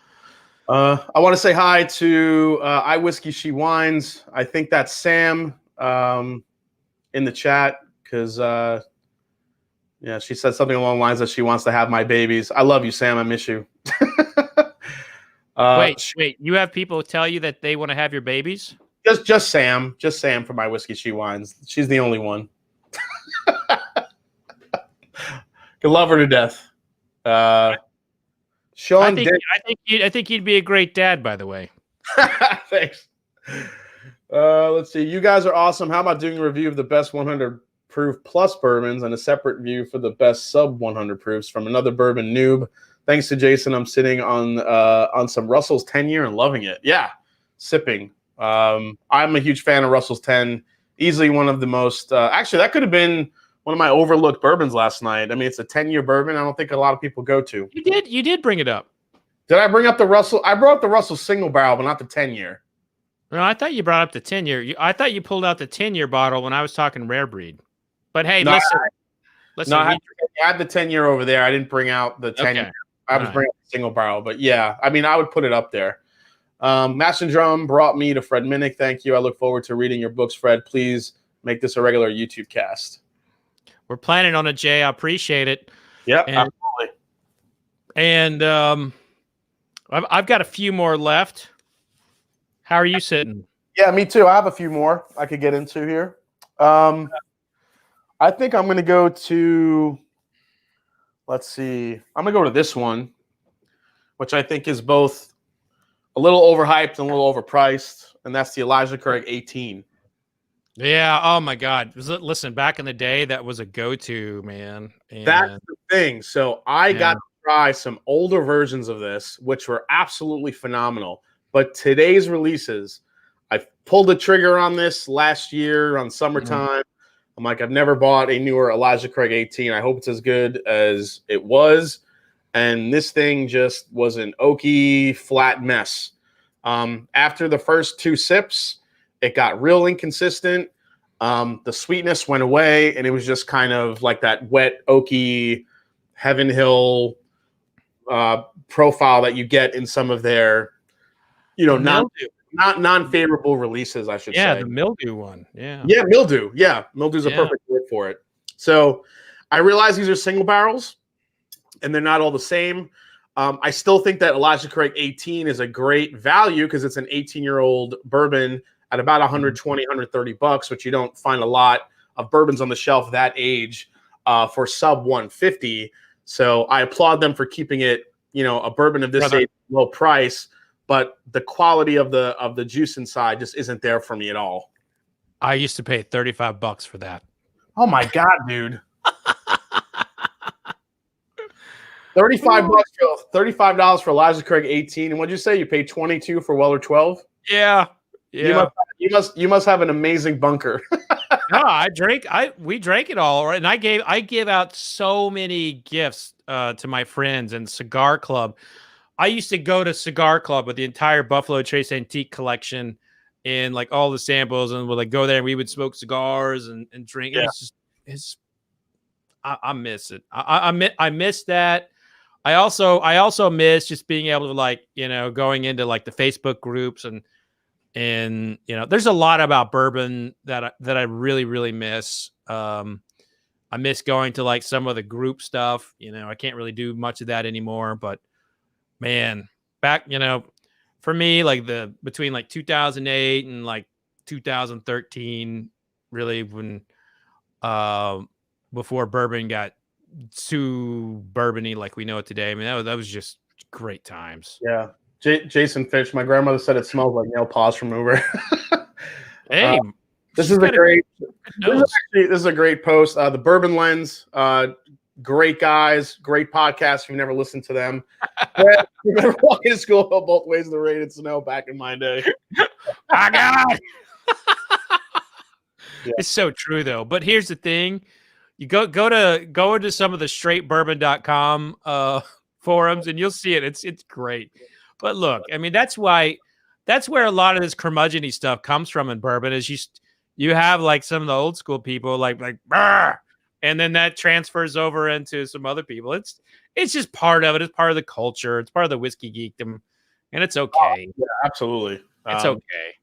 I want to say hi to I Whiskey She Wines. I think that's Sam in the chat because she said something along the lines that she wants to have my babies. I love you, Sam. I miss you. Wait, you have people tell you that they want to have your babies? Just Sam from My Whiskey She Wines. She's the only one. Can love her to death. Sean, I think you'd be a great dad, by the way. Thanks. Let's see. You guys are awesome. How about doing a review of the best 100 proof plus bourbons and a separate view for the best sub 100 proofs from another bourbon noob? Thanks to Jason, I'm sitting on some Russell's 10-year and loving it. Yeah, sipping. I'm a huge fan of Russell's 10. Easily one of the most. Actually, that could have been one of my overlooked bourbons last night. I mean, it's a 10-year bourbon. I don't think a lot of people go to. You did bring it up. Did I bring up the Russell? I brought up the Russell single barrel, but not the 10-year. No, I thought you brought up the 10-year. I thought you pulled out the 10-year bottle when I was talking rare breed. But hey, listen. No, I had the 10-year over there. I didn't bring out the 10-year. Okay. I was bringing up the single barrel, but yeah, I mean, I would put it up there. Mash and Drum brought me to Fred Minnick. Thank you. I look forward to reading your books, Fred. Please make this a regular YouTube cast. We're planning on it, Jay. I appreciate it. Yeah, absolutely. And I've got a few more left. How are you sitting? Yeah, me too. I have a few more I could get into here. I think I'm going to go to, let's see. I'm going to go to this one, which I think is both a little overhyped and a little overpriced, and that's the Elijah Craig 18. Yeah. Oh my God. Listen, back in the day, that was a go-to, man. And that's the thing. So I got to try some older versions of this, which were absolutely phenomenal. But today's releases, I pulled the trigger on this last year on summertime. Mm-hmm. I'm like, I've never bought a newer Elijah Craig 18. I hope it's as good as it was. And this thing just was an oaky, flat mess. After the first two sips, it got real inconsistent. The sweetness went away, and it was just kind of like that wet, oaky, Heaven Hill profile that you get in some of their, non-favorable releases, I should say. Yeah, the mildew one. Yeah, mildew. Yeah, mildew's a perfect word for it. So I realize these are single barrels, and they're not all the same. I still think that Elijah Craig 18 is a great value because it's an 18-year-old bourbon at about 120, 130 bucks, which you don't find a lot of bourbons on the shelf that age for sub 150. So I applaud them for keeping it, a bourbon of this age, low price, but the quality of the juice inside just isn't there for me at all. I used to pay 35 bucks for that. Oh my God, dude. $35 for Elijah Craig 18. And what'd you say? You paid 22 for Weller 12? Yeah. You must have an amazing bunker. No, we drank it all, right? And I give out so many gifts to my friends and Cigar Club. I used to go to Cigar Club with the entire Buffalo Trace Antique collection and like all the samples, and we'd like go there and we would smoke cigars and drink. Yeah. I miss it. I miss that. I also miss just being able to like, going into like the Facebook groups and there's a lot about bourbon that I really, really miss. I miss going to like some of the group stuff. I can't really do much of that anymore, but man, back, for me, like between like 2008 and like 2013, really when, before bourbon got too bourbony like we know it today. I mean, that was just great times. Yeah. Jason Fitch, my grandmother said it smells like nail polish remover. Hey, this is a great post. The Bourbon Lens, great guys, great podcast. If you've never listened to them, remember walking to school both ways of the rated snow back in my day. My God. Yeah. It's so true though. But here's the thing. You go into some of the straightbourbon.com forums and you'll see it. It's great. But look, I mean, that's where a lot of this curmudgeon-y stuff comes from in bourbon is you have like some of the old school people like Brr! And then that transfers over into some other people. It's just part of it. It's part of the culture. It's part of the whiskey geekdom, and it's okay. Yeah, absolutely. It's okay.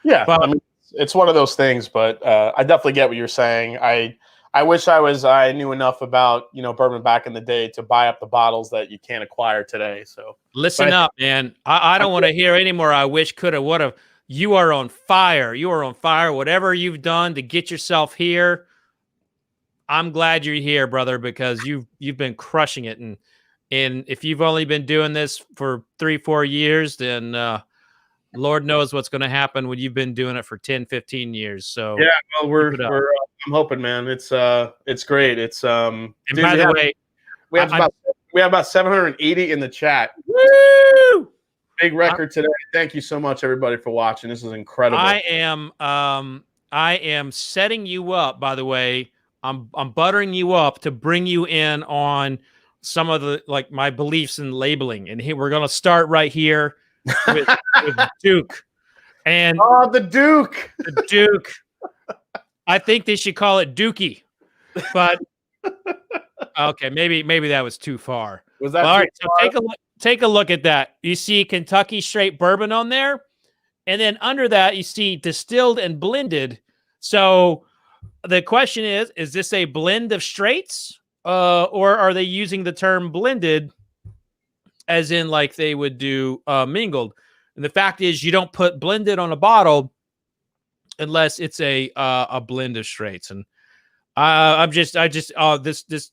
Yeah, but I mean, it's one of those things. But I definitely get what you're saying. I wish I knew enough about bourbon back in the day to buy up the bottles that you can't acquire today. So listen up, man. I don't want to hear any more. I wish, coulda, woulda. You are on fire. You are on fire. Whatever you've done to get yourself here, I'm glad you're here, brother, because you've been crushing it. And if you've only been doing this for 3-4 years, then Lord knows what's going to happen when you've been doing it for 10, 15 years. So yeah, well, I'm hoping, man. It's great. It's and dude, by the way, we have about 780 in the chat. Woo! Big record today. Thank you so much, everybody, for watching. This is incredible. I am setting you up, by the way. I'm buttering you up to bring you in on some of the like my beliefs in labeling. And here we're gonna start right here with Duke. And the Duke. The Duke. I think they should call it Dookie. But okay, maybe that was too far. Was that all right? So take a look at that. You see Kentucky straight bourbon on there, and then under that you see distilled and blended. So the question is this a blend of straights, or are they using the term blended as in like they would do mingled? And the fact is, you don't put blended on a bottle unless it's a blend of straights. And this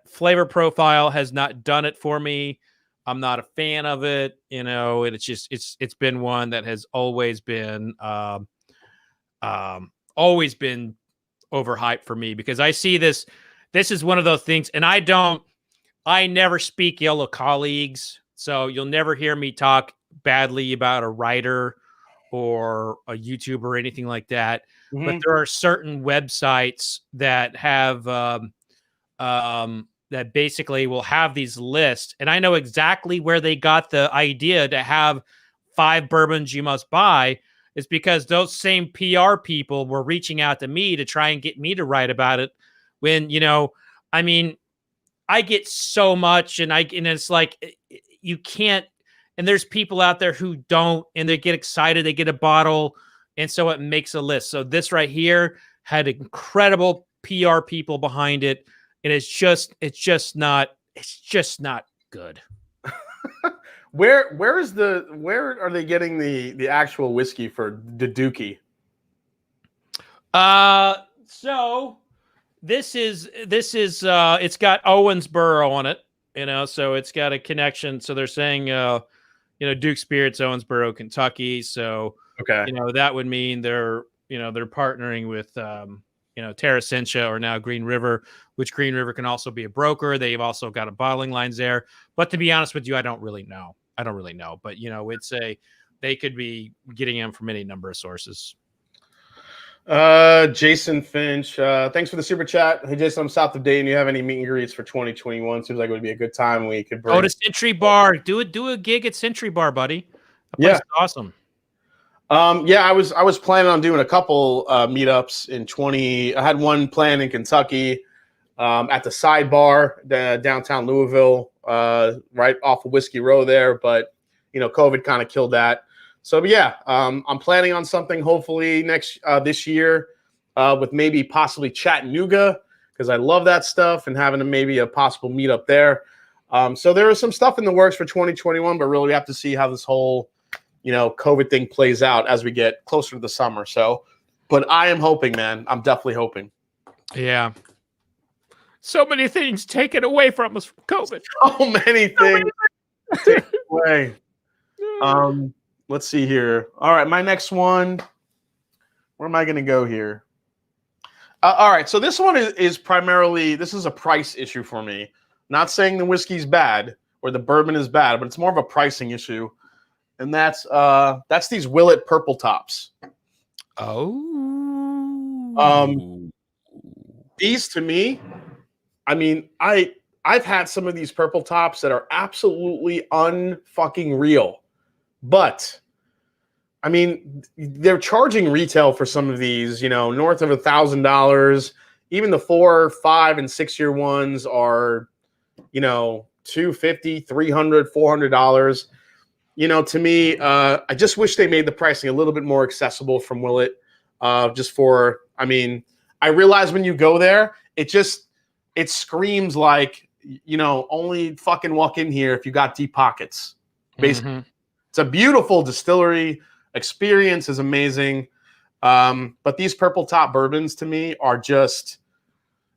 flavor profile has not done it for me. I'm not a fan of it, and it's been one that has always been overhyped for me because I see this is one of those things, and I never speak ill of colleagues, so you'll never hear me talk badly about a writer or a YouTuber or anything like that. Mm-hmm. But there are certain websites that have that basically will have these lists, and I know exactly where they got the idea to have 5 bourbons you must buy. is because those same PR people were reaching out to me to try and get me to write about it. When, I mean, I get so much, and it's like, you can't, and there's people out there who don't, and they get excited, they get a bottle, and so it makes a list. So this right here had incredible PR people behind it, and it's just not good. Where are they getting the actual whiskey for the Dookie? So this is it's got Owensboro on it, so it's got a connection. So they're saying Duke Spirits, Owensboro, Kentucky. So okay, that would mean they're partnering with Terra Essentia, or now Green River, which Green River can also be a broker. They've also got a bottling lines there. But to be honest with you, I don't really know. But they could be getting them from any number of sources. Jason Finch, thanks for the super chat. Hey Jason, I'm south of Dayton. You have any meet and greets for 2021? Seems like it would be a good time we could bring. Go to Century Bar. Do a gig at Century Bar, buddy. That place is awesome. I was planning on doing a couple meetups in 20. I had one planned in Kentucky, at the Sidebar, downtown Louisville, right off of Whiskey Row there. But COVID kind of killed that. So I'm planning on something hopefully this year, with maybe possibly Chattanooga, because I love that stuff, and having maybe a possible meetup there. So there is some stuff in the works for 2021, but really we have to see how this whole COVID thing plays out as we get closer to the summer. So, but I am hoping, man. I'm definitely hoping. Yeah. So many things taken away from us from COVID. So many things taken away. Let's see here. All right, my next one. Where am I going to go here? All right, so this one is primarily, this is a price issue for me. Not saying the whiskey's bad or the bourbon is bad, but it's more of a pricing issue. And that's these Willet Purple Tops. Oh. These to me, I mean, I've had some of these Purple Tops that are absolutely unfucking real. But I mean, they're charging retail for some of these, north of $1,000. Even the 4, 5, and 6 year ones are, $250, $300, $400. To me, I just wish they made the pricing a little bit more accessible from Willet. I realize when you go there, it screams like, only fucking walk in here if you got deep pockets. Basically, It's a beautiful distillery. Experience is amazing. But these Purple Top bourbons to me are just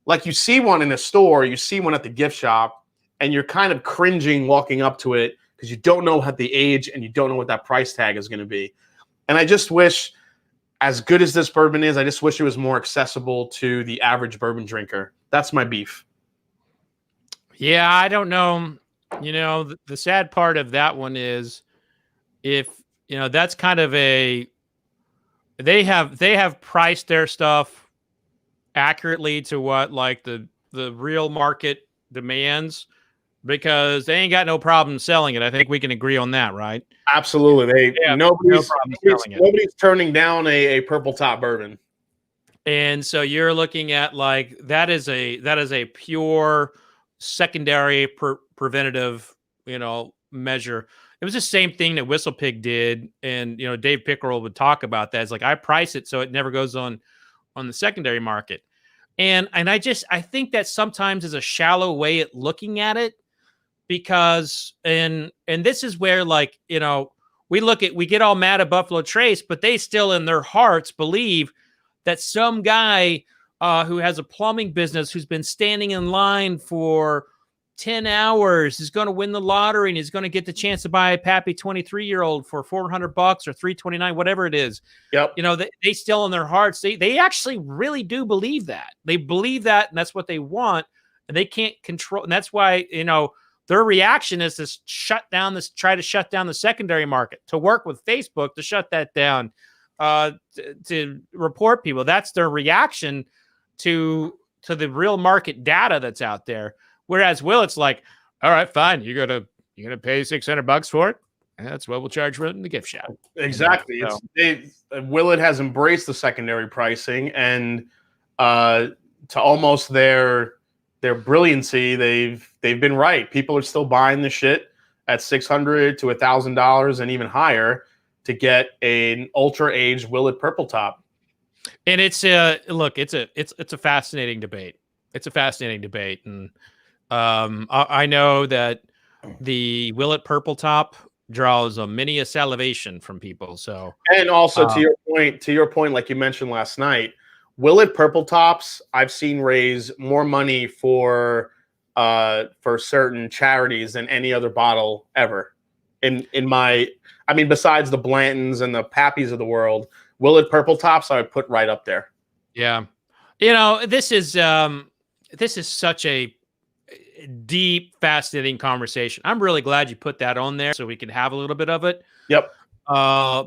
like, you see one in a store, you see one at the gift shop, and you're kind of cringing walking up to it because you don't know what the age and you don't know what that price tag is going to be. And I just wish, as good as this bourbon is, I just wish it was more accessible to the average bourbon drinker. That's my beef. Yeah, I don't know. The sad part of that one is, if that's kind of they have priced their stuff accurately to what like the real market demands, because they ain't got no problem selling it. I think we can agree on that, right? Absolutely. Nobody's turning down a Purple Top bourbon. And so you're looking at like that is a pure secondary preventative measure. It was the same thing that Whistle Pig did, and Dave Pickerel would talk about that. It's like, I price it so it never goes on the secondary market, and I think that sometimes is a shallow way at looking at it, because and this is where, like, we get all mad at Buffalo Trace, but they still in their hearts believe that some guy who has a plumbing business, who's been standing in line for 10 hours, is going to win the lottery and he's going to get the chance to buy a Pappy 23-year-old for $400 or $329, whatever it is. Yep. They still in their hearts, they actually really do believe that. They believe that, and that's what they want, and they can't control. And that's why, their reaction is to try to shut down the secondary market, to work with Facebook to shut that down, to report people. That's their reaction to the real market data that's out there. Whereas Will, it's like, all right, fine, you're gonna pay $600 for it. And that's what we'll charge for it in the gift shop. Exactly. So. Willett has embraced the secondary pricing, and to almost their brilliancy, they've been right. People are still buying the shit at $600 to $1,000 and even higher to get an ultra aged Willett Purple Top. And it's look, it's a fascinating debate. It's a fascinating debate, and I know that the Willett Purple Top draws a salivation from people. So, and also to your point, like you mentioned last night, Willett Purple Tops I've seen raise more money for certain charities than any other bottle ever. Besides the Blantons and the Pappies of the world, Willett Purple Tops I would put right up there. Yeah, this is such a deep, fascinating conversation. I'm really glad you put that on there so we can have a little bit of it. Yep.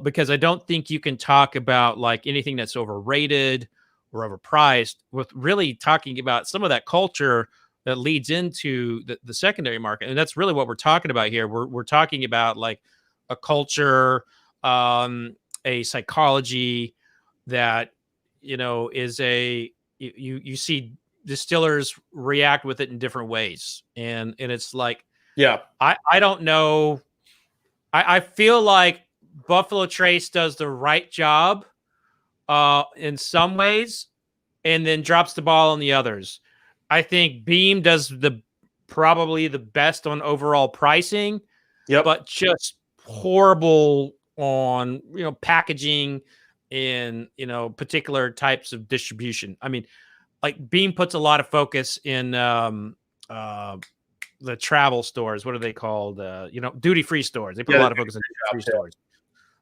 Because I don't think you can talk about like anything that's overrated or overpriced with really talking about some of that culture that leads into the secondary market. And that's really what we're talking about here. We're talking about like a culture, a psychology that, is you see distillers react with it in different ways. And it's like, yeah, I don't know. I feel like Buffalo Trace does the right job in some ways and then drops the ball on the others. I think Beam does probably the best on overall pricing, but just horrible on, packaging and, particular types of distribution. I mean, like Beam puts a lot of focus in the travel stores. What are they called? Duty-free stores. They put a lot of focus on duty-free stores.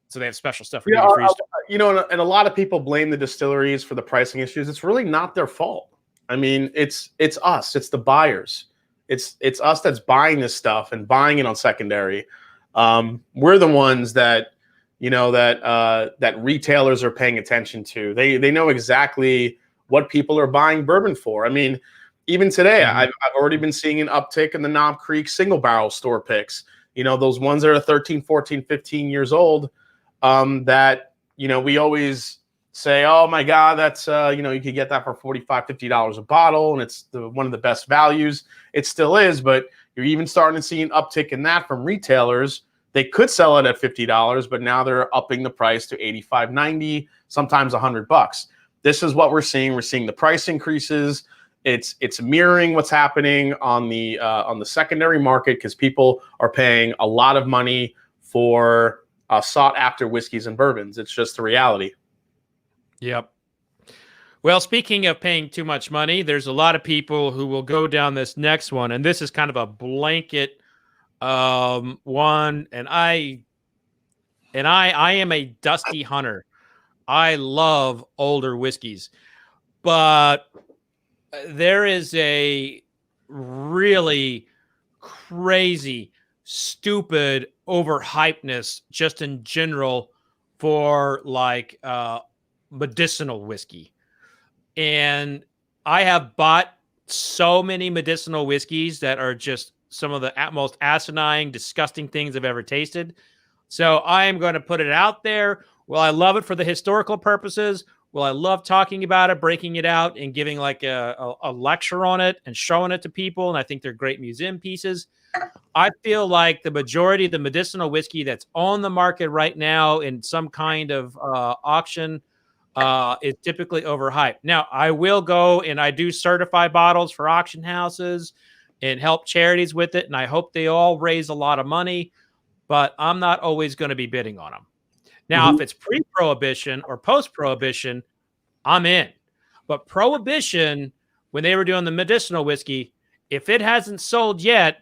So they have special stuff for duty-free stores. And a lot of people blame the distilleries for the pricing issues. It's really not their fault. I mean, it's us. It's the buyers. It's us that's buying this stuff and buying it on secondary. We're the ones that that retailers are paying attention to. They know exactly what people are buying bourbon for. I mean, even today, I've already been seeing an uptick in the Knob Creek single barrel store picks. Those ones that are 13, 14, 15 years old that, we always say, oh my God, that's, you could get that for $45, $50 a bottle. And it's one of the best values. It still is, but you're even starting to see an uptick in that from retailers. They could sell it at $50, but now they're upping the price to $85, $90, sometimes $100. This is what we're seeing. We're seeing the price increases. It's mirroring what's happening on the secondary market because people are paying a lot of money for sought after whiskeys and bourbons. It's just the reality. Yep. Well, speaking of paying too much money, there's a lot of people who will go down this next one, and this is kind of a blanket one. And I am a dusty hunter. I love older whiskeys, but there is a really crazy, stupid overhypeness just in general for like medicinal whiskey. And I have bought so many medicinal whiskeys that are just some of the most asinine, disgusting things I've ever tasted. So I am going to put it out there. Well, I love it for the historical purposes. Well, I love talking about it, breaking it out, and giving like a lecture on it and showing it to people. And I think they're great museum pieces. I feel like the majority of the medicinal whiskey that's on the market right now in some kind of auction is typically overhyped. Now, I will go and I do certify bottles for auction houses and help charities with it. And I hope they all raise a lot of money, but I'm not always going to be bidding on them. Now, if it's pre-prohibition or post-prohibition, I'm in. But prohibition, when they were doing the medicinal whiskey, if it hasn't sold yet,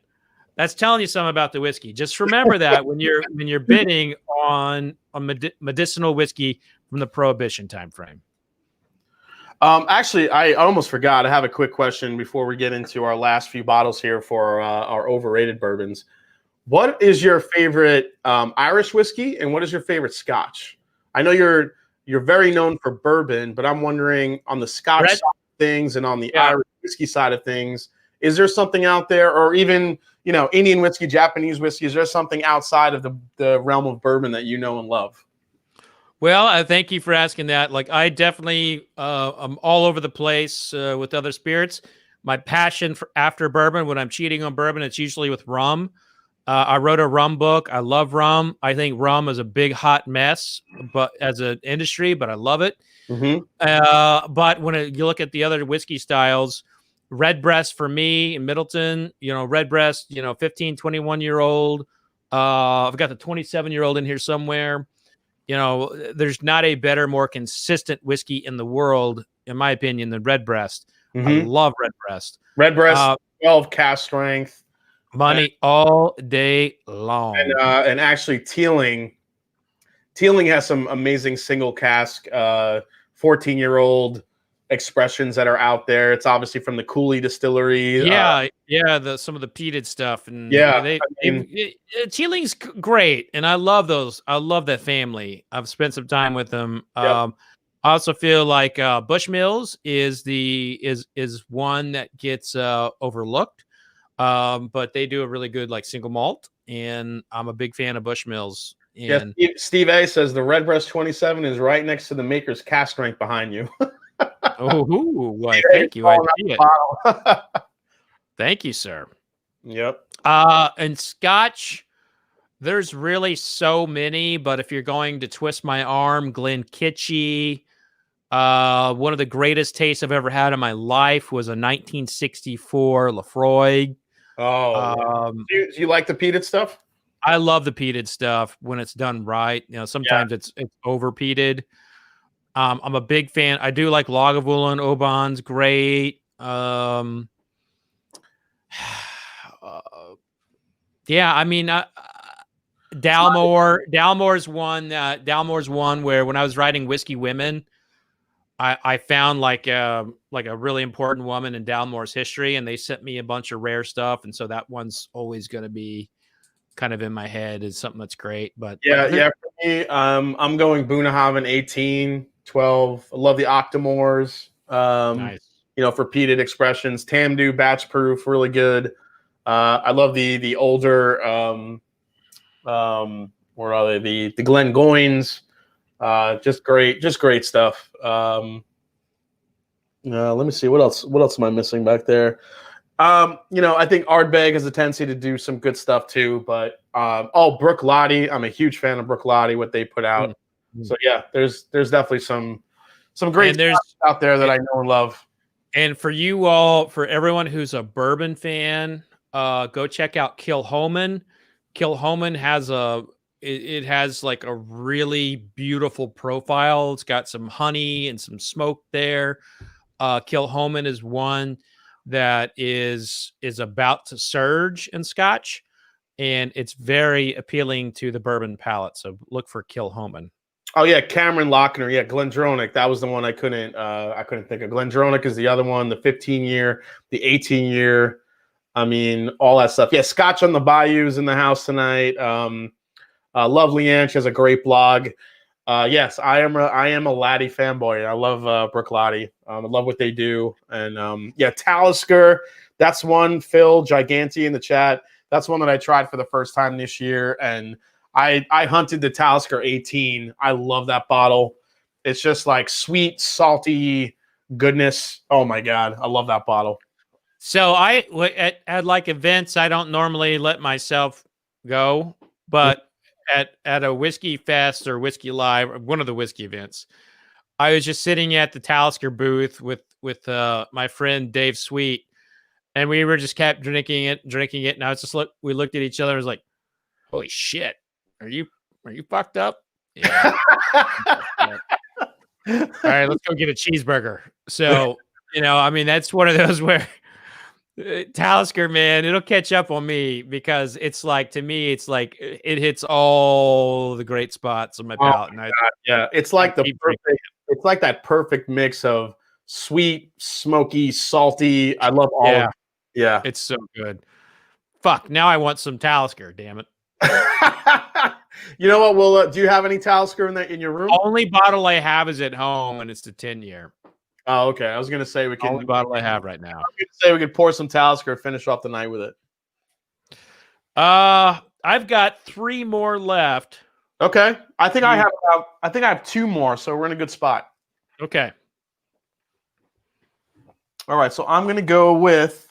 that's telling you something about the whiskey. Just remember that when you're bidding on a medicinal whiskey from the prohibition time frame. Actually, I almost forgot. I have a quick question before we get into our last few bottles here for our overrated bourbons. What is your favorite Irish whiskey, and what is your favorite Scotch? I know you're very known for bourbon, but I'm wondering on the Scotch side of things and on the Irish whiskey side of things, Is there something out there, or even, you know, Indian whiskey, Japanese whiskey? Is there something outside of the realm of bourbon that you know and love? Well, I thank you for asking that. Like, I definitely I'm all over the place with other spirits. My passion for after bourbon, when I'm cheating on bourbon, it's usually with rum. I wrote a rum book. I love rum. I think rum is a big hot mess, but as an industry, but I love it. Mm-hmm. But when you look at the other whiskey styles, Redbreast for me in Middleton, you know, Redbreast, you know, 15, 21-year-old. I've got the 27-year-old in here somewhere. You know, there's not a better, more consistent whiskey in the world, in my opinion, than Redbreast. I Mm-hmm. love Redbreast. Redbreast, 12 cask strength. Money all day long. And actually Teeling has some amazing single cask 14-year-old expressions that are out there. It's obviously from the Cooley distillery. Yeah, some of the peated stuff, and Teeling's great, and I love those. I love that family. I've spent some time with them. Yep. I also feel like Bushmills is one that gets overlooked, but they do a really good like single malt, and I'm a big fan of Bushmills. And Steve A says the Redbreast 27 is right next to the Maker's cask strength behind you. Oh, why? Thank you. I see it. Thank you, sir. Yep. And Scotch, there's really so many, but if you're going to twist my arm, Glenkitchy, one of the greatest tastes I've ever had in my life was a 1964 Lafroig. Oh, do you like the peated stuff? I love the peated stuff when it's done right. You know, sometimes it's over peated. I'm a big fan. I do like Lagavulin, Oban's great. Yeah, I mean, Dalmore's one where when I was writing Whiskey Women, I found like a really important woman in Dalmore's history, and they sent me a bunch of rare stuff, and so that one's always going to be kind of in my head as something that's great. But for me, I'm going Bunnahabhain 18, 12. I love the Octomores. Nice. You know, for peated expressions, Tamdu batch proof, really good. I love the older where are they? The Glengoynes. Just great stuff. Let me see what else am I missing back there. You know, I think Ardbeg has a tendency to do some good stuff too, but Brook Lottie, I'm a huge fan of Brook Lottie, what they put out. So yeah, there's definitely some great stuff out there that I know and love. And for you all, for everyone who's a bourbon fan, go check out Kilhoman. Kilhoman has it has like a really beautiful profile. It's got some honey and some smoke there. Kilhoman is one that is about to surge in Scotch, and it's very appealing to the bourbon palate. So look for Kilhoman. Oh yeah, Cameron Lochner. Yeah, Glendronach. That was the one I couldn't think of. Glendronach is the other one. The 15-year, the 18-year. I mean, all that stuff. Yeah, Scotch on the Bayou's in the house tonight. Love Leanne. She has a great blog. Yes, I am a Laddie fanboy. I love Brook Lottie. I love what they do. And Talisker. That's one. Phil Giganti in the chat. That's one that I tried for the first time this year, and I hunted the Talisker 18. I love that bottle. It's just like sweet, salty goodness. Oh my God. I love that bottle. So at like events, I don't normally let myself go, but at a Whiskey Fest or Whiskey Live, or one of the whiskey events, I was just sitting at the Talisker booth with my friend Dave Sweet, and we were just kept drinking it. And I was just we looked at each other and was like, holy shit. Are you fucked up? Yeah. All right, let's go get a cheeseburger. So, you know, I mean, that's one of those where Talisker, man, it'll catch up on me because it's like, to me, it's like it hits all the great spots on my palate. And it's like it's like that perfect mix of sweet, smoky, salty. I love all of it. Yeah. It's so good. Fuck, now I want some Talisker, damn it. You know what? Well, do you have any Talisker in your room? Only bottle I have is at home, and it's the 10-year. Oh, okay. I was gonna say we can. Only bottle I have right now. Say we could pour some Talisker, finish off the night with it. I've got 3 more left. Okay. I think I have 2 more, so we're in a good spot. Okay. All right, so I'm gonna go with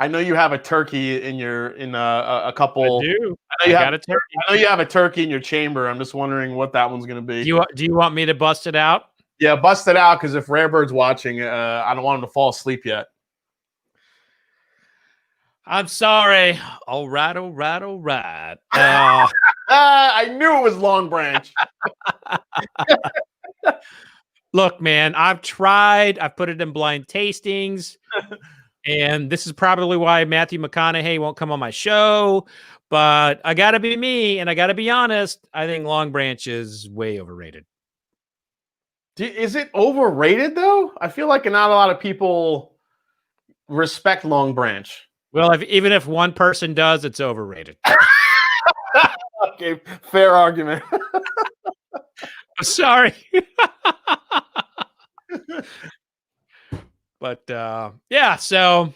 I know you have a turkey in a couple. I do. I got a turkey. I know you have a turkey in your chamber. I'm just wondering what that one's gonna be. Do you want me to bust it out? Yeah, bust it out, because if Rarebird's watching, I don't want him to fall asleep yet. I'm sorry. All right, all right, all right. I knew it was Long Branch. Look, man, I've tried. I've put it in blind tastings. And this is probably why Matthew McConaughey won't come on my show. But I got to be me, and I got to be honest. I think Long Branch is way overrated. Is it overrated, though? I feel like not a lot of people respect Long Branch. Well, even if one person does, it's overrated. Okay, fair argument. I'm sorry. But yeah, so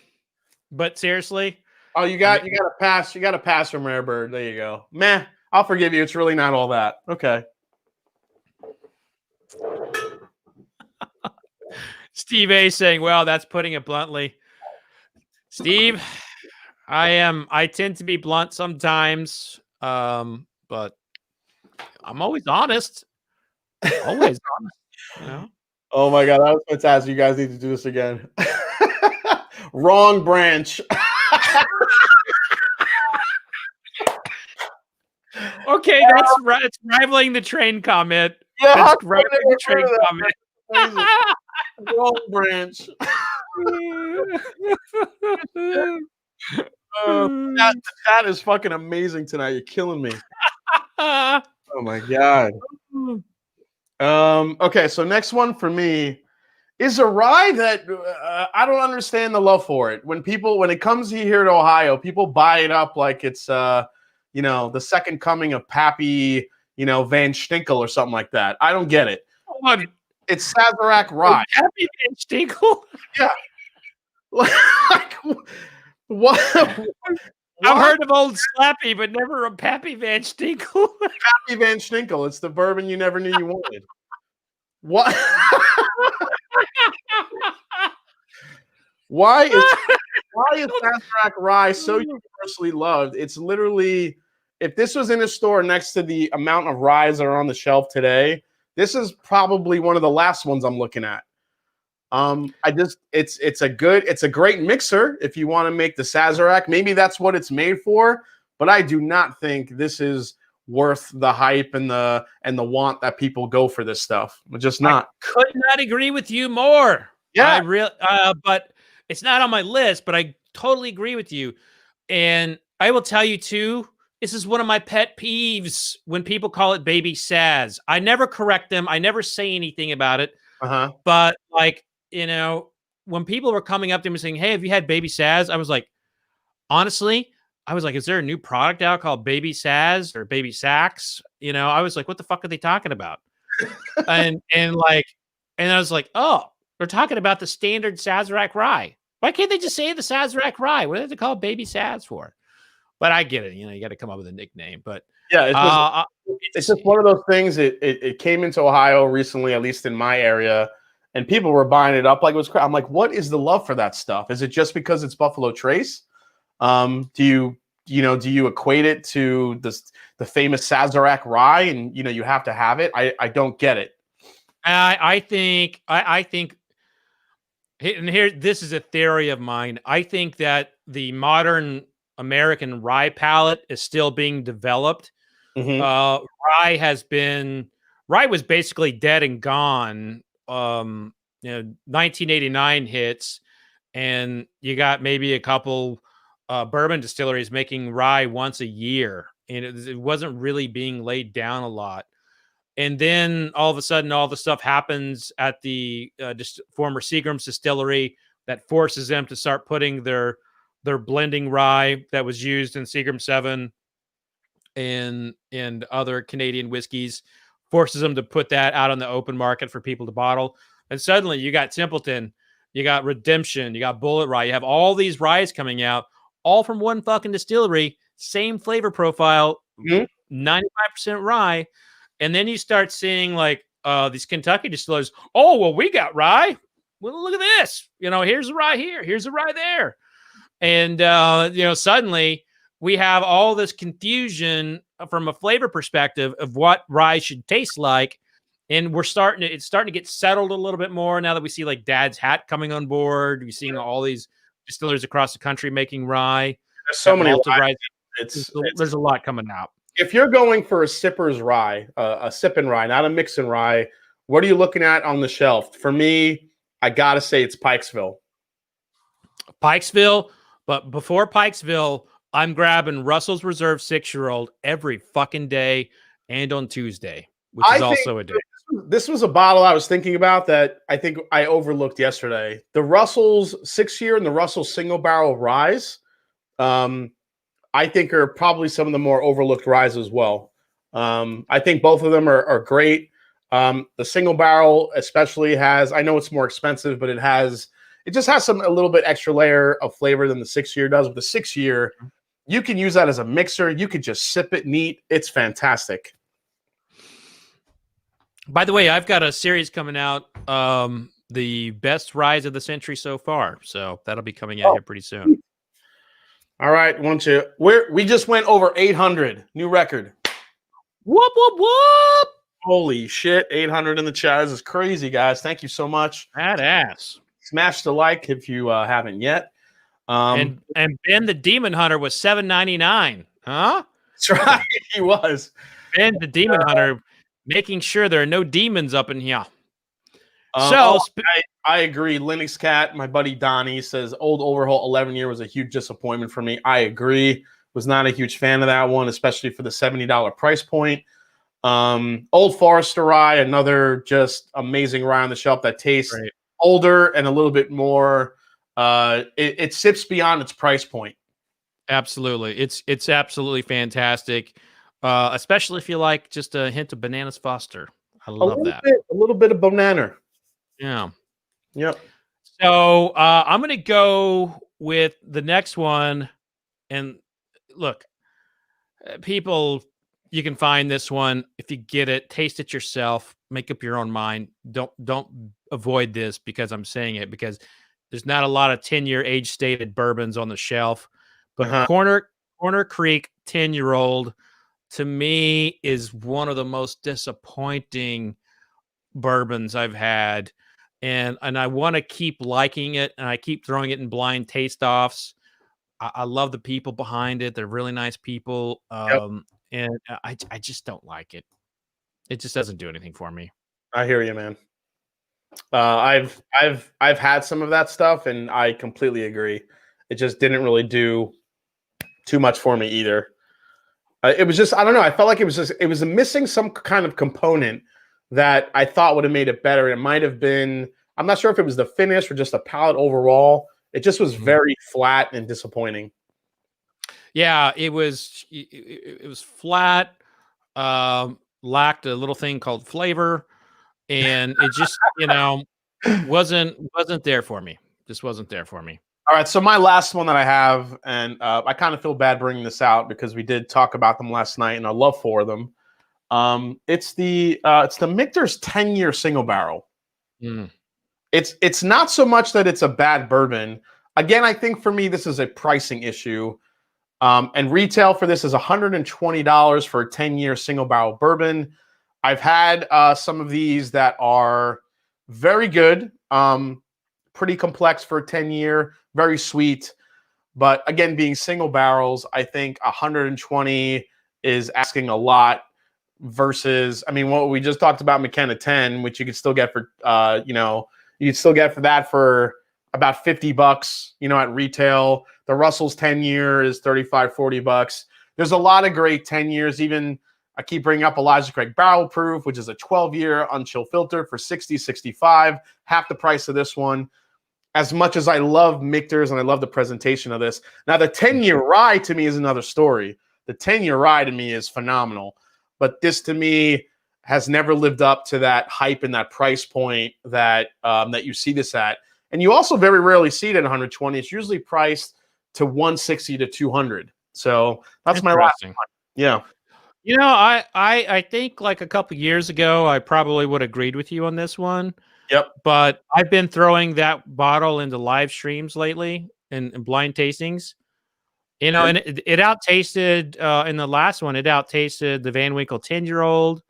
but seriously. Oh, you got to pass. You got to pass from Rarebird. There you go. Meh. I'll forgive you. It's really not all that. Okay. Steve A saying, well, that's putting it bluntly. Steve, I tend to be blunt sometimes. But I'm always honest. Always honest. You know? Oh my God, that was fantastic. You guys need to do this again. Wrong branch. Okay, that's right. It's rivaling the train comment. Yeah, that's rivaling the train comment. Wrong branch. That is fucking amazing tonight. You're killing me. Oh my God. Okay, so next one for me is a rye that I don't understand the love for it. When it comes here to Ohio, people buy it up like it's the second coming of Pappy, Van Stinkel or something like that. I don't get it. It's Sazerac rye. Pappy Van Stinkel? Yeah. Like what? I've heard of Old Slappy, but never a Pappy Van Stinkel. Pappy Van Stinkel. It's the bourbon you never knew you wanted. What? Why is Sazerac rye so universally loved? It's literally, if this was in a store next to the amount of ryes that are on the shelf today, this is probably one of the last ones I'm looking at. It's a great mixer if you want to make the Sazerac. Maybe that's what it's made for, but I do not think this is worth the hype and the want that people go for this stuff. Just not. I could not agree with you more. Yeah, but it's not on my list. But I totally agree with you, and I will tell you too. This is one of my pet peeves when people call it baby Saz. I never correct them. I never say anything about it. But like, when people were coming up to me saying, "Hey, have you had baby Saz?" I was like, honestly, is there a new product out called Baby Saz or Baby Sax? I was like, what the fuck are they talking about? and I was like, oh, they're talking about the standard Sazerac rye. Why can't they just say the Sazerac rye? What do they call it Baby Saz for? But I get it. You got to come up with a nickname. But yeah, it's just one of those things. It came into Ohio recently, at least in my area, and people were buying it up like it was crap. I'm like, what is the love for that stuff? Is it just because it's Buffalo Trace? Do you equate it to the famous Sazerac rye, and you have to have it? I don't get it. I think, and here, this is a theory of mine. I think that the modern American rye palate is still being developed. Mm-hmm. Rye was basically dead and gone. 1989 hits, and you got maybe a couple bourbon distilleries making rye once a year, and it wasn't really being laid down a lot. And then all of a sudden, all the stuff happens at the former Seagram's distillery that forces them to start putting their blending rye that was used in Seagram 7 and other Canadian whiskeys, forces them to put that out on the open market for people to bottle. And suddenly you got Templeton, you got Redemption, you got Bullet Rye. You have all these ryes coming out, all from one fucking distillery, same flavor profile, 95% rye. And then you start seeing like these Kentucky distillers. Oh, well, we got rye. Well, look at this. Here's a rye here. Here's a rye there. And, suddenly we have all this confusion from a flavor perspective of what rye should taste like. And it's starting to get settled a little bit more now that we see like Dad's Hat coming on board. We're seeing all these distillers across the country making rye. There's so many rye. There's a lot coming out. If you're going for a sipper's rye, a sipping rye, not a mixing rye, what are you looking at on the shelf? For me, I got to say it's Pikesville. But before Pikesville, I'm grabbing Russell's Reserve 6-year-old every fucking day and on Tuesday, which is also a day. This was a bottle I was thinking about that I think I overlooked yesterday. The Russell's 6-year and the Russell's single barrel ryes, I think are probably some of the more overlooked ryes as well. I think both of them are great. The single barrel especially has, I know it's more expensive, but it just has a little bit extra layer of flavor than the 6-year does. With the 6-year, you can use that as a mixer. You could just sip it neat. It's fantastic. By the way, I've got a series coming out, the best ryes of the century so far. So that'll be coming out here pretty soon. All right, we just went over 800, new record. Whoop, whoop, whoop. Holy shit, 800 in the chat. This is crazy, guys. Thank you so much. Badass. Smash the like if you haven't yet. And Ben the Demon Hunter was $7.99. Huh? That's right. He was. Ben the Demon Hunter, making sure there are no demons up in here. I agree. Linux Cat, my buddy Donnie, says Old Overhaul 11-year was a huge disappointment for me. I agree. Was not a huge fan of that one, especially for the $70 price point. Old Forester Rye, another just amazing rye on the shelf that tastes older and a little bit more. It sips beyond its price point. Absolutely. It's absolutely fantastic, especially if you like just a hint of Bananas Foster. I love that. A little bit of banana. Yeah. Yep. So I'm going to go with the next one. And look, people, you can find this one. If you get it, taste it yourself, make up your own mind. Don't avoid this because I'm saying it, because there's not a lot of 10-year age stated bourbons on the shelf. But Corner Creek 10-year-old to me is one of the most disappointing bourbons I've had. And I want to keep liking it, and I keep throwing it in blind taste-offs. I love the people behind it. They're really nice people. And I just don't like it. It just doesn't do anything for me. I hear you, man. I've had some of that stuff, and I completely agree. It just didn't really do too much for me either. It was just, I don't know. I felt like it was missing some kind of component that I thought would have made it better. It might have been, I'm not sure if it was the finish or just the palate overall. It just was very flat and disappointing. Yeah, it was flat, lacked a little thing called flavor, and it just, wasn't there for me. Just wasn't there for me. All right, so my last one that I have, and I kind of feel bad bringing this out because we did talk about them last night, and I love 4 of them. It's the Michter's 10-year single barrel. It's not so much that it's a bad bourbon. Again, I think for me this is a pricing issue. And retail for this is $120 for a 10-year single barrel bourbon. I've had some of these that are very good, pretty complex for a 10-year, very sweet. But again, being single barrels, I think 120 is asking a lot. Versus, I mean, what we just talked about, McKenna 10, which you could still get for, you could still get for that for about $50, at retail. The Russell's 10-year is $35-40. There's a lot of great 10 years. Even I keep bringing up Elijah Craig Barrel Proof, which is a 12-year unchill filter for $60-65, half the price of this one. As much as I love Michter's and I love the presentation of this, now the 10-year rye to me is another story. The 10-year rye to me is phenomenal. But this, to me, has never lived up to that hype and that price point that that you see this at. And you also very rarely see it at 120. It's usually priced to 160 to 200. So that's my last one. Yeah. You know, I think like a couple years ago, I probably would have agreed with you on this one. Yep. But I've been throwing that bottle into live streams lately and blind tastings. You know, and it outtasted in the last one. It outtasted the Van Winkle 10-year-old,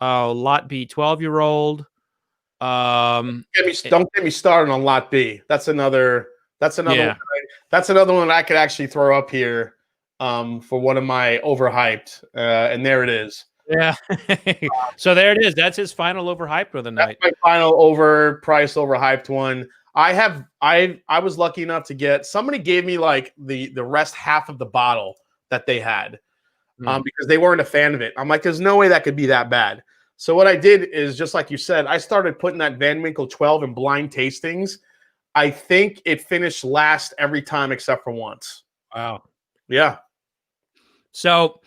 Lot B 12-year-old. Don't get me started on Lot B. That's another one. That's another one that I could actually throw up here for one of my overhyped. And there it is. Yeah. So there it is. That's his final overhyped of the night. That's my final overpriced, overhyped one. I was lucky enough to get, somebody gave me like the rest half of the bottle that they had because they weren't a fan of it. I'm like, there's no way that could be that bad. So what I did is, just like you said, I started putting that Van Winkle 12 in blind tastings. I think it finished last every time except for once. Wow. Yeah. So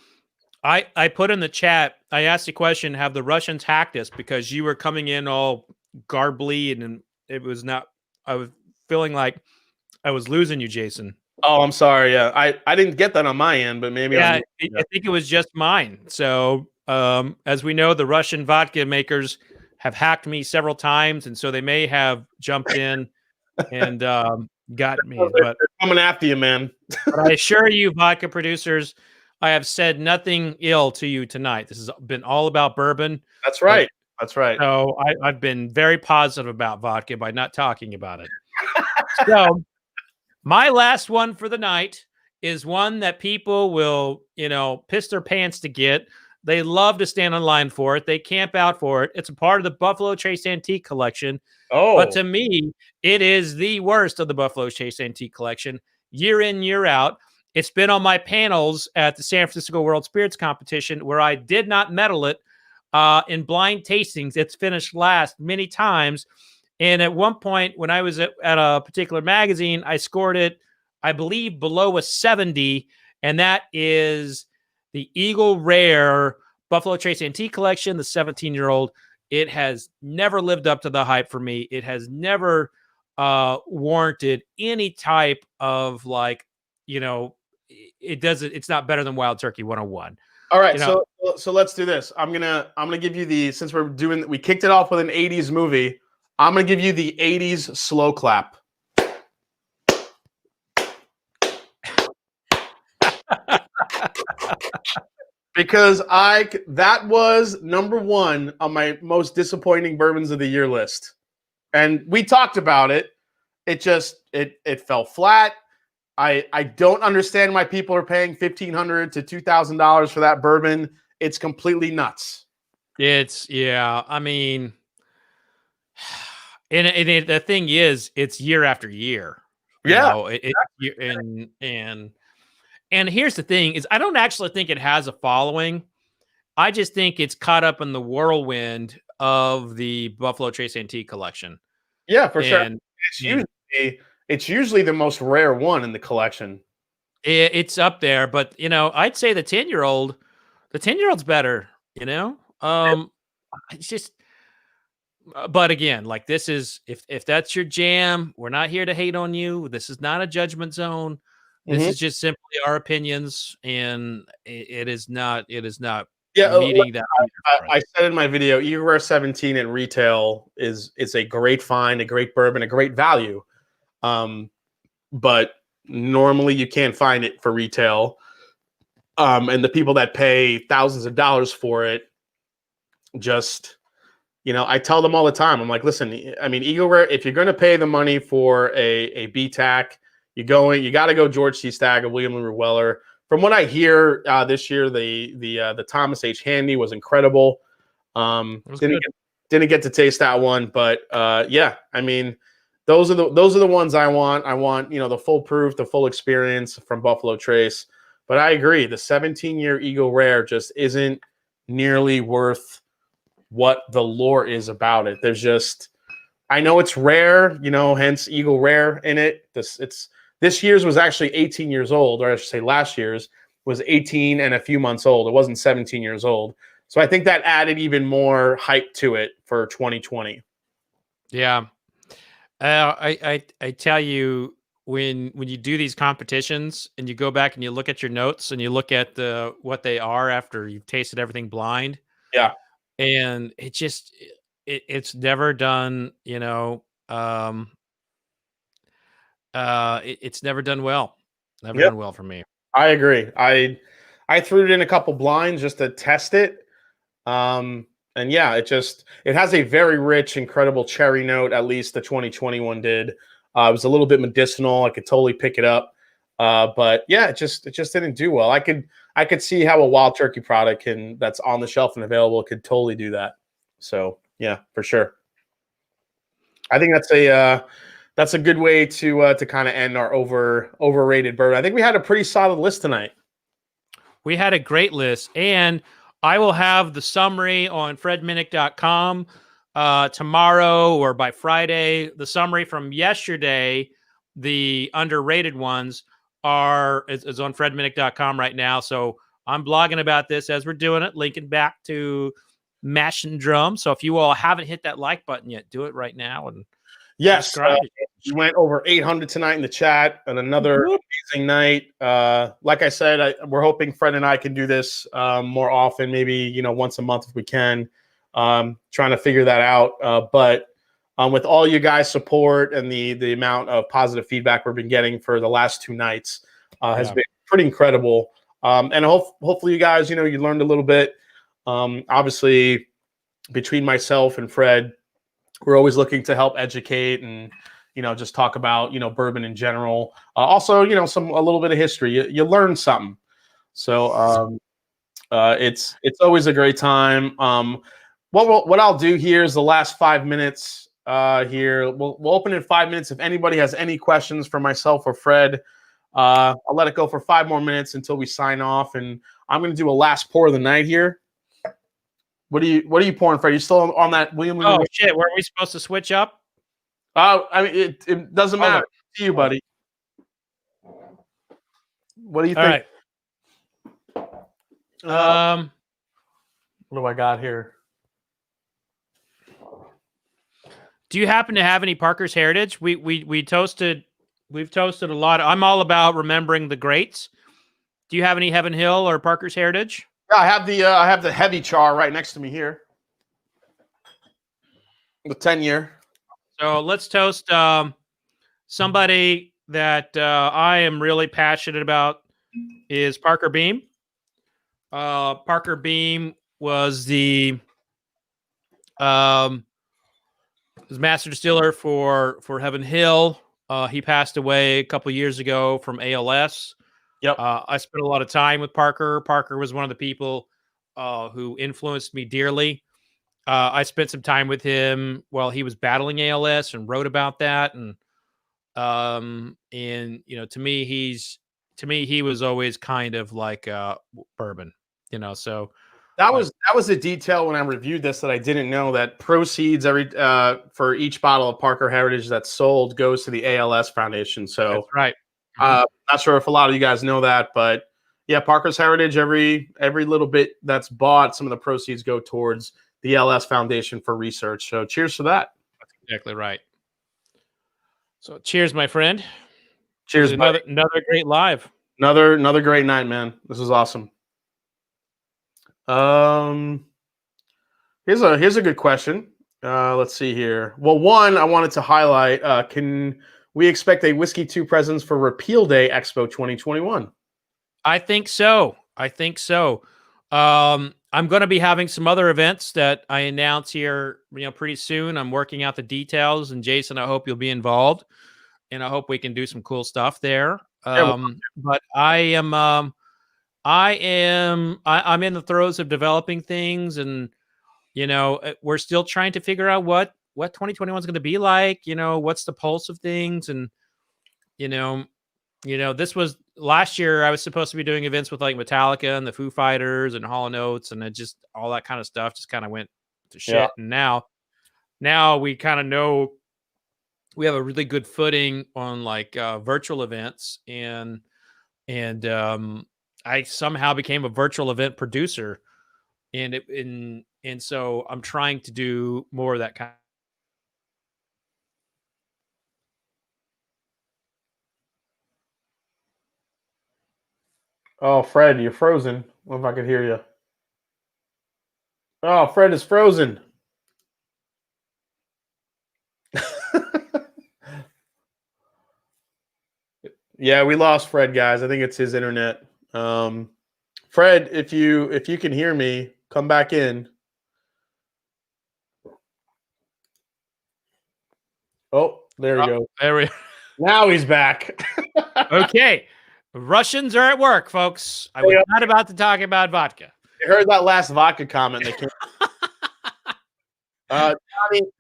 I put in the chat, I asked the question, have the Russians hacked us? Because you were coming in all garbly and it was not, I was feeling like I was losing you, Jason. Oh, I'm sorry. Yeah, I didn't get that on my end, but maybe. Yeah, I think it was just mine. So as we know, the Russian vodka makers have hacked me several times, and so they may have jumped in and got me. But they're coming after you, man. But I assure you, vodka producers, I have said nothing ill to you tonight. This has been all about bourbon. That's right. That's right. So I've been very positive about vodka by not talking about it. So my last one for the night is one that people will, piss their pants to get. They love to stand in line for it. They camp out for it. It's a part of the Buffalo Trace Antique Collection. Oh. But to me, it is the worst of the Buffalo Trace Antique Collection. Year in, year out. It's been on my panels at the San Francisco World Spirits Competition where I did not medal it in blind tastings. It's finished last many times. And at one point, when I was at a particular magazine, I scored it, I believe, below a 70. And that is the Eagle Rare Buffalo Trace Antique Collection, the 17-year-old. It has never lived up to the hype for me. It has never warranted any type of it's not better than Wild Turkey 101. All right, so let's do this. I'm gonna give you since we kicked it off with an 80s movie, I'm gonna give you the 80s slow clap. Because that was number one on my most disappointing bourbons of the year list. And we talked about it. It fell flat. I don't understand why people are paying $1,500 to $2,000 for that bourbon. It's completely nuts. I mean, and the thing is, it's year after year. Yeah. And here's the thing is, I don't actually think it has a following. I just think it's caught up in the whirlwind of the Buffalo Trace Antique Collection. Yeah, for sure. It's usually the most rare one in the collection. It's up there, but I'd say the 10-year-old's better. It's just. But again, like this is if that's your jam, we're not here to hate on you. This is not a judgment zone. This is just simply our opinions, and it is not meeting that. I said in my video, Eagle Rare 17 at retail is a great find, a great bourbon, a great value. But normally you can't find it for retail. And the people that pay thousands of dollars for it, just, I tell them all the time, I'm like, listen, I mean, Eagle Rare, if you're going to pay the money for a BTAC, you got to go George C. Stagg, William Lee Weller. From what I hear this year, the Thomas H. Handy was incredible. Didn't get to taste that one, but yeah, I mean, those are the ones I want. I want, the full proof, the full experience from Buffalo Trace. But I agree, the 17-year Eagle Rare just isn't nearly worth what the lore is about it. There's just, I know it's rare, hence Eagle Rare in it. This year's was actually 18 years old, or I should say last year's was 18 and a few months old. It wasn't 17 years old. So I think that added even more hype to it for 2020. Yeah. I tell you, when you do these competitions and you go back and you look at your notes and you look at what they are after you've tasted everything blind, Yeah. and it's never done, it's never done well. Never Yep. done well for me. I agree. I threw it in a couple blinds just to test it. And yeah, it has a very rich, incredible cherry note. At least the 2021 did. It was a little bit medicinal. I could totally pick it up. But yeah, it just didn't do well. I could see how a wild turkey product that's on the shelf and available could totally do that. So yeah, for sure. I think that's a good way to kind of end our overrated bourbon. I think we had a pretty solid list tonight. We had a great list, and I will have the summary on fredminnick.com tomorrow or by Friday. The summary from yesterday, the underrated ones, is on fredminnick.com right now. So I'm blogging about this as we're doing it, linking back to Mash and Drum. So if you all haven't hit that like button yet, do it right now. And yes, we went over 800 tonight in the chat, and another amazing night. Like I said, we're hoping Fred and I can do this more often, maybe once a month if we can. Trying to figure that out, but with all you guys' support and the amount of positive feedback we've been getting for the last 2 nights has been pretty incredible. And hopefully you guys, you learned a little bit. Obviously, between myself and Fred, we're always looking to help educate and just talk about bourbon in general. Also, a little bit of history. You learn something. So it's always a great time. What I'll do here is the last 5 minutes here. We'll open in 5 minutes. If anybody has any questions for myself or Fred, I'll let it go for 5 more minutes until we sign off. And I'm going to do a last pour of the night here. What are you pouring, Fred? You still on that William? Oh shit! Were we supposed to switch up? I mean, it doesn't matter to you, buddy. What do you think? All right. What do I got here? Do you happen to have any Parker's Heritage? We've toasted a lot. I'm all about remembering the greats. Do you have any Heaven Hill or Parker's Heritage? Yeah, I have the heavy char right next to me here. The 10-year. So let's toast somebody that I am really passionate about is Parker Beam. Parker Beam was the master distiller for Heaven Hill. He passed away a couple years ago from ALS. Yep. I spent a lot of time with Parker. Parker was one of the people who influenced me dearly. I spent some time with him while he was battling ALS and wrote about that. And to me, he was always kind of like bourbon, so that was a detail when I reviewed this that I didn't know, that proceeds for each bottle of Parker Heritage that's sold goes to the ALS Foundation. So that's right. Not sure if a lot of you guys know that, but yeah, Parker's Heritage, every little bit that's bought, some of the proceeds go towards the ALS Foundation for research. So cheers to that. That's exactly right. So cheers, my friend. Cheers. Another great live. Another great night, man. This is awesome. Here's a good question. Let's see here. Well, one, I wanted to highlight, can we expect a Whiskey 2 presence for Repeal Day Expo 2021? I think so. I'm going to be having some other events that I announce here, pretty soon. I'm working out the details, and Jason, I hope you'll be involved, and I hope we can do some cool stuff there. But I'm in the throes of developing things, and we're still trying to figure out what 2021 is going to be like. What's the pulse of things, and this was last year. I was supposed to be doing events with like Metallica and the Foo Fighters and Hall & Oates, and it just all that kind of stuff just kind of went to shit. Yeah. And now we kind of know we have a really good footing on like virtual events, and I somehow became a virtual event producer and so I'm trying to do more of that kind. Oh, Fred, you're frozen. I don't know if I could hear you. Oh, Fred is frozen. Yeah, we lost Fred, guys. I think it's his internet. Fred, if you can hear me, come back in. Oh, there we go. There we Now he's back. Okay. Russians are at work, folks. I was not about to talk about vodka. I heard that last vodka comment. They came.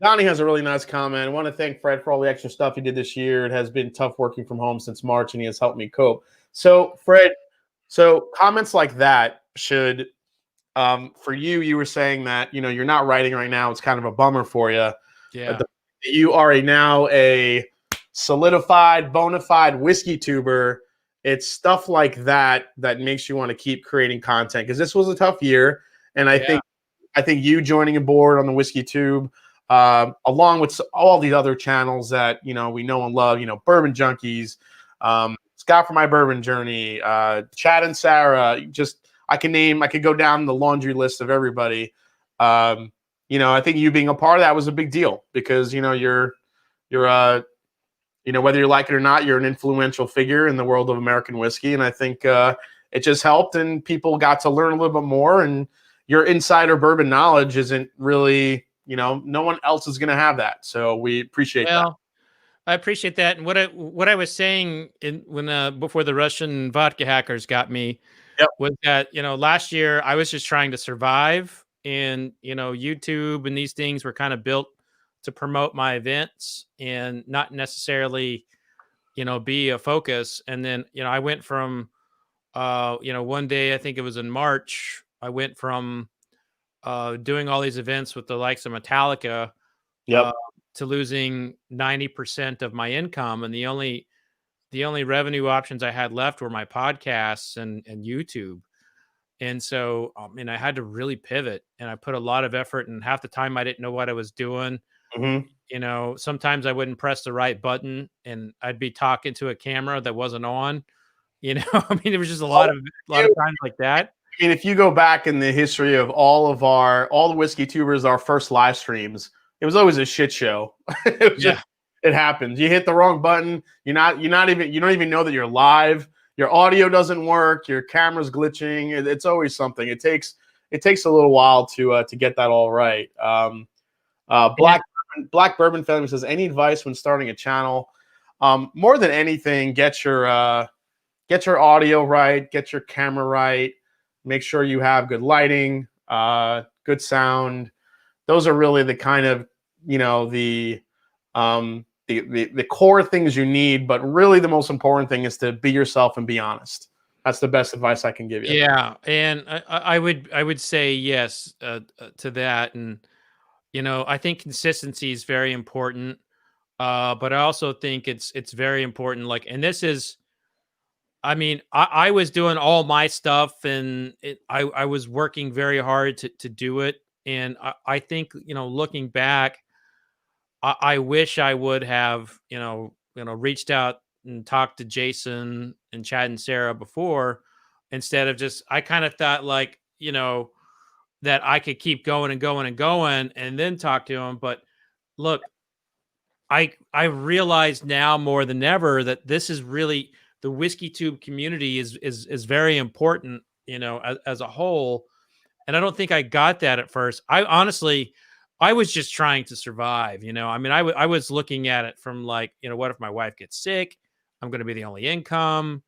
Donnie has a really nice comment. I want to thank Fred for all the extra stuff he did this year. It has been tough working from home since March, and he has helped me cope. So, Fred, comments like that should, for you, you were saying that you're not writing right now. It's kind of a bummer for you. Yeah. You are now a solidified, bona fide whiskey tuber. It's stuff like that that makes you want to keep creating content, because this was a tough year, and I think you joining a board on the Whiskey Tube, along with all these other channels that we know and love, Bourbon Junkies, Scott for My Bourbon Journey, Chad and Sarah. I could go down the laundry list of everybody. I think you being a part of that was a big deal, because you're whether you like it or not, you're an influential figure in the world of American whiskey, and I think it just helped, and people got to learn a little bit more. And your insider bourbon knowledge isn't really, no one else is going to have that. So we appreciate that. I appreciate that. And what I was saying before the Russian vodka hackers got me, was that last year I was just trying to survive, and YouTube and these things were kind of built to promote my events and not necessarily be a focus. And then I went from one day, I think it was in March, I went from doing all these events with the likes of Metallica, to losing 90% of my income, and the only revenue options I had left were my podcasts and YouTube. And so I had to really pivot, and I put a lot of effort, and half the time I didn't know what I was doing. Sometimes I wouldn't press the right button, and I'd be talking to a camera that wasn't on. There was just a lot of times like that. I mean, if you go back in the history of all the whiskey tubers, our first live streams, it was always a shit show. It happens. You hit the wrong button. You don't even know that you're live. Your audio doesn't work. Your camera's glitching. It's always something. It takes a little while to get that all right. Black Bourbon Family says, any advice when starting a channel? More than anything, get your audio right, get your camera right, make sure you have good lighting, good sound. Those are really the kind of the core things you need. But really, the most important thing is to be yourself and be honest. That's the best advice I can give you. Yeah, and I would say yes to that. And I think consistency is very important, but I also think it's very important. And this is, I was doing all my stuff, and I was working very hard to do it. And I think looking back, I wish I would have reached out and talked to Jason and Chad and Sarah before, instead of just, I kind of thought that I could keep going and going and going and then talk to them. But look, I realize now more than ever that this is really, the Whiskey Tube community is very important, as a whole. And I don't think I got that at first. I was just trying to survive. I was looking at it from what if my wife gets sick? I'm going to be the only income.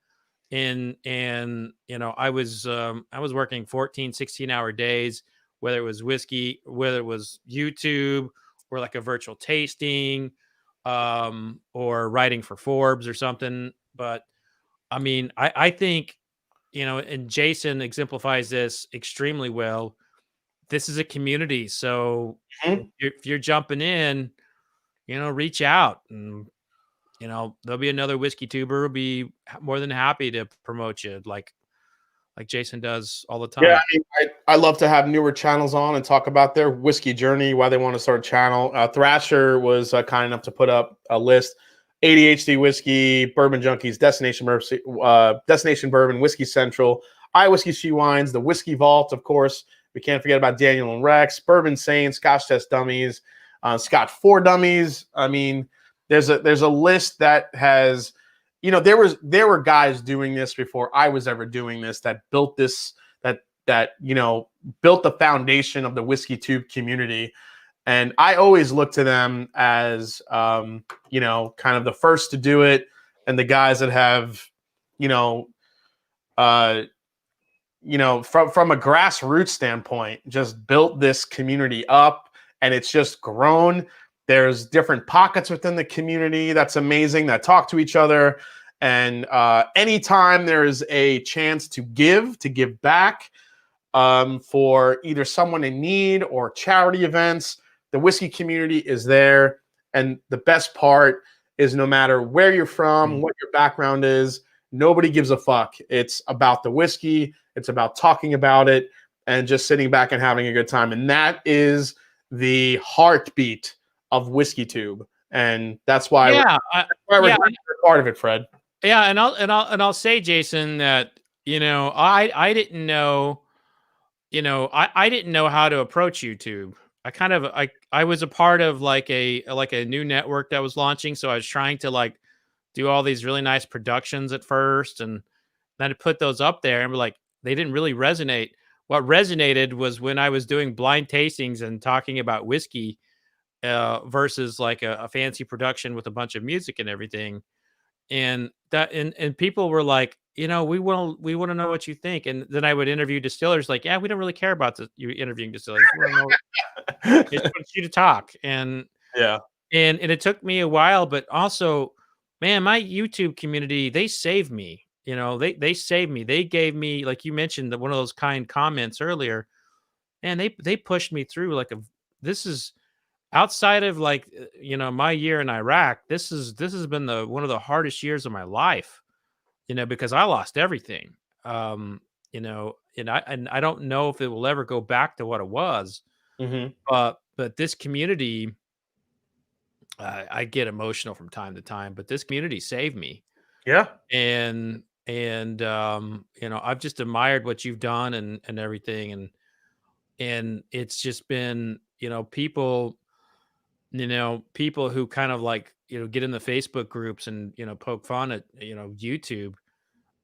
And I was working 14, 16-hour days, whether it was whiskey, whether it was YouTube, or like a virtual tasting, or writing for Forbes or something. But I think, and Jason exemplifies this extremely well. This is a community. So if you're jumping in, reach out, and, there'll be another whiskey tuber who'll be more than happy to promote you. Like like Jason does all the Yeah, time. I mean, I love to have newer channels on and talk about their whiskey journey, why they want to start a channel. Thrasher was kind enough to put up a list: ADHD Whiskey, Bourbon Junkies, Destination Bourbon, Whiskey Central, iWhiskey She Wines, the Whiskey Vault, of course. We can't forget about Daniel and Rex, Bourbon Saints, Scotch Test Dummies, Scotch for Dummies. I mean, there's a list that has, there were guys doing this before I was ever doing this that built this that built the foundation of the whiskey tube community. And I always look to them as kind of the first to do it, and the guys that have from a grassroots standpoint just built this community up, and it's just grown. There's different pockets within the community that's amazing, that talk to each other. And anytime there is a chance to give back, for either someone in need or charity events, the whiskey community is there. And the best part is, no matter where you're from, what your background is, nobody gives a fuck. It's about the whiskey. It's about talking about it and just sitting back and having a good time. And that is the heartbeat of Whiskey Tube. And that's why we're part of it, Fred. Yeah, and I'll say, Jason, that I didn't know, I didn't know how to approach YouTube. I was a part of like a new network that was launching, so I was trying to do all these really nice productions at first, and then to put those up there, and they didn't really resonate. What resonated was when I was doing blind tastings and talking about whiskey, versus like a fancy production with a bunch of music and everything. And people were like, we want to know what you think. And then I would interview distillers, like, yeah, we don't really care about you interviewing distillers. We want to know, just want you to talk. And it took me a while, but also, man, my YouTube community, they saved me. They saved me. They gave me, like you mentioned, one of those kind comments earlier, and they pushed me through this is outside of my year in Iraq. This has been one of the hardest years of my life, because I lost everything. And I don't know if it will ever go back to what it was. Mm-hmm. But this community, I get emotional from time to time, but this community saved me. Yeah. And I've just admired what you've done and everything. And it's just been, people who kind of get in the Facebook groups and, poke fun at, YouTube.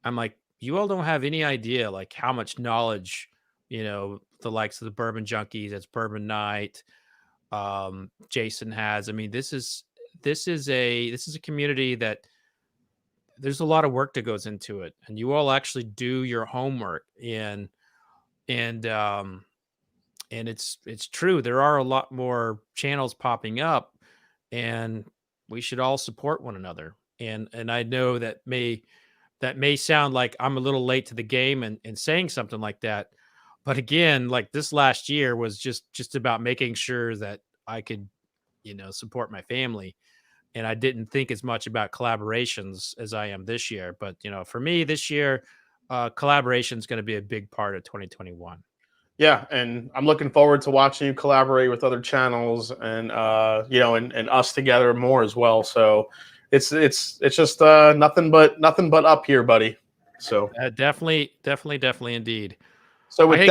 I'm like, you all don't have any idea how much knowledge, the likes of the Bourbon Junkies, it's Bourbon Night, Jason has. I mean, this is a community that there's a lot of work that goes into it, and you all actually do your homework. And it's true. There are a lot more channels popping up, and we should all support one another. And I know that may sound like I'm a little late to the game and saying something like that. But again, this last year was just about making sure that I could, support my family. And I didn't think as much about collaborations as I am this year. But, for me this year, collaboration is going to be a big part of 2021. Yeah, and I'm looking forward to watching you collaborate with other channels, and and us together more as well. So it's just nothing but up here, buddy. So definitely indeed. So with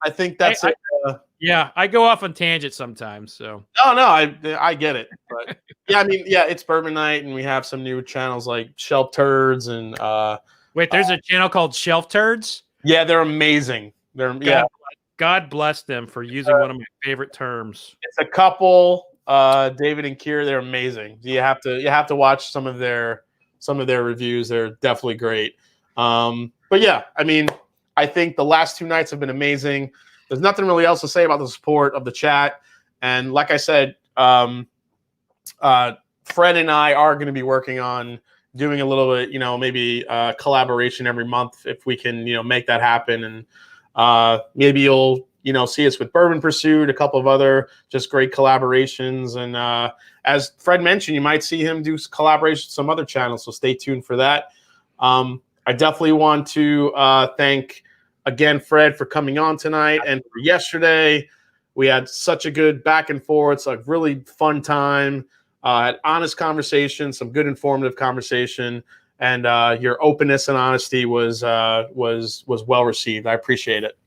I think that's it. Yeah, I go off on tangents sometimes. So no, I get it. But yeah, I mean, yeah, it's Bourbon Night, and we have some new channels like Shelf Turds and wait, there's a channel called Shelf Turds. Yeah, they're amazing. God bless them for using one of my favorite terms. It's a couple, David and Kier. They're amazing. You have to watch some of their reviews. They're definitely great. But yeah, I mean, I think the last two nights have been amazing. There's nothing really else to say about the support of the chat. And like I said, Fred and I are going to be working on doing a little bit, maybe collaboration every month if we can, make that happen. And maybe you'll, see us with Bourbon Pursuit, a couple of other just great collaborations. And as Fred mentioned, you might see him do collaborations with some other channels. So stay tuned for that. I definitely want to thank again, Fred, for coming on tonight and for yesterday. We had such a good back and forth, like really fun time, had honest conversation, some good informative conversation, and your openness and honesty was well received. I appreciate it.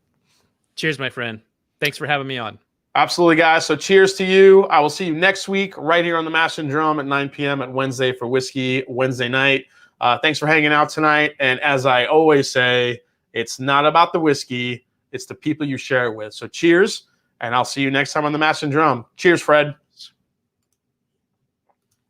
Cheers, my friend. Thanks for having me on. Absolutely, guys. So cheers to you. I will see you next week right here on the Mash and Drum at 9 p.m. at Wednesday for Whiskey Wednesday night. Thanks for hanging out tonight. And as I always say, it's not about the whiskey. It's the people you share it with. So cheers, and I'll see you next time on the Mash and Drum. Cheers, Fred.